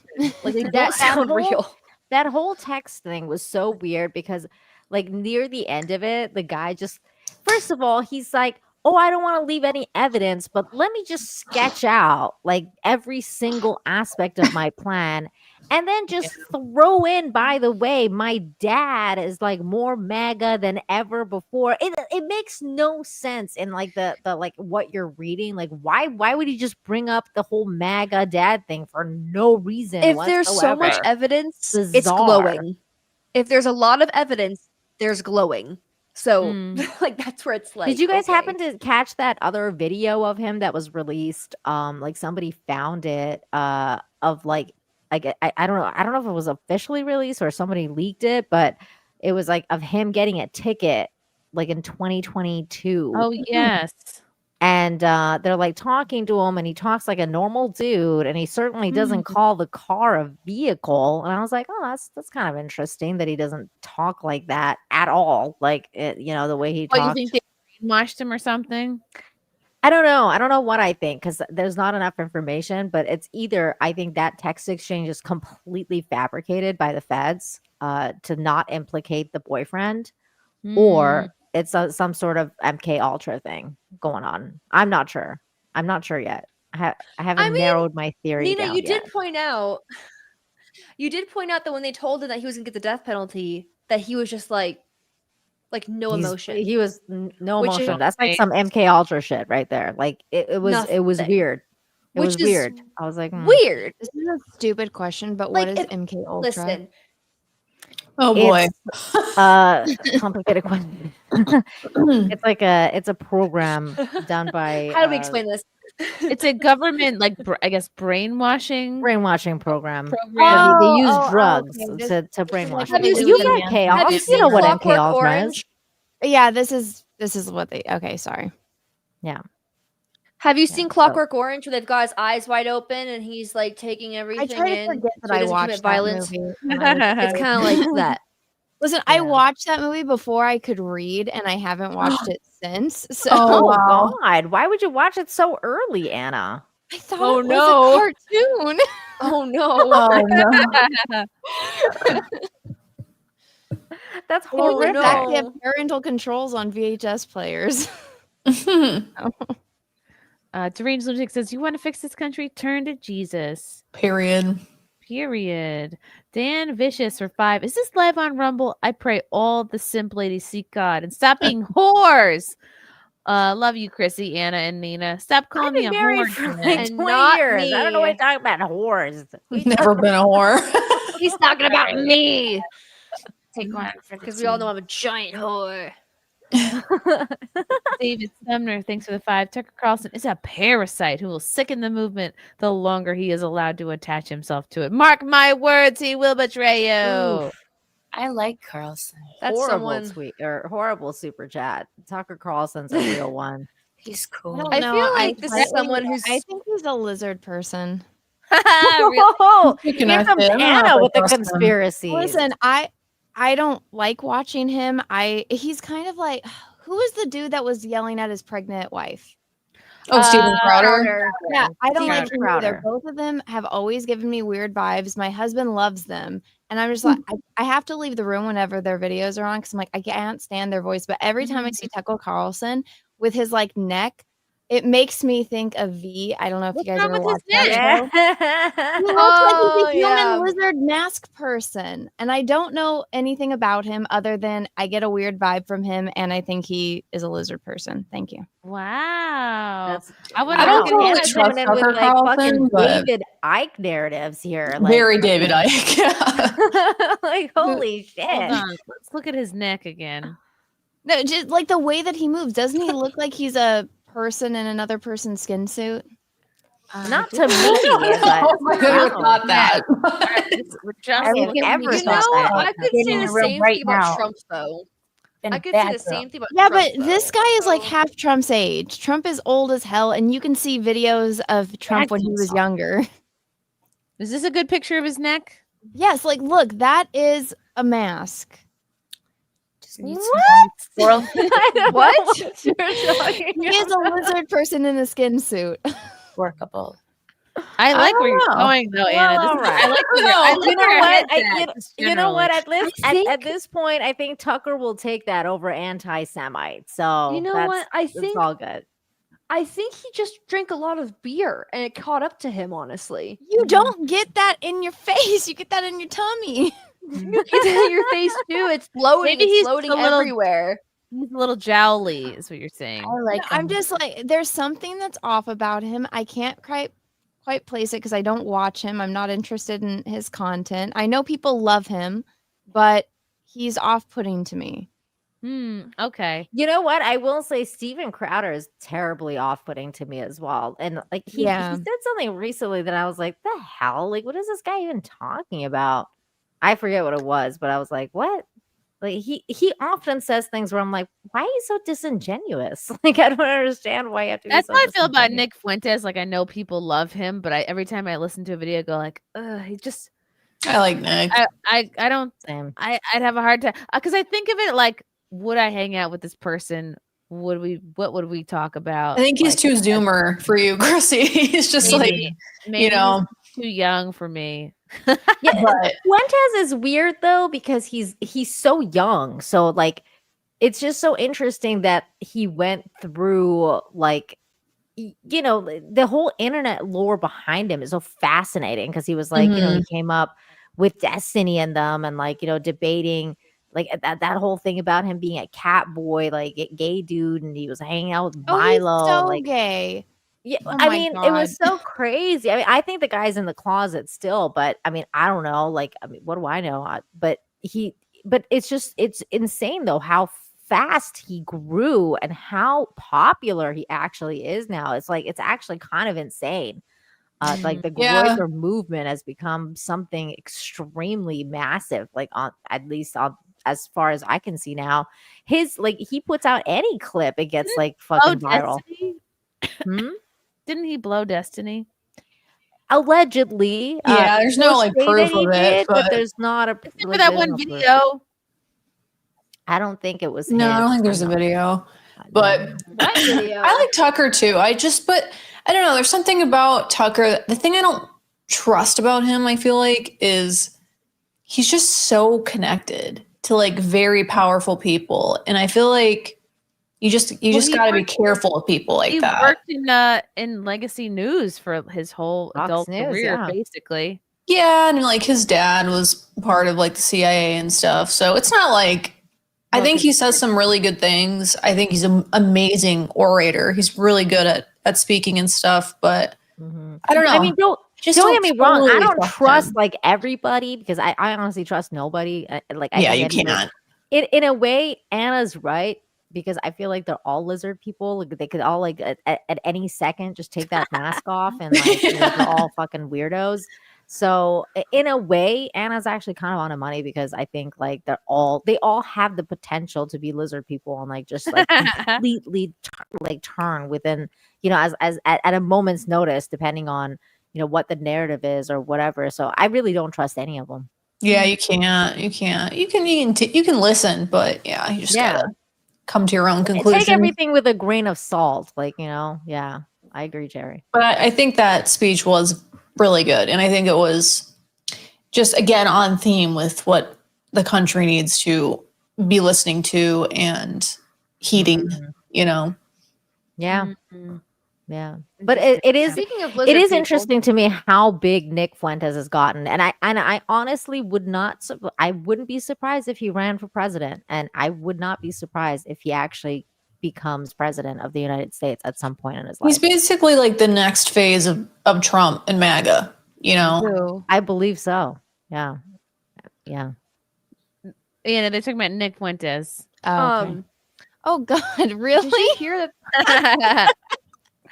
Like they don't That sound whole- real. That whole text thing was so weird because, like, near the end of it, the guy just, first of all, he's like, oh, I don't want to leave any evidence, but let me just sketch out like every single aspect of my plan. And then just throw in, by the way, my dad is like more MAGA than ever before. It makes no sense in like the like what you're reading. Like, why would he just bring up the whole MAGA dad thing for no reason? If there's so much whatsoever? evidence, it's Bizarre. glowing. If there's a lot of evidence, there's glowing. So like that's where it's like. Did you guys okay. happen to catch that other video of him that was released? Like somebody found it of like I don't know. I don't know if it was officially released or somebody leaked it, but it was like of him getting a ticket like in 2022. Oh yes. And they're like talking to him, and he talks like a normal dude, and he certainly doesn't call the car a vehicle. And I was like, oh, that's kind of interesting that he doesn't talk like that at all. Like, you know, the way he What, talks. you think they brainwashed him or something? I don't know. I don't know what I think because there's not enough information, but it's either I think that text exchange is completely fabricated by the feds to not implicate the boyfriend, or it's some sort of MK Ultra thing going on. I'm not sure. I'm not sure yet. I haven't narrowed my theory Nina, down you yet. did point out that when they told him that he was gonna get the death penalty, that he was just like no emotion. He was no Which is- emotion. That's like some MK Ultra shit right there. Like it was Nothing. weird. It Which was is weird. I was like, weird. This is a stupid question, but Like, what is if- MK Ultra? Listen, Oh boy. It's complicated question. It's a program done by how do we explain this? It's a government, like I guess, brainwashing program. program. They use oh, drugs okay. to brainwash. Have you. you You seen- get chaos. have you You seen know what MK Clockwork Ultra Orange? is. Yeah, this is what they. Okay, sorry. Yeah. Have you seen Clockwork Orange where they've got his eyes wide open and he's like taking everything I try to in forget that so he I doesn't watched commit that violence? movie. It's kind of like that. Listen, I watched that movie before I could read, and I haven't watched it since. So Oh God! Why would you watch it so early, Anna? I thought Oh, it was no. a cartoon. Oh no. Oh no. That's Well, horrific. in fact, they have parental controls on VHS players. Deranged Lunatic says, you want to fix this country? Turn to Jesus. Period. Dan Vicious for 5. Is this live on Rumble? I pray all the simp ladies seek God and stop being whores. Love you, Chrissy, Anna, and Nina. Stop calling me a married whore. for Dan. like And 20 not years. I don't know what me. you're talking about. Whores. Never been a whore. He's talking about me Take one for the because we all team. know I'm a giant whore. David Sumner, thanks for the 5. Tucker Carlson is a parasite who will sicken the movement the longer he is allowed to attach himself to it. Mark my words, he will betray you. Oof. I like Carlson. That's Horrible someone. tweet or horrible super chat. Tucker Carlson's a real one. He's cool. I feel like this is someone who's. I think he's a lizard person. Oh, here Connected. comes I don't know Anna if with I the trust him. conspiracy. Listen, I don't like watching him. He's kind of like, who was the dude that was yelling at his pregnant wife? Oh, Steven Crowder. Yeah, I don't Steven like him Crowder. either. Both of them have always given me weird vibes. My husband loves them. And I'm just like, I have to leave the room whenever their videos are on because I'm like, I can't stand their voice. But every time I see Tucker Carlson with his like neck it makes me think of V. I don't know if What's you guys wrong ever with his watched that neck? show. He looks like he's a human yeah. lizard mask person. And I don't know anything about him other than I get a weird vibe from him and I think he is a lizard person. Thank you. Wow. I don't look totally at him trust coming in with Tucker like Carlson, fucking but- David Icke narratives here. Like, Very David Icke. Yeah. like holy shit. Hold on. Let's look at his neck again. No, just like the way that he moves. Doesn't he look like he's a person in another person's skin suit? Not to me, but I could have thought that. We're just I've looking- never You thought know, that. I could say Getting the a real same right thing about now. Trump, though. Been I a could say bad the same girl. thing about Yeah, Trump, but this though. guy is like half Trump's age. Trump is old as hell, and you can see videos of Trump when he was younger. Is this a good picture of his neck? Yes, like look, that is a mask. What? What? He is a lizard person in a skin suit. Workable. I like where you're know. going though, Anna. Well, This all is- right. I like where you're- I like You know where your what? head's at, just You know what? generally. At this point, I think Tucker will take that over anti-Semite. So You know that's, what? I it's think all good. I think he just drank a lot of beer and it caught up to him, honestly. You don't get that in your face. You get that in your tummy. You get it in your face too. It's floating. Maybe It's he's floating a little- everywhere. He's a little jowly, is what you're saying. I like I'm him. just like, there's something that's off about him. I can't quite place it because I don't watch him. I'm not interested in his content. I know people love him, but he's off-putting to me. Okay. You know what? I will say Steven Crowder is terribly off-putting to me as well. And like he Yeah. said something recently that I was like, the hell? Like, what is this guy even talking about? I forget what it was, but I was like, what? Like he often says things where I'm like, why are you so disingenuous? Like I don't understand why you have to be That's so how I feel about disingenuous. Nick Fuentes. Like I know people love him, but every time I listen to a video, I go like, he just. I like Nick. I don't. Same. I'd have a hard time because I think of it like, would I hang out with this person? What would we talk about? I think he's Like, too Zoomer for you, Chrissy. He's just maybe you know, he's too young for me. Yeah, but Fuentes is weird though because he's so young. So like it's just so interesting that he went through like you know the whole internet lore behind him is so fascinating because he was like you know he came up with Destiny and them and like you know debating like that whole thing about him being a cat boy like a gay dude and he was hanging out with Milo He's so like gay. yeah, Oh I my mean, it was God. so crazy. I mean, I think the guy's in the closet still, but I mean, I don't know. Like, I mean, what do I know? But it's insane though how fast he grew and how popular he actually is now. It's like it's actually kind of insane. Like the Yeah. Groiper movement has become something extremely massive. Like on at least on as far as I can see now, his like he puts out any clip, it gets like fucking viral. Hmm? Didn't he blow Destiny? Allegedly, Yeah, there's no, people like, say proof that he of it, did, but but- there's not a. Except for like, that there's one no proof. video. I don't think it was. No, I don't his. think there's a video. But What video? I like Tucker too. But I don't know. There's something about Tucker. The thing I don't trust about him, I feel like, is he's just so connected to like very powerful people, and I feel like you just he got to be worked- careful of people like He that. worked in Legacy News for his whole Fox adult News, career, yeah. basically. Yeah, and like his dad was part of like the CIA and stuff. So it's not like I think he says some really good things. I think he's an amazing orator. He's really good at speaking and stuff, but I don't know. I mean, don't Just get don't me wrong. I totally don't trust trust him. like everybody because I honestly trust nobody. Like, I Yeah, think you anybody- can't. In a way, Anna's right because I feel like they're all lizard people. Like, they could all like at any second just take that mask off and like you know, they're all fucking weirdos. So in a way, Anna's actually kind of on the money because I think like they all have the potential to be lizard people and like just like completely turn within you know as at a moment's notice depending on you know what the narrative is or whatever. So I really don't trust any of them. Yeah, you can't. You can't. You can listen, but yeah, you just gotta come to your own conclusion. Take everything with a grain of salt, like you know. Yeah, I agree, Jerry. But I think that speech was really good. And I think it was just, again, on theme with what the country needs to be listening to and heeding, you know? Yeah. Yeah, but it is Speaking of it lizard is people- interesting to me how big Nick Fuentes has gotten, and I honestly I wouldn't be surprised if he ran for president, and I would not be surprised if he actually becomes president of the United States at some point in his life. He's basically like the next phase of Trump and MAGA, you know? I believe so. Yeah. Yeah. Yeah, they're talking about Nick Fuentes. Oh, okay. Oh God, really? Did you hear that?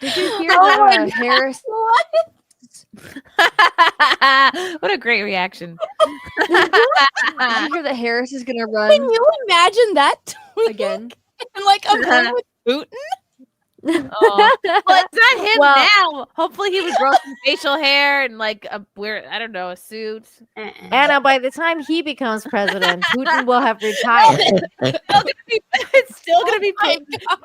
Did you hear that Harris? What? What a great reaction. Did you hear that Harris is going to run? Can you imagine that again? Like I'm going with Putin. Oh. Well, it's not him Well- now. Hopefully, he would grow some facial hair and like I don't know, a suit. Anna, by the time he becomes president, Putin will have retired. It's still gonna be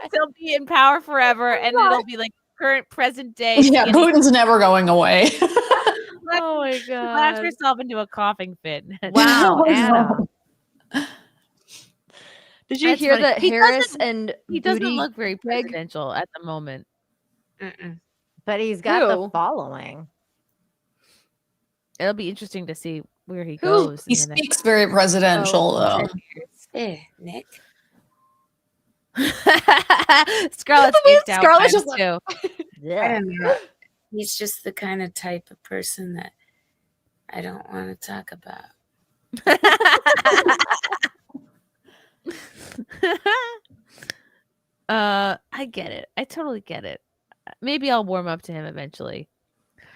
still be in power forever, and it'll be like current present day. Yeah, Putin's never going away. Oh my god! Laughed herself into a coughing fit. Wow, Anna. Did you That's hear funny. that He Harris doesn't- and He doesn't Booty look very Greg- presidential at the moment. But he's got the Who? following. It'll be interesting to see where he Who? goes. He in the next- speaks very presidential, though. Nick. Scarlett's geeked out Scarlett's by just him, like- too. I don't know. He's just the kind of type of person that I don't want to talk about. I get it. I totally get it. Maybe I'll warm up to him eventually.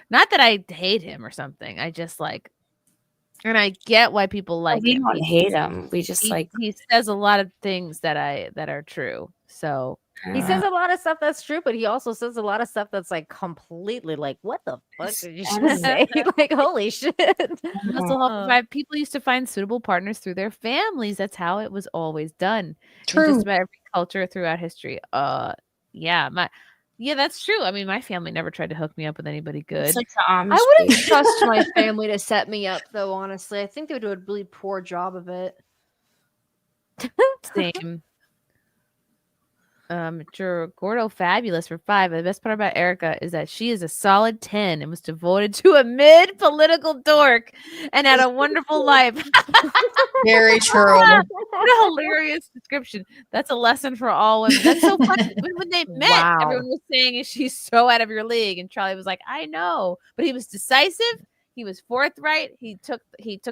Not that I hate him or something. I just like, and I get why people like we him. don't hate him. We just he says a lot of things that are true. So He says a lot of stuff that's true, but he also says a lot of stuff that's like completely like, what the fuck did you just say? Like, holy shit. Mental health provide- people used to find suitable partners through their families. That's how it was always done. In True. just about every culture throughout history. Yeah, that's true. I mean, my family never tried to hook me up with anybody good. It's like the Amish I wouldn't people. trust my family to set me up, though. Honestly, I think they would do a really poor job of it. Same. Gordo fabulous for 5. The best part about Erica is that she is a solid 10 and was devoted to a mid political dork and had a wonderful life. Very true. What a hilarious description. That's a lesson for all women. That's so funny. When they met, Wow. everyone was saying, she's so out of your league. And Charlie was like, I know. But he was decisive. He was forthright. He took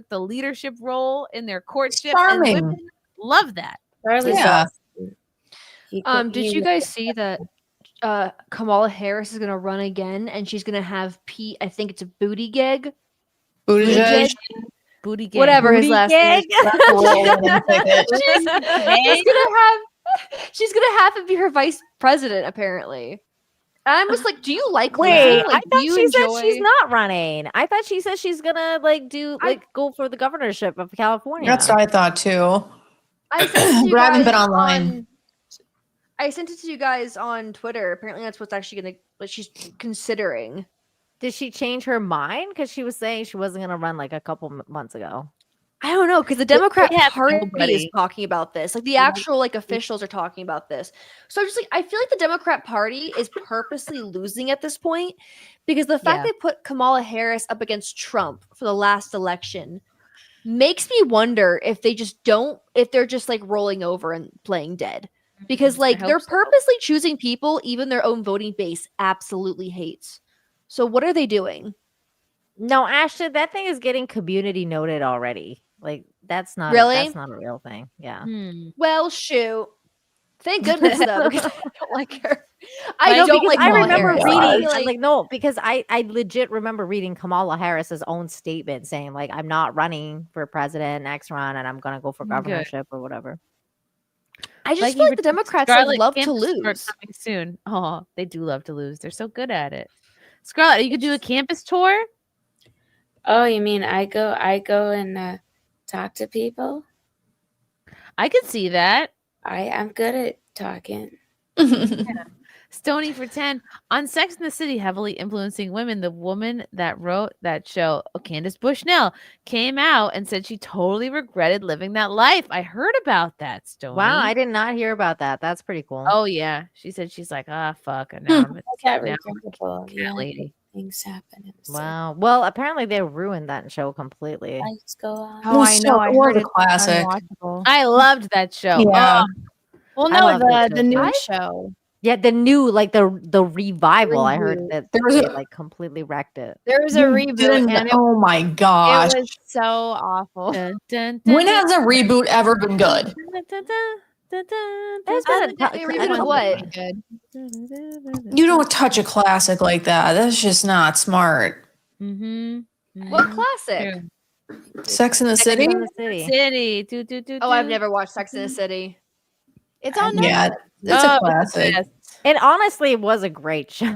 the leadership role in their courtship. Charming. And women love that. Charlie's Yeah. awesome. Did you guys see that Kamala Harris is going to run again, and she's going to have Pete? I think it's a booty gig. Buttigieg. Booty gang. Whatever his Booty last name. gig? She's gonna have him be her vice president. Apparently, and I'm just like, do you like? Wait, Lizzie? Like, I do thought you she said enjoy- she's not running. I thought she said she's gonna go for the governorship of California. That's what I thought too. I sent it to you But I haven't been guys online. I sent it to you guys on Twitter. Apparently, that's what's actually gonna. What she's considering. Did she change her mind? Because she was saying she wasn't gonna run like a couple months ago. I don't know, because the Democrat have Party nobody. is talking about this. Like the actual like officials are talking about this. So I'm just like, I feel like the Democrat Party is purposely losing at this point because the fact Yeah. they put Kamala Harris up against Trump for the last election makes me wonder if they just don't, if they're just like rolling over and playing dead. Because like hope they're so. purposely choosing people even their own voting base absolutely hates. So what are they doing? No, Ashley, that thing is getting community noted already. Like that's not Really? that's not a real thing. Yeah. Well, shoot. Thank goodness though, because I don't like her. I I know, don't because like I Kamala remember Harris. reading I feel like no, because I legit remember reading Kamala Harris's own statement saying like I'm not running for president next run and I'm gonna go for Good. governorship or whatever. I just Like feel you like the were- Democrats Scarlett love to campus tour lose. coming soon. Oh, they do love to lose. They're so good at it. Scarlett, you could do a campus tour. Oh, you mean I go and talk to people? I could see that. I'm good at talking. Stony for 10. On Sex and the City, heavily influencing women, the woman that wrote that show, Candace Bushnell, came out and said she totally regretted living that life. I heard about that, Stony. Wow, I did not hear about that. That's pretty cool. Oh, yeah. She said she's like, fuck. And now I'm a Cat now regrettable. cat Yeah, lady. things happen. Wow. Well, apparently they ruined that show completely. Lights go on. Oh, I know. I heard it's classic. unwatchable. I loved that show. Yeah. Well, I no, loved it the too. new show. Yeah, the new, like the revival. I heard Reboot. that There was they a- like completely wrecked it. There was a reboot, and Oh my gosh. it was so awful. Dun, dun, When dun, has a reboot ever been good? dun, dun, dun, dun, There's dun, been dun, a dun, ton- dun, what? Good. You don't touch a classic like that. That's just not smart. What classic? Sex in the City? in the City. City. Do, do, do, Oh, I've do. never watched Sex in the City. It's on Netflix. Yeah, it's a classic. yes. It honestly was a great show.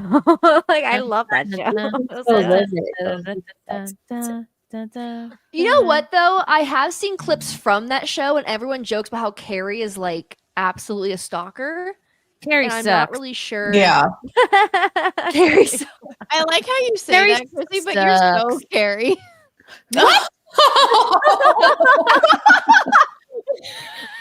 Like I love that show. It was You know what though? I have seen clips from that show, and everyone jokes about how Carrie is like absolutely a stalker. Carrie and I'm not sucks. really sure. Yeah. Carrie sucks. I like how you say Carrie that, Chrissy, but you're so sucks. scary. What?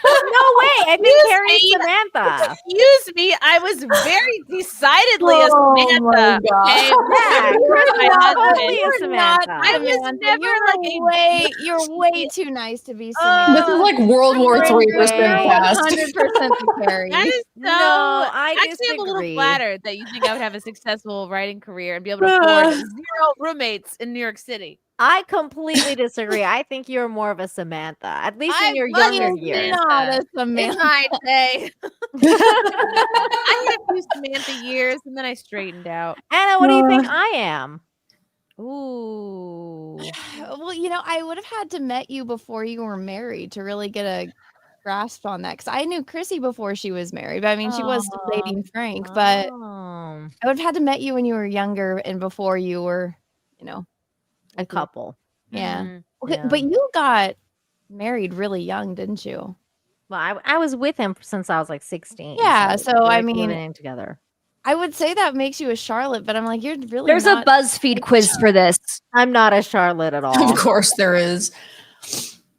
No way. I think Excuse Carrie's me. Samantha. Excuse me. I was very decidedly a Oh Samantha. my God. Okay? Yeah, Chris, Chris my is husband. totally a Samantha. I was never You're way too nice to be Samantha. This is like World War III for Way. SIMPCAST. 100% the Carrie. That is so. No, I actually, I'm a little disagree. flattered that you think I would have a successful writing career and be able to afford 0 roommates in New York City. I completely disagree. I think you're more of a Samantha, at least in your was younger a years. Not a In Samantha. my day, I had a few Samantha years, and then I straightened out. Anna, what do you think I am? Ooh, Well, I would have had to met you before you were married to really get a grasp on that. Because I knew Chrissy before she was married. But I mean, she was still dating Frank. But I would have had to met you when you were younger and before you were, a couple. Yeah. Mhm. Okay, Yeah. but you got married really young, didn't you? Well, I was with him since I was like 16. Yeah, so, we I like mean- living together. I would say that makes you a Charlotte, but I'm like, you're really There's not. a BuzzFeed quiz for this. I'm not a Charlotte at all. Of course there is.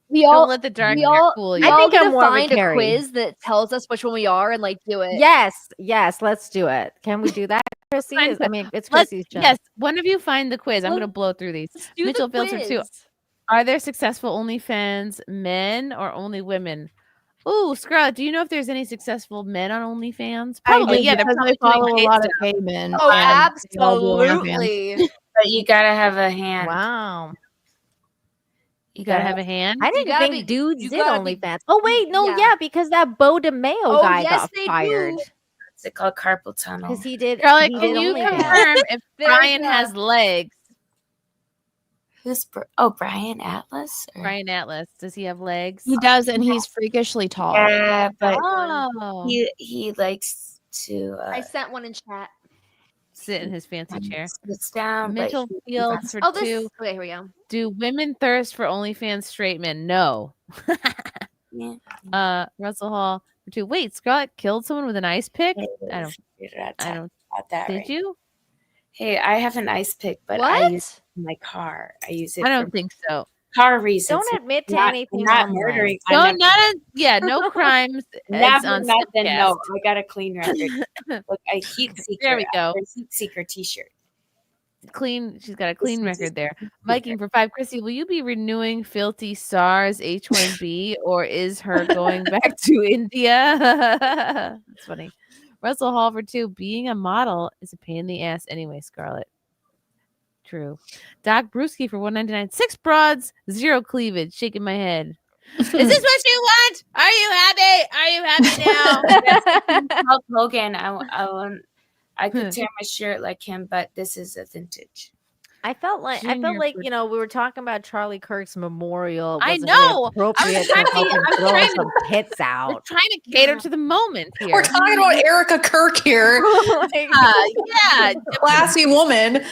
We Don't all let the dark we hair all, fool we you. I all think get I'm to more of a find a Carrie. quiz that tells us which one we are and like do it. Yes, let's do it. Can we do that, Chrissy? Find I mean, it's Let's- Chrissy's turn. yes, one of you find the quiz. I'm Well, going to blow through these. Let's do Mitchell the Filter quiz. 2. Are there successful OnlyFans men or only women? Ooh, Scarlett, do you know if there's any successful men on OnlyFans? Probably, yeah. They're because probably I follow doing a gay lot of stuff. gay men. Oh, and they all do OnlyFans. absolutely. But you gotta have a hand. Wow. You gotta have a hand. I didn't gotta think be- dudes you did gotta be- OnlyFans. Oh wait, no, Yeah. yeah, because that Bo DeMeo Oh, guy yes, got they do. fired What's it called? Carpal tunnel. because he did. Scarlett, he can did you OnlyFans. confirm if There's Brian a- has legs? Brian Atlas? Or- Brian Atlas, does he have legs? He does, and he's freakishly tall. Yeah, but Oh, he likes to I sent one in chat. sit in his fancy chair. sits down. but Mitchell he- Fields for Oh, this. 2. Okay, here we go. Do women thirst for OnlyFans straight men? No. Yeah. Russell Hall for 2. Wait, Scarlett killed someone with an ice pick? I don't. Got that Did right. you? Hey, I have an ice pick, but I use What? it in my car. I use it I don't for think so. car reasons. Don't admit to Not- anything Not online. murdering. No, I'm no crimes. never on nothing. No, SIMPCAST. I got a clean record. Look, I heat seeker. There we go. A heat seeker T-shirt. Clean. She's got a clean record there. Viking for 5. Chrissy, will you be renewing Filthy SARS H1B or is her going back to India? That's funny. Russell Hall for 2. Being a model is a pain in the ass anyway, Scarlett. True. Doc Brewski for 199. 6 broads, 0 cleavage. Shaking my head. Is this what you want? Are you happy? Are you happy now? Hulk Hogan. I could tear my shirt like him, but this is a vintage. I felt like Junior we were talking about Charlie Kirk's memorial. I Wasn't know. it appropriate trying to to- help him I'm throw trying some pits We're out. trying to cater to the moment here. We're talking about Erica Kirk here. Yeah. Classy woman.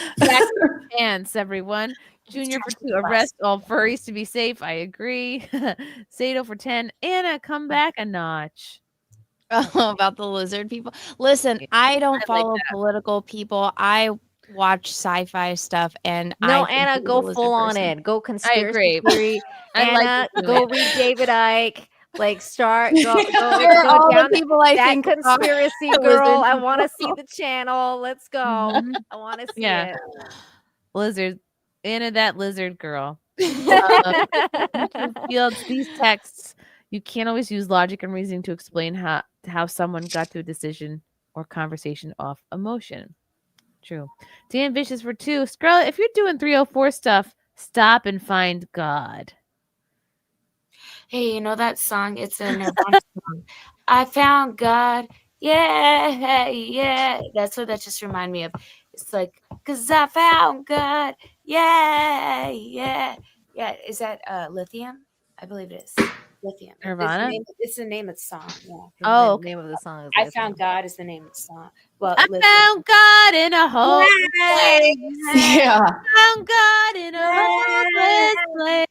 Fans, everyone. Junior for 2. Arrest all furries to be safe. I agree. Sato for 10. Anna, come back a notch. Oh, about the lizard people. Listen, I don't like follow that. political people. I watch sci-fi stuff, and No, I think Anna, he's a go lizard full on person. in. Go I conspiracy agree. theory. I like Anna, it too, go Anna. read David Icke. Like start go They're all the down people I that think are conspiracy lizard girl. I want to see people. the channel. Let's go. Mhm. I want to see Yeah. it. Lizard. Anna, that lizard girl. Um, Fields, these texts, you can't always use logic and reasoning to explain how someone got to a decision or conversation off emotion. True. Dan Vicious for 2. Scarlett, if you're doing 304 stuff, stop and find God. Hey, you know that song? It's a Nirvana song. I found God. Yeah, yeah. That's what that just reminded me of. It's like, 'cause I found God. Yeah, yeah. Yeah. Is that Lithium? I believe it is. Lithium. Nirvana? It's the name of the song. Yeah. Oh, the okay. name of the song is I Lithium. found God is the name of the song. Well, I found God in a hole. Yeah. Found God in a hopeless place.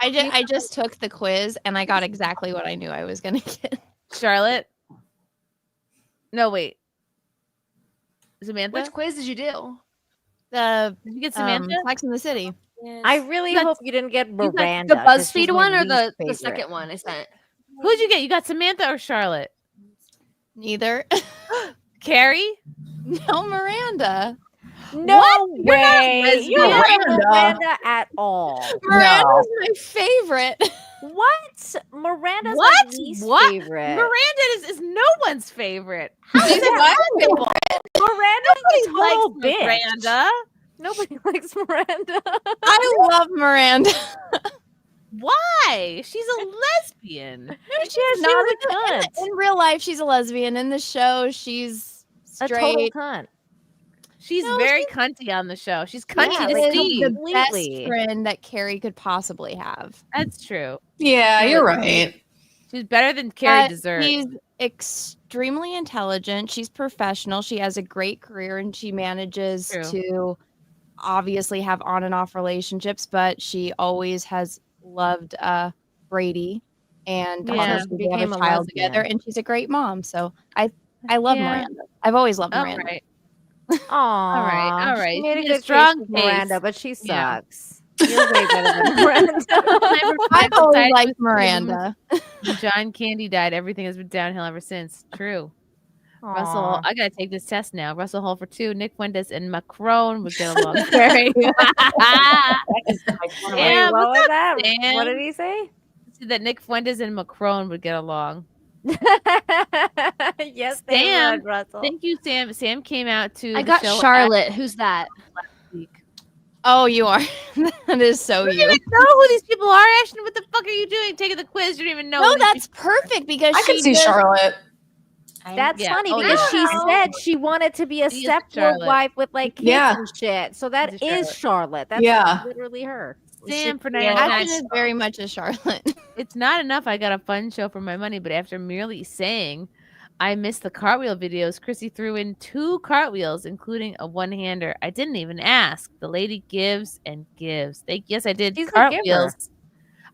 I just took the quiz, and I got exactly what I knew I was gonna get. Charlotte? No, wait. Samantha? Which quiz did you do? The Did you get Samantha? Sex in the City. I really hope you didn't get Miranda. The 'cause she's BuzzFeed my one or least the favorite. second one I sent? Who'd you get? You got Samantha or Charlotte? Neither. Carrie? No, Miranda. No What? You're not way. lesbian. You're not Miranda. Miranda at all. Miranda's my favorite. What? Miranda's What? my least What? favorite. Miranda is no one's favorite. She's my favorite. Miranda's a total Likes bitch. Miranda. Nobody likes Miranda. I love Miranda. Why? She's a lesbian. She's not a cunt. In real life, she's a lesbian. In the show, she's A straight. total cunt. She's No, very cunty on the show. She's cunty Yeah, to like, Steve. the best completely. friend that Carrie could possibly have. That's true. Yeah, you're right. She's better than Carrie But deserves. She's extremely intelligent. She's professional. She has a great career, and she manages True. to obviously have on and off relationships. But she always has loved Brady, and Yeah. obviously they have Became a a child lesbian. together. And she's a great mom. So I love Yeah. Miranda. I've always loved All Miranda. right. Aww. All right. She made a She good strong case for Miranda, case. but she Yeah. sucks. You're way better than Miranda. I've always liked Miranda. John Candy died. Everything has been downhill ever since. True. Russell, Aw. I gotta take this test now. Russell Hall for 2. Nick Fuentes and Macron would get along very Wait, Yeah, what what's was up, that? Sam? What did he say? Said that Nick Fuentes and Macron would get along. Yes, they Sam, would, Russell. thank you, Sam. Sam came out to I the got show Charlotte. Who's that? last week. Oh, you are. That is so You don't you. even know who these people are, Ashton. What the fuck are you doing? Taking the quiz? You don't even know. No, who these that's perfect because I she could see did- Charlotte. That's Yeah. funny Oh, because yeah. she said she wanted to be a She is stepdad Charlotte. wife with like kids Yeah. and shit. So that She's is Charlotte. That's Yeah. literally her. Sam for Ashton 99. is very much a Charlotte. It's not enough. I got a fun show for my money, but after merely saying I missed the cartwheel videos, Chrissy threw in 2 cartwheels, including a one-hander. I didn't even ask. The lady gives and gives. Yes, I did She's a giver. cartwheels.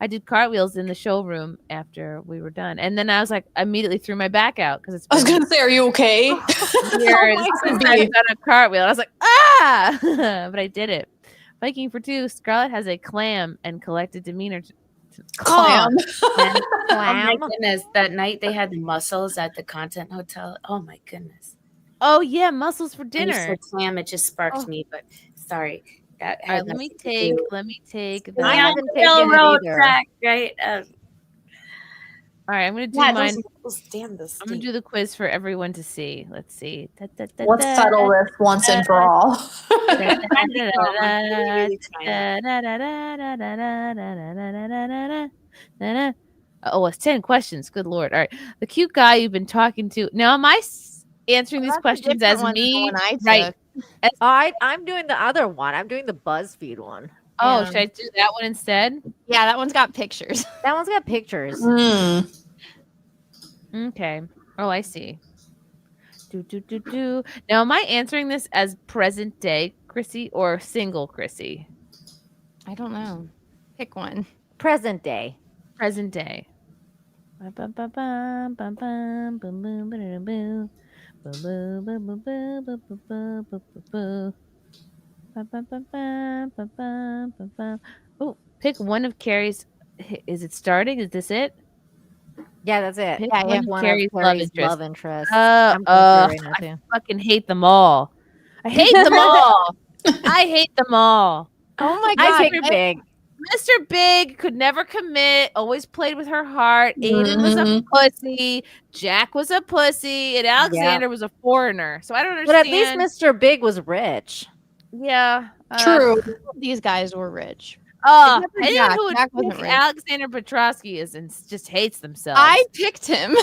I did cartwheels in the showroom after we were done, and then I was like, immediately threw my back out because it's I was been gonna say, are you okay? years my since I've done a cartwheel. I was like, ah, but I did it. Viking for 2. Scarlett has a clam and collected demeanor. Clam. Oh my Clam. goodness. That night they had the mussels at the Content Hotel. Oh my goodness. Oh yeah, mussels for When you dinner. said clam, it just sparked Oh. me, but sorry. That All right, had let me nothing to take. do. Let me take. I The, haven't Railroad taken it either. track, right? all right, I'm gonna do Yeah, mine. those damn those I'm gonna do the quiz for everyone to see. Let's see. Let's settle this once and for all. Oh, it's 10 questions. Good lord. All right. The cute guy you've been talking to. Now, am I answering these That's a questions different as one than the me? one I Right. took. I'm doing the other one. I'm doing the BuzzFeed one. Oh, Yeah. should I do that one instead? Yeah, that one's got pictures. That one's got pictures. Okay. Oh, I see. Now, am I answering this as present day Chrissy or single Chrissy? I don't know. Pick one. Present day. Present day. Oh, pick one of Carrie's. Is it starting? Is this it? Yeah, that's it. Pick Yeah, one of one of Carrie's love Clary's interests. love interests. I'm going through it right now I too. fucking hate them all. I hate them all. I hate them all. Oh my I god. picked Big. Mr. Big could never commit, always played with her heart. Aiden was a pussy. Jack was a pussy. And Alexander was a foreigner. So I don't But understand. at least Mr. Big was rich. Yeah. True. These guys were rich. Anyone Except for Jack. who would Jack wasn't pick rich. Alexander Petrovsky is just hates themselves. I picked him.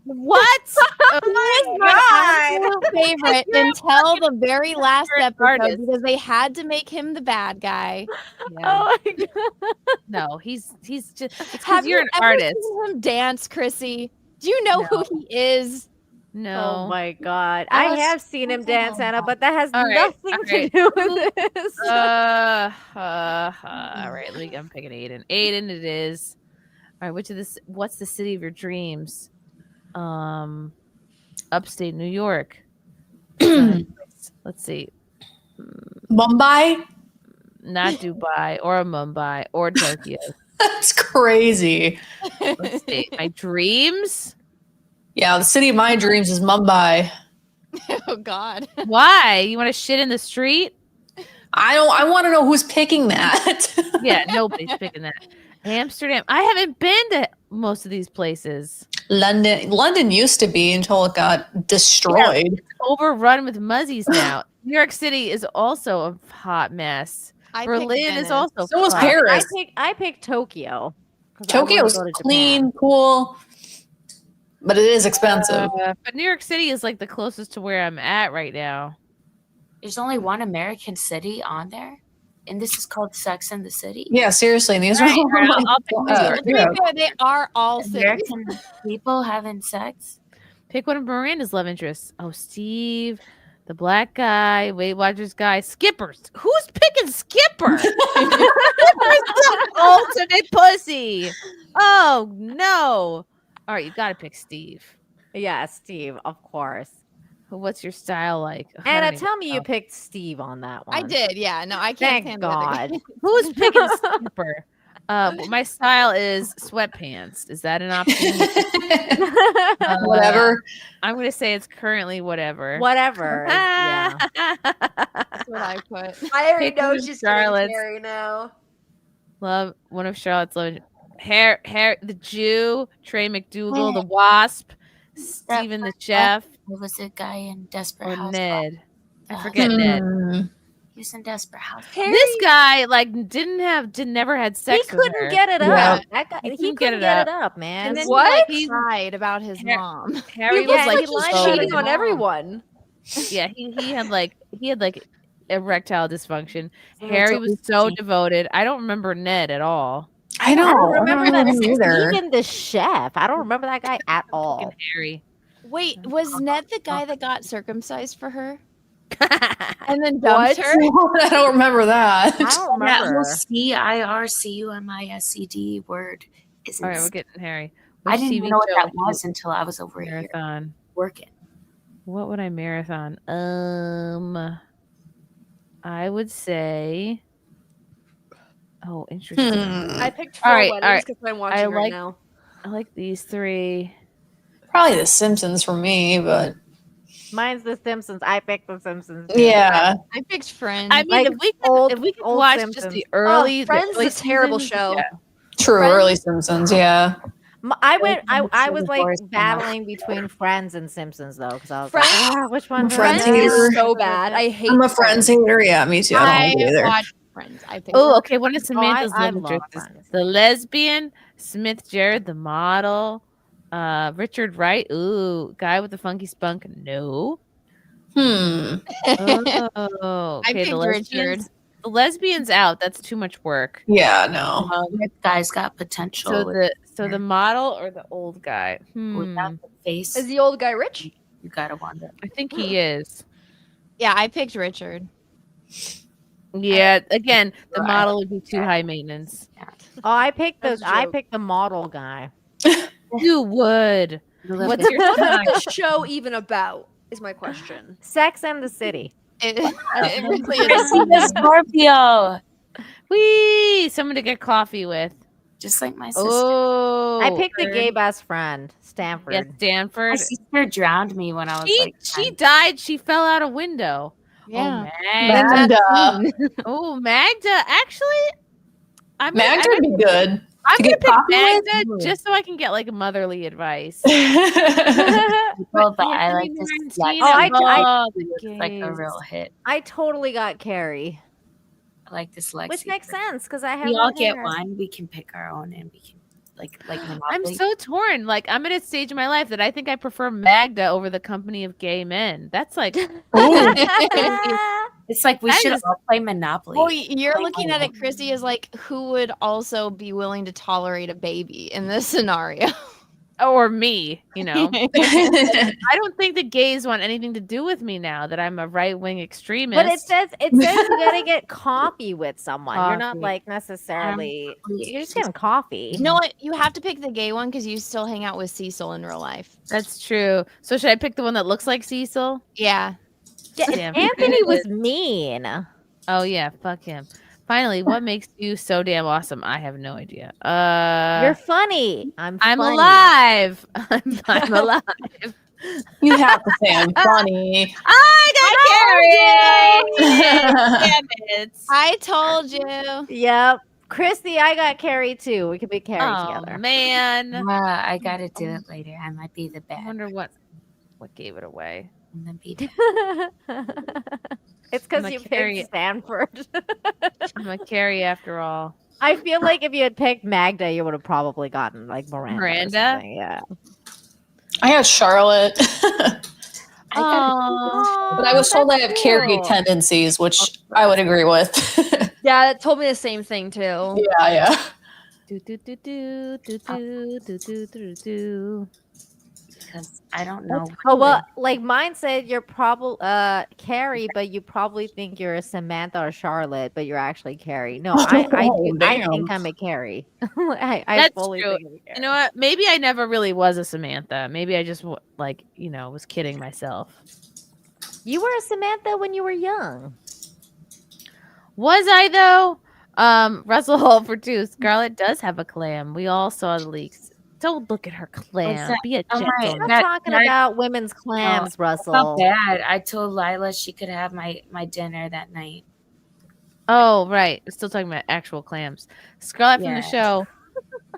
What? He was my absolute favorite until the very last episode artist. because they had to make him the bad guy. Oh my god. No, he's just it's because Have you're you an ever artist. seen him dance, Chrissy? Do you know who he is? No. Oh my god. I have seen him dance, Anna, but that has All right, nothing all to right. do with this. All right, I'm picking Aiden. Aiden it is. All right, what's the city of your dreams? Upstate New York. Let's see. Mumbai? Not Dubai or Mumbai or Tokyo. That's crazy. Let's see. My dreams? Yeah, the city of my dreams is Mumbai. Oh God. Why? You want to shit in the street? I want to know who's picking that. Yeah, nobody's picking that. Amsterdam. I haven't been to most of these places. London used to be until it got destroyed. Yeah, it's overrun with muzzies now. New York City is also a hot mess. Berlin is also So was fucked. Paris. I picked Tokyo. 'Cause I wanna Tokyo's go to clean, Japan. cool, but it is expensive. But New York City is like the closest to where I'm at right now. There's only one American city on there, and this is called Sex and the City. Yeah, seriously, and these are all I'll pick New York. To be fair, they are all cities. American people having sex. Pick one of Miranda's love interests. Oh, Steve, the black guy, Weight Watchers guy, Skippers. Who's picking Skipper? Skipper's the ultimate pussy. Oh no! All right, you got to pick Steve. Yeah, Steve, of course. What's your style like? I Anna, don't even tell me you know. picked Steve on that one. I did, yeah. No, I can't Thank stand the other God. guy. Who's picking Skipper? My style is sweatpants. Is that an option? Whatever. I'm going to say it's currently whatever. Whatever. Yeah. That's what I put. I already Pick know one of she's Charlotte's. getting Carrie now. Love one of Charlotte's love. The Jew, Trey McDougal, the Wasp, Steven the Chef, Who was the guy in Desperate or Housewives? Ned. I forget Ned. He was in Desperate Housewives. This guy like never had sex. He with couldn't her. get it Yeah. up. That guy, he couldn't get it up, man. And then What? he lied about his mom. Harry Yeah, was like he lied so- about Cheating on everyone. Yeah, he had like erectile dysfunction. Harry was so devoted. I don't remember Ned at all. I don't remember that him either. Steven the chef. I don't remember that guy at all. Fucking Harry. Wait, was Ned the guy that got circumcised for her? And then dumped her? I don't remember that. I don't That remember. whole CIRCUMISCD word is All right, we're insane. getting Harry. I Which didn't TV even know what show that would you was until I was over here marathon? working. What would I marathon? I would say. Oh, interesting. I picked All Four right, Weddings all right. because I'm watching right now. I like these three. Probably The Simpsons for me, but Mine's The Simpsons. I picked The Simpsons. too. yeah. I picked Friends. I mean, Like if we old- could old watch just Simpsons. the early, Friends the is a terrible seasons, show. yeah. True, Friends- early Simpsons, yeah. I was like Divorce. battling between Friends and Simpsons though, because I was Friends- like, which one? do I Friends like? hater. Is so bad. I hate I'm a Friends hater. Yeah, me too. I don't like it either. watched Friends. I picked Oh, okay. One of Samantha's I love love interests is Friends. the lesbian, Smith Jared, the model, Richard Wright. Ooh, guy with the funky spunk. No. Hmm. Oh, I okay. picked Richard. The lesbian's out. That's too much work. Yeah, no. This guy's got potential. So the model or the old guy? Without the face, Is the old guy rich? you gotta wonder. I think he is. Yeah, I picked Richard. Yeah. Again, the model would be too high maintenance. Oh, I picked That's I true. picked the model guy. You would. What's your What sign? is the show even about? Is my question. Sex and the City. It really is. Chrissy the Scorpio. Wee! Someone to get coffee with. Just like my sister. Oh, I picked the gay best friend, Stanford. Yes, Stanford. My sister drowned me when I was like She 10. died. She fell out a window. Yeah. Magda. Magda. Oh, Magda. Actually, Magda would be good. I'm to gonna get pick coffee Magda with? just so I can get like motherly advice. Well, but I like this. It's like a real hit. I totally got Carrie. I like this Lexi. Which makes sense because I have. We all get one. We can pick our own, and we can like I'm Monopoly. so torn. Like I'm at a stage in my life that I think I prefer Magda over the company of gay men. That's like It's like we should all play Monopoly. Well, you're looking at it, Chrissy, as like who would also be willing to tolerate a baby in this scenario. or me, you know. I don't think the gays want anything to do with me now that I'm a right-wing extremist. But it says you gotta get coffee with someone. You're not Coffee. like necessarily. You're just getting coffee. You know what? You have to pick the gay one because you still hang out with Cecil in real life. That's true. So should I pick the one that looks like Cecil? Yeah. Damn. Anthony was mean. Oh yeah, fuck him. Finally, what makes you so damn awesome? I have no idea. You're funny. I'm funny. alive. I'm alive. You have to say I'm funny. I got Carrie. Damn it. I told you. Yep. Christy, I got Carrie too. We could be Carrie Oh together. man. I gotta do it later. I might be the I bad. wonder what gave it away. I'm gonna be It's because I'm a you Carrie. picked Stanford. I'm a Carrie after all. I feel like if you had picked Magda, you would have probably gotten like Miranda. or Miranda? something, yeah. I got Charlotte. Oh, But I was told I have Carrie tendencies, which I would agree with. Yeah, that told me the same thing too. yeah. do do do do do do do do do do. because I don't know. Oh well, like mine said, you're probably Carrie, but you probably think you're a Samantha or Charlotte, but you're actually Carrie. No, I think I'm a Carrie. I That's fully true. think I'm a Carrie. You know what? Maybe I never really was a Samantha. Maybe I just like was kidding myself. You were a Samantha when you were young. Was I though? Russell Hall for 2. Scarlett does have a clam. We all saw the leaks. Don't look at her clam. Be a gentleman. Stop talking about women's clams, Russell. I felt bad. I told Lila she could have my dinner that night. Oh, right. We're still talking about actual clams. Scarlett from the Yeah. show.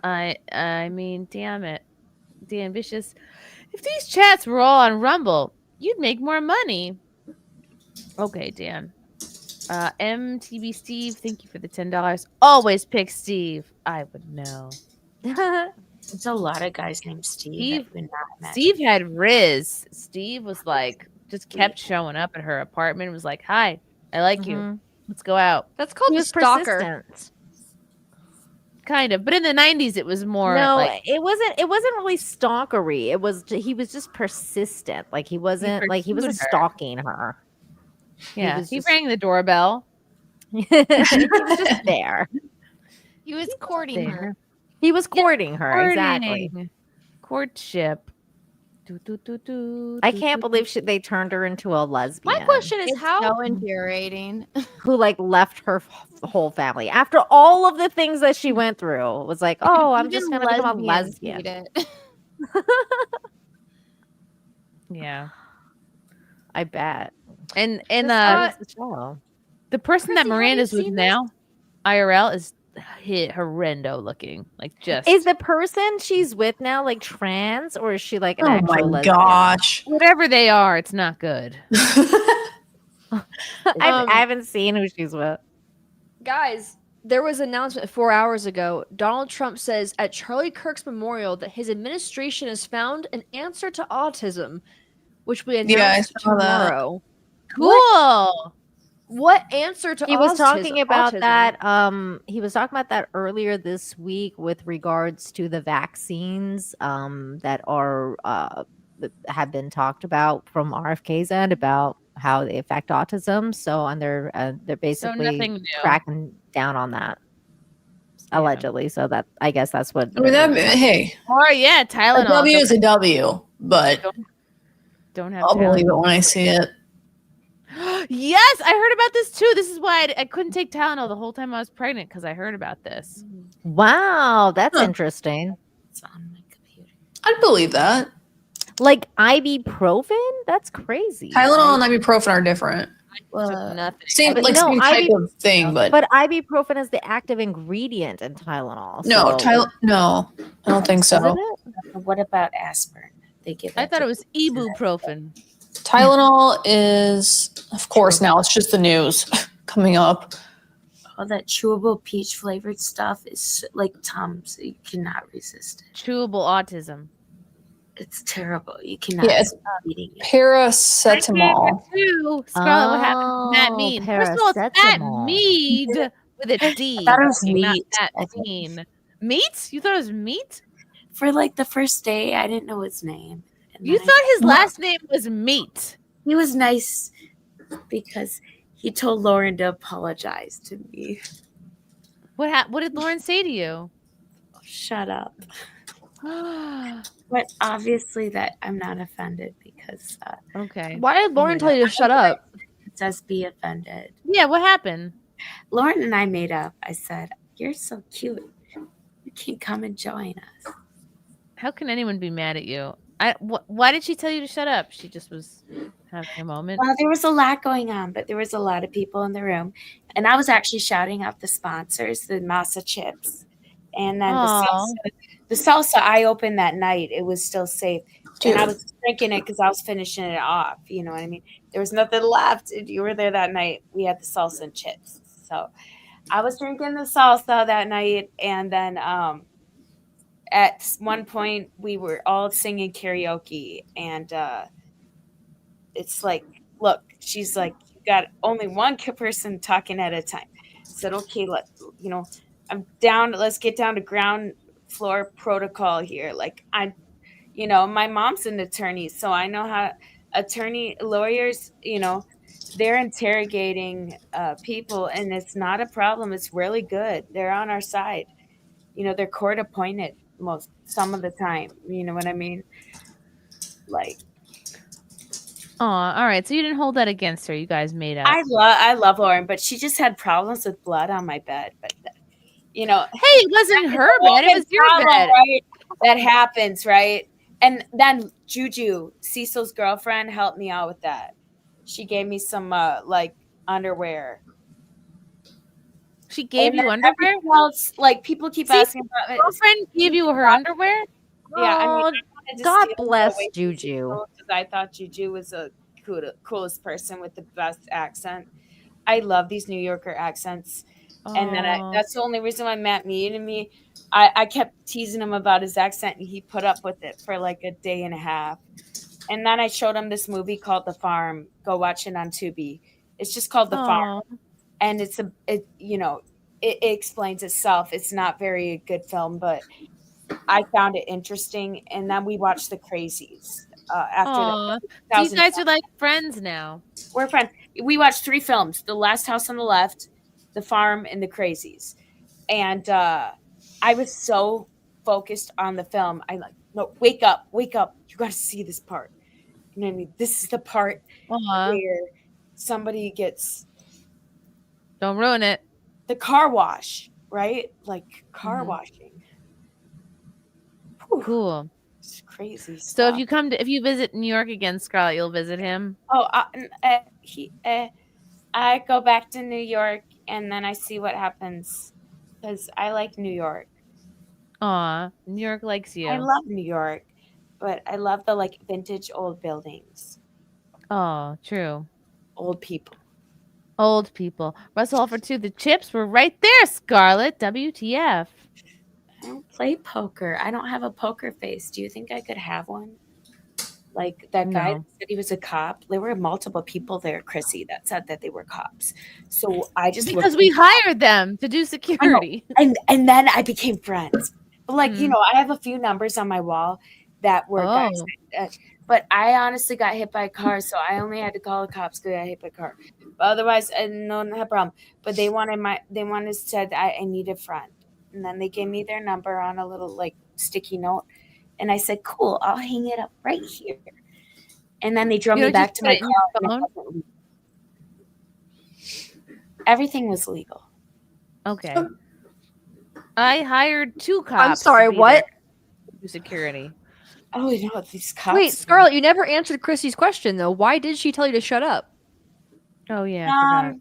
I mean, damn it. Dan Vicious. If these chats were all on Rumble, you'd make more money. Okay, Dan. MTB Steve, thank you for the $10. Always pick Steve. I would know. There's a lot of guys named Steve. Steve had Riz. Steve was like, just kept showing up at her apartment. Was like, "Hi, I like you. Let's go out." That's called He a was stalker. persistent. Kind of, but in the 90s, it was more. No, like, it wasn't really stalkery. He was just persistent. Like he wasn't pursued her. stalking her. yeah, was he just- rang the doorbell. He was just there. He was courting her. He was courting her, exactly. Courting. Courtship. I can't believe they turned her into a lesbian. My question is It's how so infuriating. Who like left her whole family after all of the things that she went through. It was like, oh, I'm just Even gonna become a lesbians lesbian. need it. Yeah, I bet. and That was the show. the person that Chrissy, have you Miranda's with seen now, IRL, is horrendo looking. Like just Is the person she's with now like trans, or is she like an Oh actual my lesbian? gosh. whatever they are. It's not good. I haven't seen who she's with. guys, there was an announcement 4 hours ago. Donald Trump says at Charlie Kirk's memorial that his administration has found an answer to autism, which we Yeah, I announced saw that. tomorrow. Cool. What answer to He was talking about autism? that. He was talking about that earlier this week with regards to the vaccines that are have been talked about from RFK's end about how they affect autism. So, and they're basically nothing new. cracking down on that. allegedly. So that I guess that's what. I mean, hey, Or yeah, Tylenol. a W is a W, but don't have I'll believe it Tylenol. when I see it. Yes, I heard about this too. This is why I couldn't take Tylenol the whole time I was pregnant, because I heard about this. Wow, that's interesting. I'd believe that. Like ibuprofen? That's crazy. Tylenol and ibuprofen are different. Nothing. Same, But like no, same type of thing, but ibuprofen is the active ingredient in Tylenol. no, no, I don't think so. Isn't it? What about aspirin? They give. I thought it was ibuprofen. Tylenol is, of course, now it's just the news coming up. All that chewable peach flavored stuff is like Tums. You cannot resist it. Chewable autism. It's terrible. You cannot Yeah, it's stop eating it. paracetamol. Scarlett, what happened to Matt Mead? First of all, it's Matt paracetamol. Mead with a D. I thought it was not meat. Matt Mean. Meat? You thought it was meat? For like the first day, I didn't know his name. And You then thought his last name was Meat. he was nice because he told Lauren to apologize to me. What did Lauren say to you? Shut up. But obviously that I'm not offended because Okay. Why did Lauren tell you to shut up? it says be offended. Yeah, what happened? Lauren and I made up. I said, "You're so cute. You can come and join us." How can anyone be mad at you? Why did she tell you to shut up? She just was having a moment. Well, there was a lot going on, but there was a lot of people in the room, and I was actually shouting out the sponsors, the masa chips, and then the salsa. I opened that night; it was still safe, and I was drinking it because I was finishing it off. You know what I mean? There was nothing left. You were there that night. We had the salsa and chips, so I was drinking the salsa that night, and then at one point we were all singing karaoke, and it's like, look, she's like, you got only one person talking at a time. I said, okay, I'm down. Let's get down to ground floor protocol here. Like my mom's an attorney, so I know how lawyers, they're interrogating people, and it's not a problem. It's really good. They're on our side. They're court appointed some of the time. You know what I mean? Like, Oh, all right. So you didn't hold that against her. You guys made up. I love Lauren, but she just had problems with blood on my bed. But hey, it wasn't her bed. It was your bed. Right? That happens, right? And then Juju, Cecil's girlfriend, helped me out with that. She gave me some underwear. She gave you underwear? Else, people keep asking about it. Girlfriend gave you her underwear? Yeah, Oh, God bless Juju. Because I thought Juju was the coolest person with the best accent. I love these New Yorker accents. And then that's the only reason why Matt Mead and me, I kept teasing him about his accent, and he put up with it for like a day and a half. And then I showed him this movie called The Farm. Go watch it on Tubi. It's just called The Farm. And it explains itself. It's not very good film, but I found it interesting. And then we watched The Crazies after that. So you guys are like friends now. We're friends. We watched 3 films: The Last House on the Left, The Farm, and The Crazies. And I was so focused on the film. No, wake up. You got to see this part. You know what I mean? This is the part where somebody gets. Don't ruin it. The car wash, right? Like car washing. Whew. Cool. It's crazy stuff. So if you visit New York again, Scarlett, you'll visit him. Oh, I go back to New York and then I see what happens because I like New York. Aw, New York likes you. I love New York, but I love the vintage old buildings. Oh, true. Old people. Russell Alford too. The chips were right there, Scarlett. WTF? I don't play poker. I don't have a poker face. Do you think I could have one? Like that guy said he was a cop. There were multiple people there, Chrissy, that said that they were cops. So I just because we hired them to do security. And then I became friends. But I have a few numbers on my wall that were guys. But I honestly got hit by a car, so I only had to call the cops because I got hit by a car. But otherwise, I don't have a problem. But they said I need a friend. And then they gave me their number on a little like sticky note. And I said, cool, I'll hang it up right here. And then they drove me back to my car. Everything was legal. Okay. I hired 2 cops. I'm sorry, what? Security. Oh, no, these cops. Wait, Scarlett, you never answered Chrissy's question though. Why did she tell you to shut up? Oh yeah, I forgot.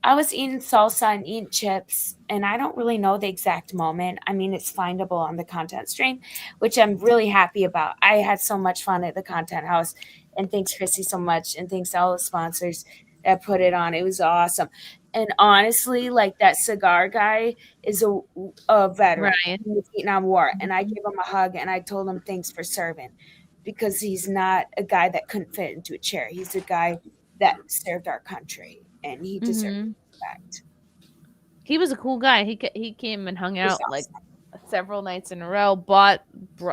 I was eating salsa and eating chips, and I don't really know the exact moment. I mean, it's findable on the content stream, which I'm really happy about. I had so much fun at the content house, and thanks Chrissy so much, and thanks to all the sponsors that put it on. It was awesome. And honestly, like that cigar guy is a veteran. Ryan. He was Vietnam War, and I gave him a hug, and I told him thanks for serving, because he's not a guy that couldn't fit into a chair. He's a guy that served our country, and he deserved respect. He was a cool guy. He came and hung out like several nights in a row. Brought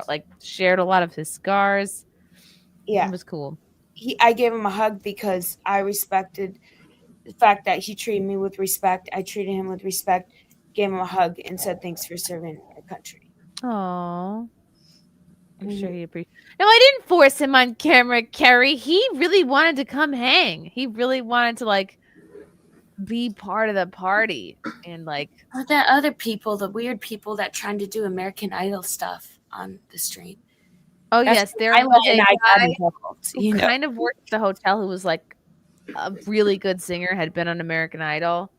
like shared a lot of his cigars. Yeah, it was cool. I gave him a hug because I respected the fact that he treated me with respect. I treated him with respect, gave him a hug, and said thanks for serving our country. Oh, I'm sure he appreciated. No, I didn't force him on camera, Carrie. He really wanted to come hang. He really wanted to like be part of the party, and like the other people, the weird people that trying to do American Idol stuff on the stream. Oh yes, there was a guy who kind of worked at the hotel who was like a really good singer, had been on American Idol.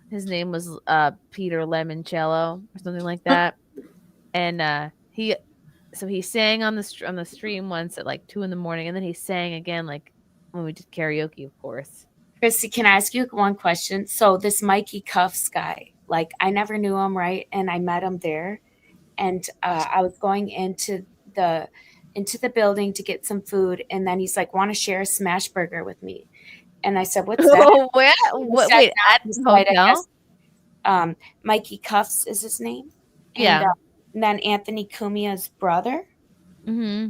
His name was Peter Lemoncello or something like that, and he sang on the stream once at like 2 a.m, and then he sang again like when we did karaoke, of course. Chrissy, can I ask you one question? So this Mikey Cuffs guy, like I never knew him, right? And I met him there, and I was going into the building to get some food, and then he's like, "Want to share a smash burger with me?" And I said, "What's that?" Wait, at the hotel? Mikey Cuffs is his name. Yeah. And then Anthony Cumia's brother. Mm-hmm.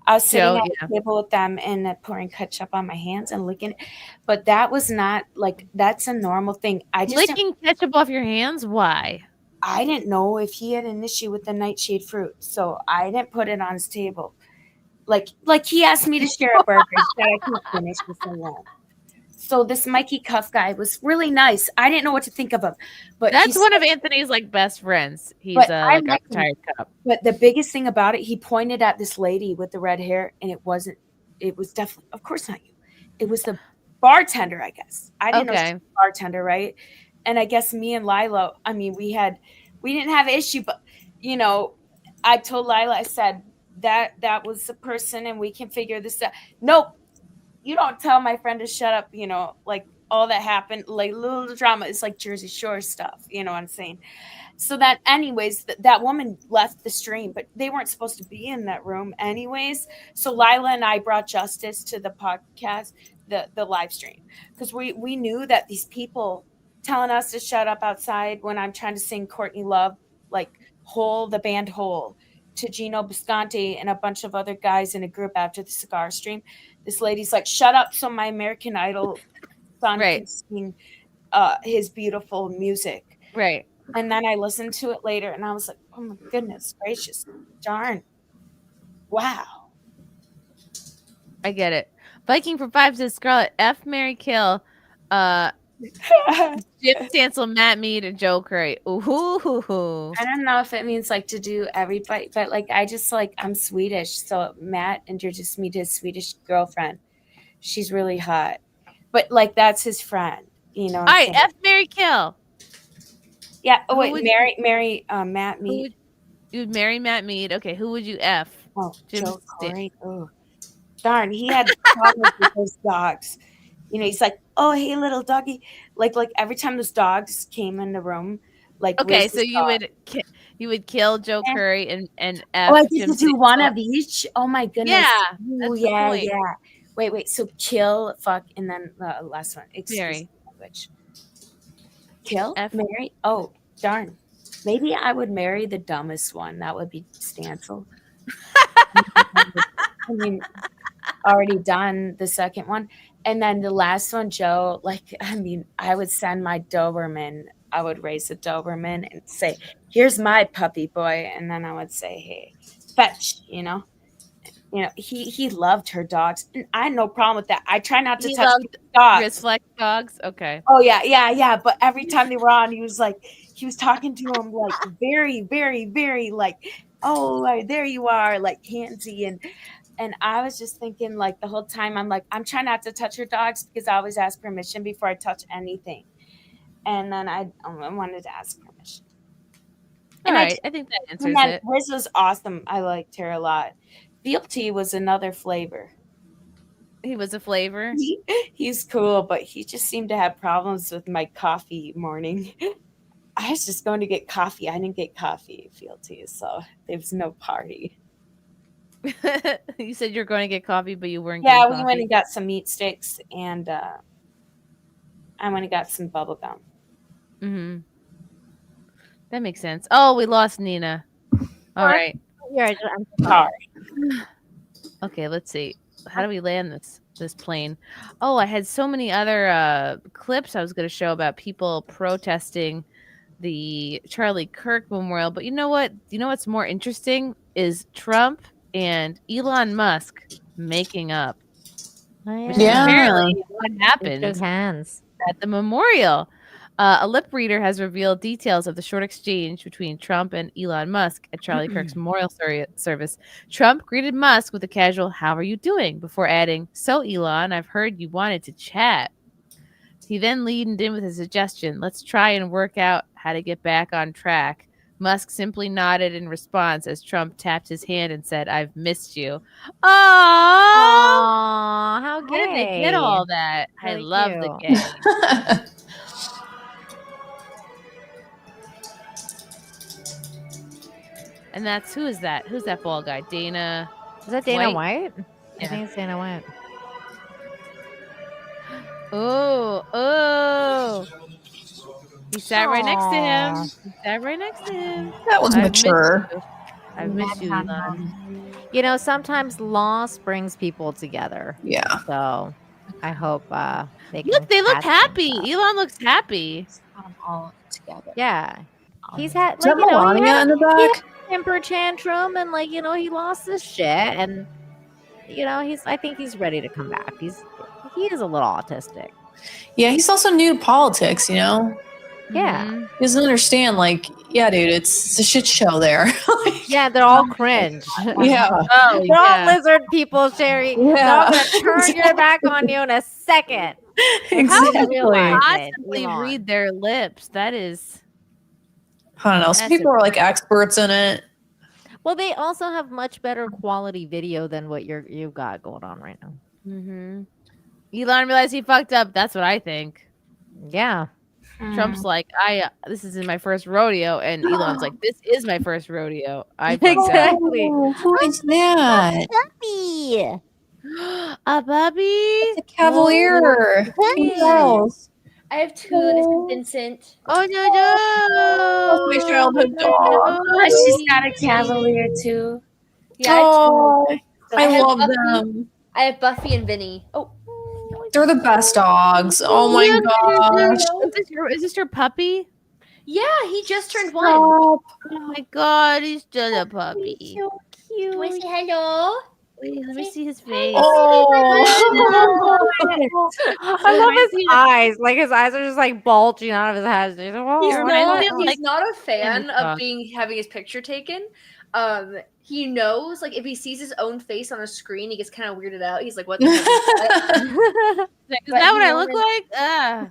I was sitting at the table with them and pouring ketchup on my hands and licking it, but that was not like that's a normal thing. I just licking ketchup off your hands. Why? I didn't know if he had an issue with the nightshade fruit, so I didn't put it on his table. Like he asked me to share a burger that I couldn't finish for so long. So this Mikey Cuff guy was really nice. I didn't know what to think of him, but that's one of Anthony's like best friends. He's like a retired cop. But the biggest thing about it, he pointed at this lady with the red hair, and it was definitely, of course not you. It was the bartender, I guess. I didn't know she was a bartender, right? And I guess me and Lila, I mean, we didn't have an issue, but I told Lila, I said that was the person, and we can figure this out. Nope. You don't tell my friend to shut up, like all that happened, like little drama is like Jersey Shore stuff, you know what I'm saying? So that anyways, that woman left the stream, but they weren't supposed to be in that room anyways. So Lila and I brought justice to the podcast, the live stream, because we knew that these people telling us to shut up outside when I'm trying to sing Courtney Love, like the band Hole, to Gino Bisconti and a bunch of other guys in a group after the cigar stream. This lady's like, shut up so my American Idol son can sing his beautiful music. Right. And then I listened to it later, and I was like, oh my goodness gracious, darn. Wow. I get it. Viking for 5 says, Scarlett, F, Mary, kill. Jim Stansel, Matt Mead, and Joe Curry. Ooh. I don't know if it means like to do everybody, but like I just like I'm Swedish, so Matt introduced me to his Swedish girlfriend. She's really hot, but like that's his friend, All right, F, Mary, kill. Yeah. Oh wait, marry Matt Mead. You'd marry Matt Mead. Okay, who would you F? Oh, Joe Curry. Oh, darn, he had problems with those dogs. He's like, oh, hey, little doggy. Like every time those dogs came in the room, like. Okay, so you would kill Joe Curry and F. Oh, I get to do one of each. Oh my goodness. Yeah. Ooh, yeah. Wait. So kill, fuck, and then the last one. Mary. Which? Kill, marry. Oh, darn. Maybe I would marry the dumbest one. That would be Stansel. I mean, already done the second one. And then the last one, Joe, I would send my Doberman I would raise a Doberman and say, "Here's my puppy boy," and then I would say, "Hey, fetch," he loved her dogs, and I had no problem with that. I try not to He touch loved people's dogs. Grisflex dogs. Okay. Oh yeah. But every time they were on, he was talking to him like very, very, very like, "Oh, there you are," like handsy, and I was just thinking like the whole time I'm like, I'm trying not to touch her dogs because I always ask permission before I touch anything, and then I wanted to ask permission. All And right, I think that answers it. Riz was awesome. I liked her a lot. Fealty was another flavor. He was a flavor. He's cool, but he just seemed to have problems with my coffee morning. I was just going to get coffee. I didn't get coffee, Fealty, so there was no party. You said you were going to get coffee, but you weren't. Yeah, getting we coffee. went and got some meat sticks, and I went and got some bubble gum. Mm-hmm. That makes sense. Oh, we lost Nina. All right. Yeah, I'm sorry. Okay, let's see. How do we land this plane? Oh, I had so many other clips I was going to show about people protesting the Charlie Kirk memorial, but you know what? You know what's more interesting is Trump and Elon Musk making up. Which is apparently what happened Shook hands at the memorial. A lip reader has revealed details of the short exchange between Trump and Elon Musk at Charlie Kirk's memorial service. Trump greeted Musk with a casual, "How are you doing?" before adding, "So, Elon, I've heard you wanted to chat." He then leaned in with a suggestion, "Let's try and work out how to get back on track." Musk simply nodded in response as Trump tapped his hand and said, "I've missed you." Aww, how gay. How did they get all that? I Really love the cute. gay. And who is that? Who's that bald guy? Dana. Is that Dana White? Yeah. I think it's Dana White. Oh. He sat right next to him. That was mature. I miss you, Elon. You know, sometimes loss brings people together. Yeah. So I hope they can. Look, they look patch happy. things up. Elon looks happy. All together. Yeah. He's had Is that Melania in the back? he had a temper tantrum and he lost his shit and I think he's ready to come back. He is a little autistic. Yeah, he's also new to politics, Yeah. He doesn't understand, yeah, dude, it's a shit show there. Yeah, they're all cringe. Yeah. Oh, They're all lizard people, Sherry. Yeah. They're all gonna turn your back on you in a second. Exactly. Possibly read their lips. That is. I don't know. Some people are experts in it. Well, they also have much better quality video than what you've got going on right now. Mm-hmm. Elon realized he fucked up. That's what I think. Yeah. Trump's like, this isn't my first rodeo, and Elon's like, this is my first rodeo. Exactly. Who is that? Puppy. A puppy? It's a cavalier. Yes. I have two. This is Vincent. Oh no! That's my childhood dog. She's got a cavalier too. Yeah, I love Buffy. them. I have Buffy and Vinny. Oh, They're the best dogs. Oh my gosh. Is this your puppy? yeah, he just turned one. Oh my god, he's just a puppy. He's so cute. Do I say hello? Wait, let me see his face. Oh. I love his eyes. His eyes are just bulging out of his head. He's He's not a fan of having his picture taken. He knows if he sees his own face on a screen, he gets kind of weirded out. He's like, "What the heck is that?" Is that what I look like? Yeah,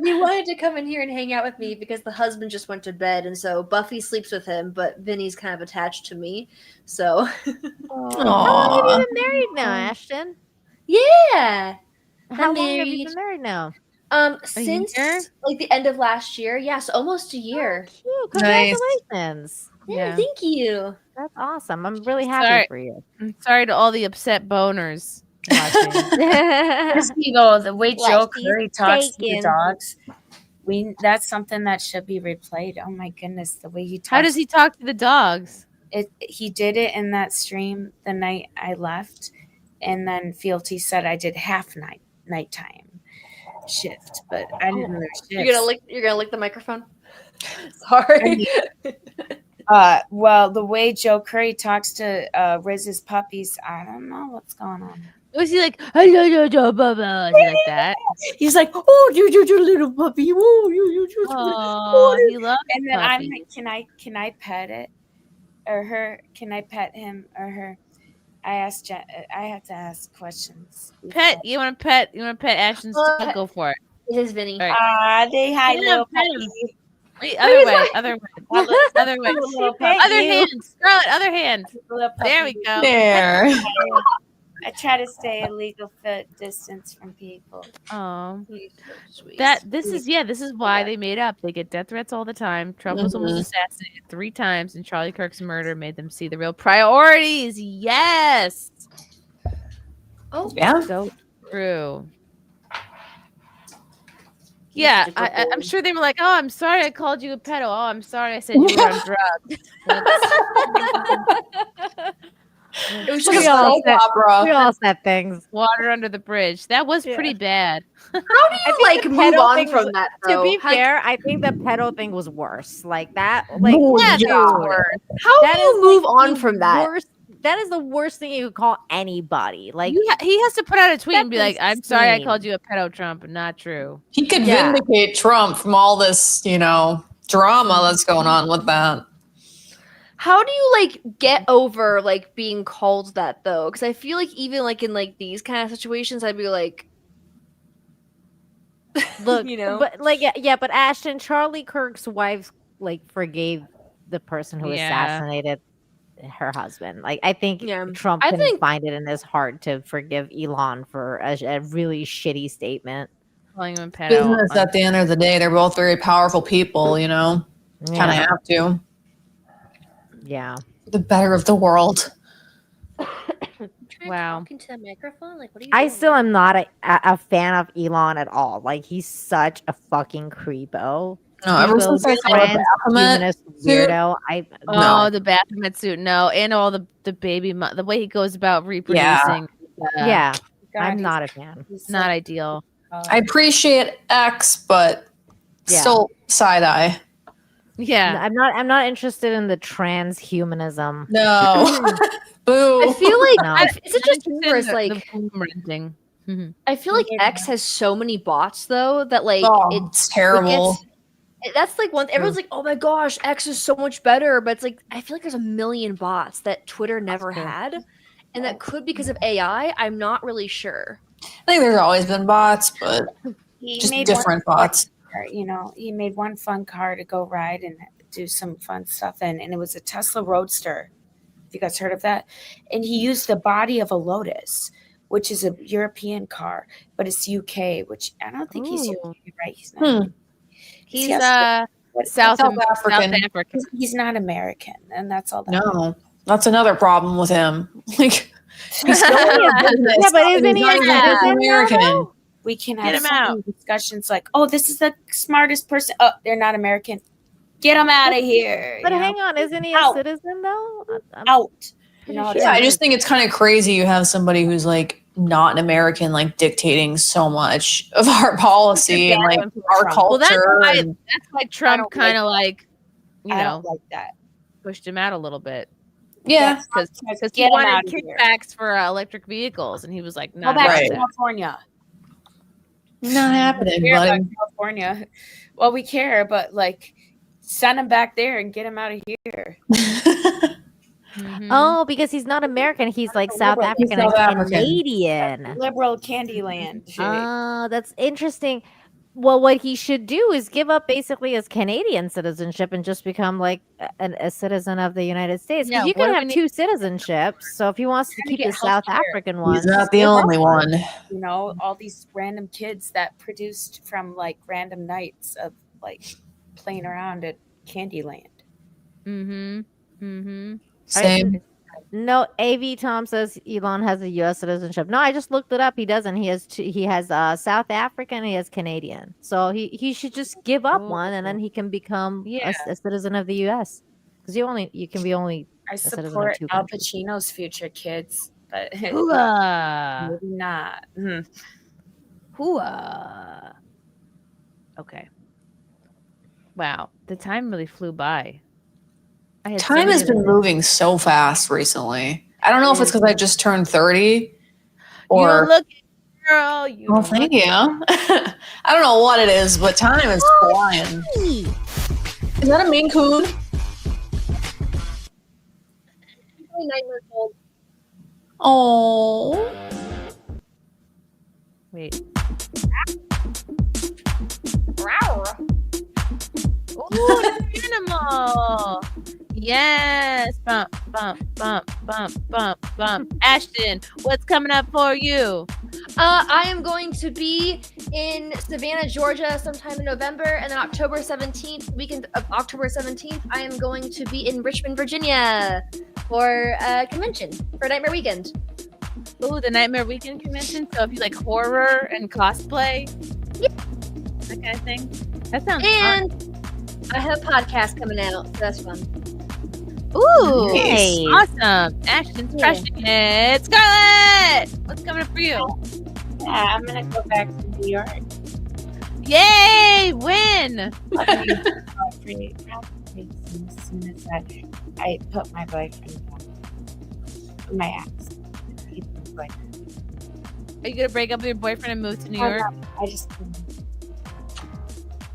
he wanted to come in here and hang out with me because the husband just went to bed, and so Buffy sleeps with him, but Vinny's kind of attached to me. So, how long have you been married now, Ashton? Yeah, How long have you been married now? Since the end of last year. Yeah, so almost a year. Cute. Congratulations. Yeah, thank you. That's awesome. I'm really happy for you. I'm sorry to all the upset boners watching. The way Joe Curry talks to the dogs, that's something that should be replayed. Oh my goodness, the way he talks. How does he talk to the dogs? He did it in that stream the night I left, and then Fealty said I did half nighttime, shift, but I didn't know there were shifts. You're gonna lick the microphone. Sorry. Well, the way Joe Curry talks to Riz's puppies, I don't know what's going on. Was he like, is he like that? He's like, oh, you little puppy, oh, you. Oh, he loves And then I'm puppies. like, can I pet it or her? Can I pet him or her? I asked. I have to ask questions. You want to pet Ashton's dog? Go for it. This is Vinny. Right. They hi, Pet little him, pet puppy. him. Wait, other way. Other way. Other hand. Scarlett, other hand. There we go. There. I try to stay a legal foot distance from people. Oh, this is why they made up. They get death threats all the time. Trump was almost assassinated 3 times, and Charlie Kirk's murder made them see the real priorities. Yes. Oh, yeah. So true. Yeah, I'm sure they were like, "Oh, I'm sorry, I called you a pedo. Oh, I'm sorry, I said you were on drugs." It was We just all said things. Water under the bridge. That was pretty bad. How do you like move on from that? To Though? be How- fair, I think the pedo thing was worse. Like that, like Yeah, dude, How that do you is, move like, on the from that? worst- That is the worst thing you could call anybody. Like He has to put out a tweet and be that's like, "I'm sorry, I insane. called you a pedo, Trump. Not true." He could Yeah. vindicate Trump from all this, drama that's going on with that. How do you like get over like being called that though? Because I feel like even like in like these kind of situations, I'd be like, Look, know? but like but Ashton, Charlie Kirk's wife like forgave the person who Yeah. assassinated her husband. Like I think Trump I couldn't think- find it in his heart to forgive Elon for a really shitty statement. Calling him a pedo. Business at the end of the day, they're both very powerful people, kind of Yeah. have to. Yeah. The better of the world. Wow. Talking to the microphone, like what are you? I doing? still am not a fan of Elon at all. Like he's such a fucking creepo. No, ever since I saw the Baphomet transhumanist suit- weirdo, The Baphomet suit, no, and all the baby, the way he goes about reproducing. yeah, God, I'm he's- not a fan. he's Not so- ideal. I appreciate X, but Yeah. still side eye. Yeah, I'm not interested in the transhumanism. No. Boo. I feel like No. is it just rumors? the Like womb renting. I feel like X has so many bots though that like It's terrible. That's like one. Everyone's like, "Oh my gosh, X is so much better," but it's like I feel like there's a million bots that Twitter never had, and that could because of AI. I'm not really sure. I think there's always been bots, but He just made different bots. He made one fun car to go ride and do some fun stuff in, and it was a Tesla Roadster. Have you guys heard of that? And he used the body of a Lotus, which is a European car, but it's UK, which I don't think he's UK, right? He's not. He's Yes, South African. African. He's not American, and that's all. That No, that's another problem with him. Like, he's still Yeah, but isn't he American? We can Get have him so many out. discussions like, "Oh, this is the smartest person." Oh, they're not American. Get them out of here. But you know? hang on, isn't he a Out. citizen though? Out. Yeah, I just think it's kind of crazy you have somebody who's like not an American like dictating so much of our policy and like our culture. Well, that's and- why Trump kind of like, I don't like that. pushed him out a little bit. Yeah, because Get he him wanted out of here. kickbacks for electric vehicles, and he was like, Go "Not back about to that." California. not happening, We care about buddy. California. Well, we care, but like, send him back there and get him out of here. Oh, because he's not American. He's like South liberal. African He's South and African. Canadian. Liberal Candyland. shit. Oh, that's interesting. Well, what he should do is give up basically his Canadian citizenship and just become like a citizen of the United States. Because Yeah, you what can do have we two citizenships. So if he wants to Trying to keep get the South healthcare. African one, He's not just the give up only one. You know, all these random kids that produced from like random nights of like playing around at Candyland. Same. No, AV Tom says Elon has a U.S. citizenship. No, I just looked it up. He doesn't. He has two, he has South African. He has Canadian. So he should just give up one, and then he can become a citizen of the U.S. Because you can be only I a citizen of support two Al countries. Pacino's future kids, but Hooah. maybe not. Okay. Wow, the time really flew by. Time has been moving so fast recently. I don't know if it's because I just turned 30 or. You don't look it, girl. Well, thank you. I don't know what it is, but time is flying. Is that a Maine Coon? 9 months old. Oh. Wait. Ooh, an animal. Yes. Bump, bump, bump, bump, bump, bump. Ashton, what's coming up for you? I am going to be in Savannah, Georgia sometime in November, and then October 17th, weekend of October 17th, I am going to be in Richmond, Virginia for a convention for Nightmare Weekend. Ooh, the Nightmare Weekend convention. So if you like horror and cosplay, that kind of thing. That sounds fun. I have a podcast coming out, so that's fun. Ooh, Nice. awesome. Ashton's crushing it. Scarlett, what's coming up for you? Yeah, I'm gonna go back to New York. Yay! When? As soon as I put my boyfriend down. My ex. Are you gonna break up with your boyfriend and move to New York? I just.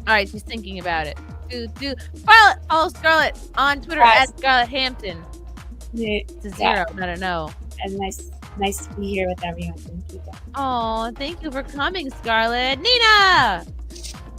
All right, she's thinking about it. Scarlett, follow Scarlett on Twitter at Scarlett Hampton. It's a 0, not a no. And nice to be here with everyone. Thank you. Oh, thank you for coming, Scarlett. Nina!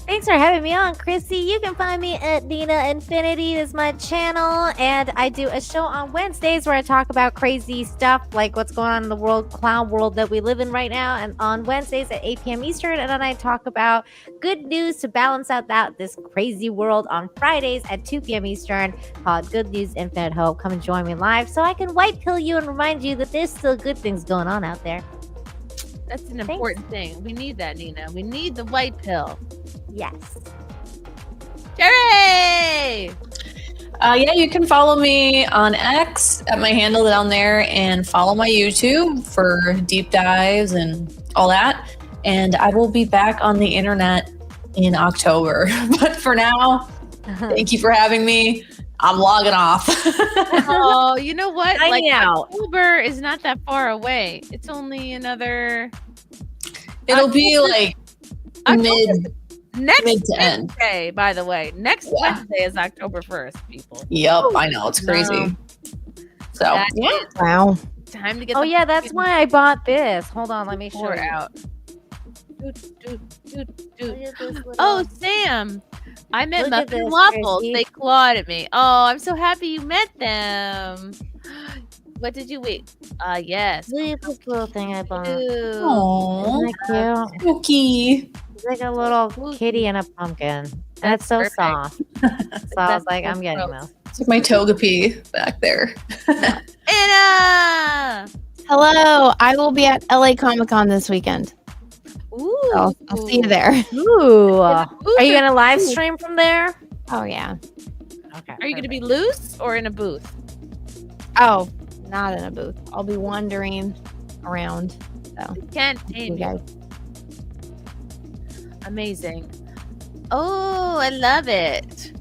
Thanks for having me on, Chrissy. You can find me at Nina Infinity. Is my channel, and I do a show on Wednesdays where I talk about crazy stuff like what's going on in the clown world that we live in right now. And on Wednesdays at 8 p.m. Eastern, and then I talk about good news to balance out this crazy world on Fridays at 2 p.m. Eastern, called Good News Infinite Hope. Come and join me live so I can white pill you and remind you that there's still good things going on out there. That's an important thing. We need that, Nina. We need the white pill. Yes. Jerry! Yeah, you can follow me on X at my handle down there, and follow my YouTube for deep dives and all that. And I will be back on the internet in October. But for now, thank you for having me. I'm logging off. Oh, you know what? Signing out. October is not that far away. It's only another. It'll be like mid next to end. Wednesday, by the way. Next Wednesday is October 1st, people. Yep, I know. It's crazy. So, yeah. Wow. Time to get Oh, yeah, that's why I bought this. Hold on, let me show you. out. Oh, Sam. I met Look at Muffin this, Waffles. Chrissy. They clawed at me. Oh, I'm so happy you met them. What did you wait? Yes. Look at this little thing I bought. Aww. Isn't that cute? Cookie. It's like a little kitty and a pumpkin. And it's so perfect. soft. So I was like, I'm getting this. It's like my Togepi back there. Anna! Hello, I will be at LA Comic Con this weekend. Ooh. So I'll see you there. Ooh. Are you going to live stream from there? Oh, yeah. Okay. Are you going to be loose or in a booth? Oh, not in a booth. I'll be wandering around. So Can't you tame guys. you. Amazing. Oh, I love it.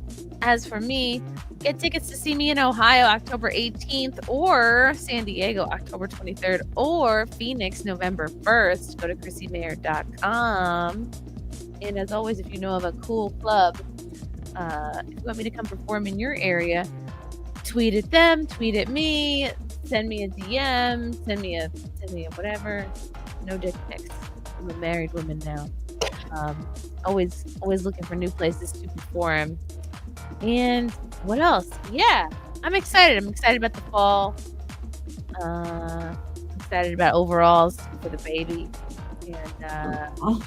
As for me, get tickets to see me in Ohio October 18th, or San Diego October 23rd, or Phoenix November 1st. Go to ChrissieMayr.com. And as always, if you know of a cool club, if you want me to come perform in your area, tweet at them, tweet at me, send me a DM, send me a whatever. No dick pics. I'm a married woman now. Always looking for new places to perform. And what else? Yeah, I'm excited. I'm excited about the fall. I'm excited about overalls for the baby. And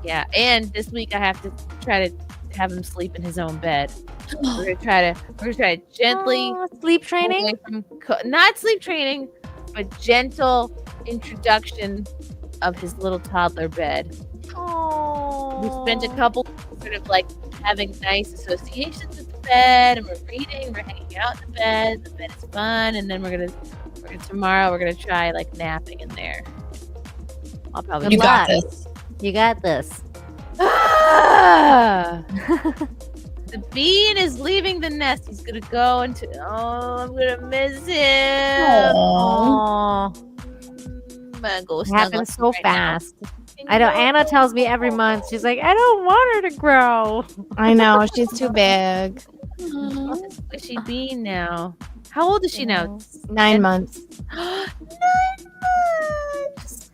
yeah, and this week I have to try to have him sleep in his own bed. We're gonna try to gently sleep training. away from not sleep training, but gentle introduction of his little toddler bed. Oh. We spent a couple sort of like having nice associations with the bed, and we're reading, we're hanging out in the bed. The bed is fun, and then we're gonna tomorrow we're gonna try like napping in there. I'll probably. You got this. You got this. Ah! The bean is leaving the nest. He's gonna go into. Oh, I'm gonna miss him. Aw. I'm gonna go It snuggle happens him so right now. fast. I know Anna tells me every month, she's like, I don't want her to grow. I know, she's too big. Oh, this squishy bean now. How old is she now? 9 months. 9 months.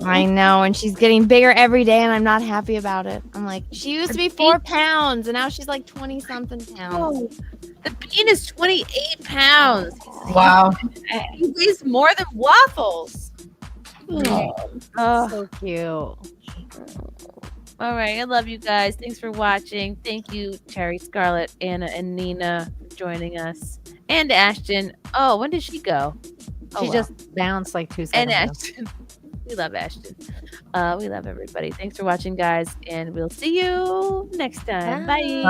I know, and she's getting bigger every day, and I'm not happy about it. I'm like, she used to be 4 pounds, and now she's like 20 something pounds. The bean is 28 pounds. Wow. He weighs more than Waffles. So cute. All right. I love you guys. Thanks for watching. Thank you, Cherry, Scarlett, Anna, and Nina for joining us. And Ashton. Oh, when did she go? She just bounced like 2 And seconds. Ashton. We love Ashton. We love everybody. Thanks for watching, guys. And we'll see you next time. Bye.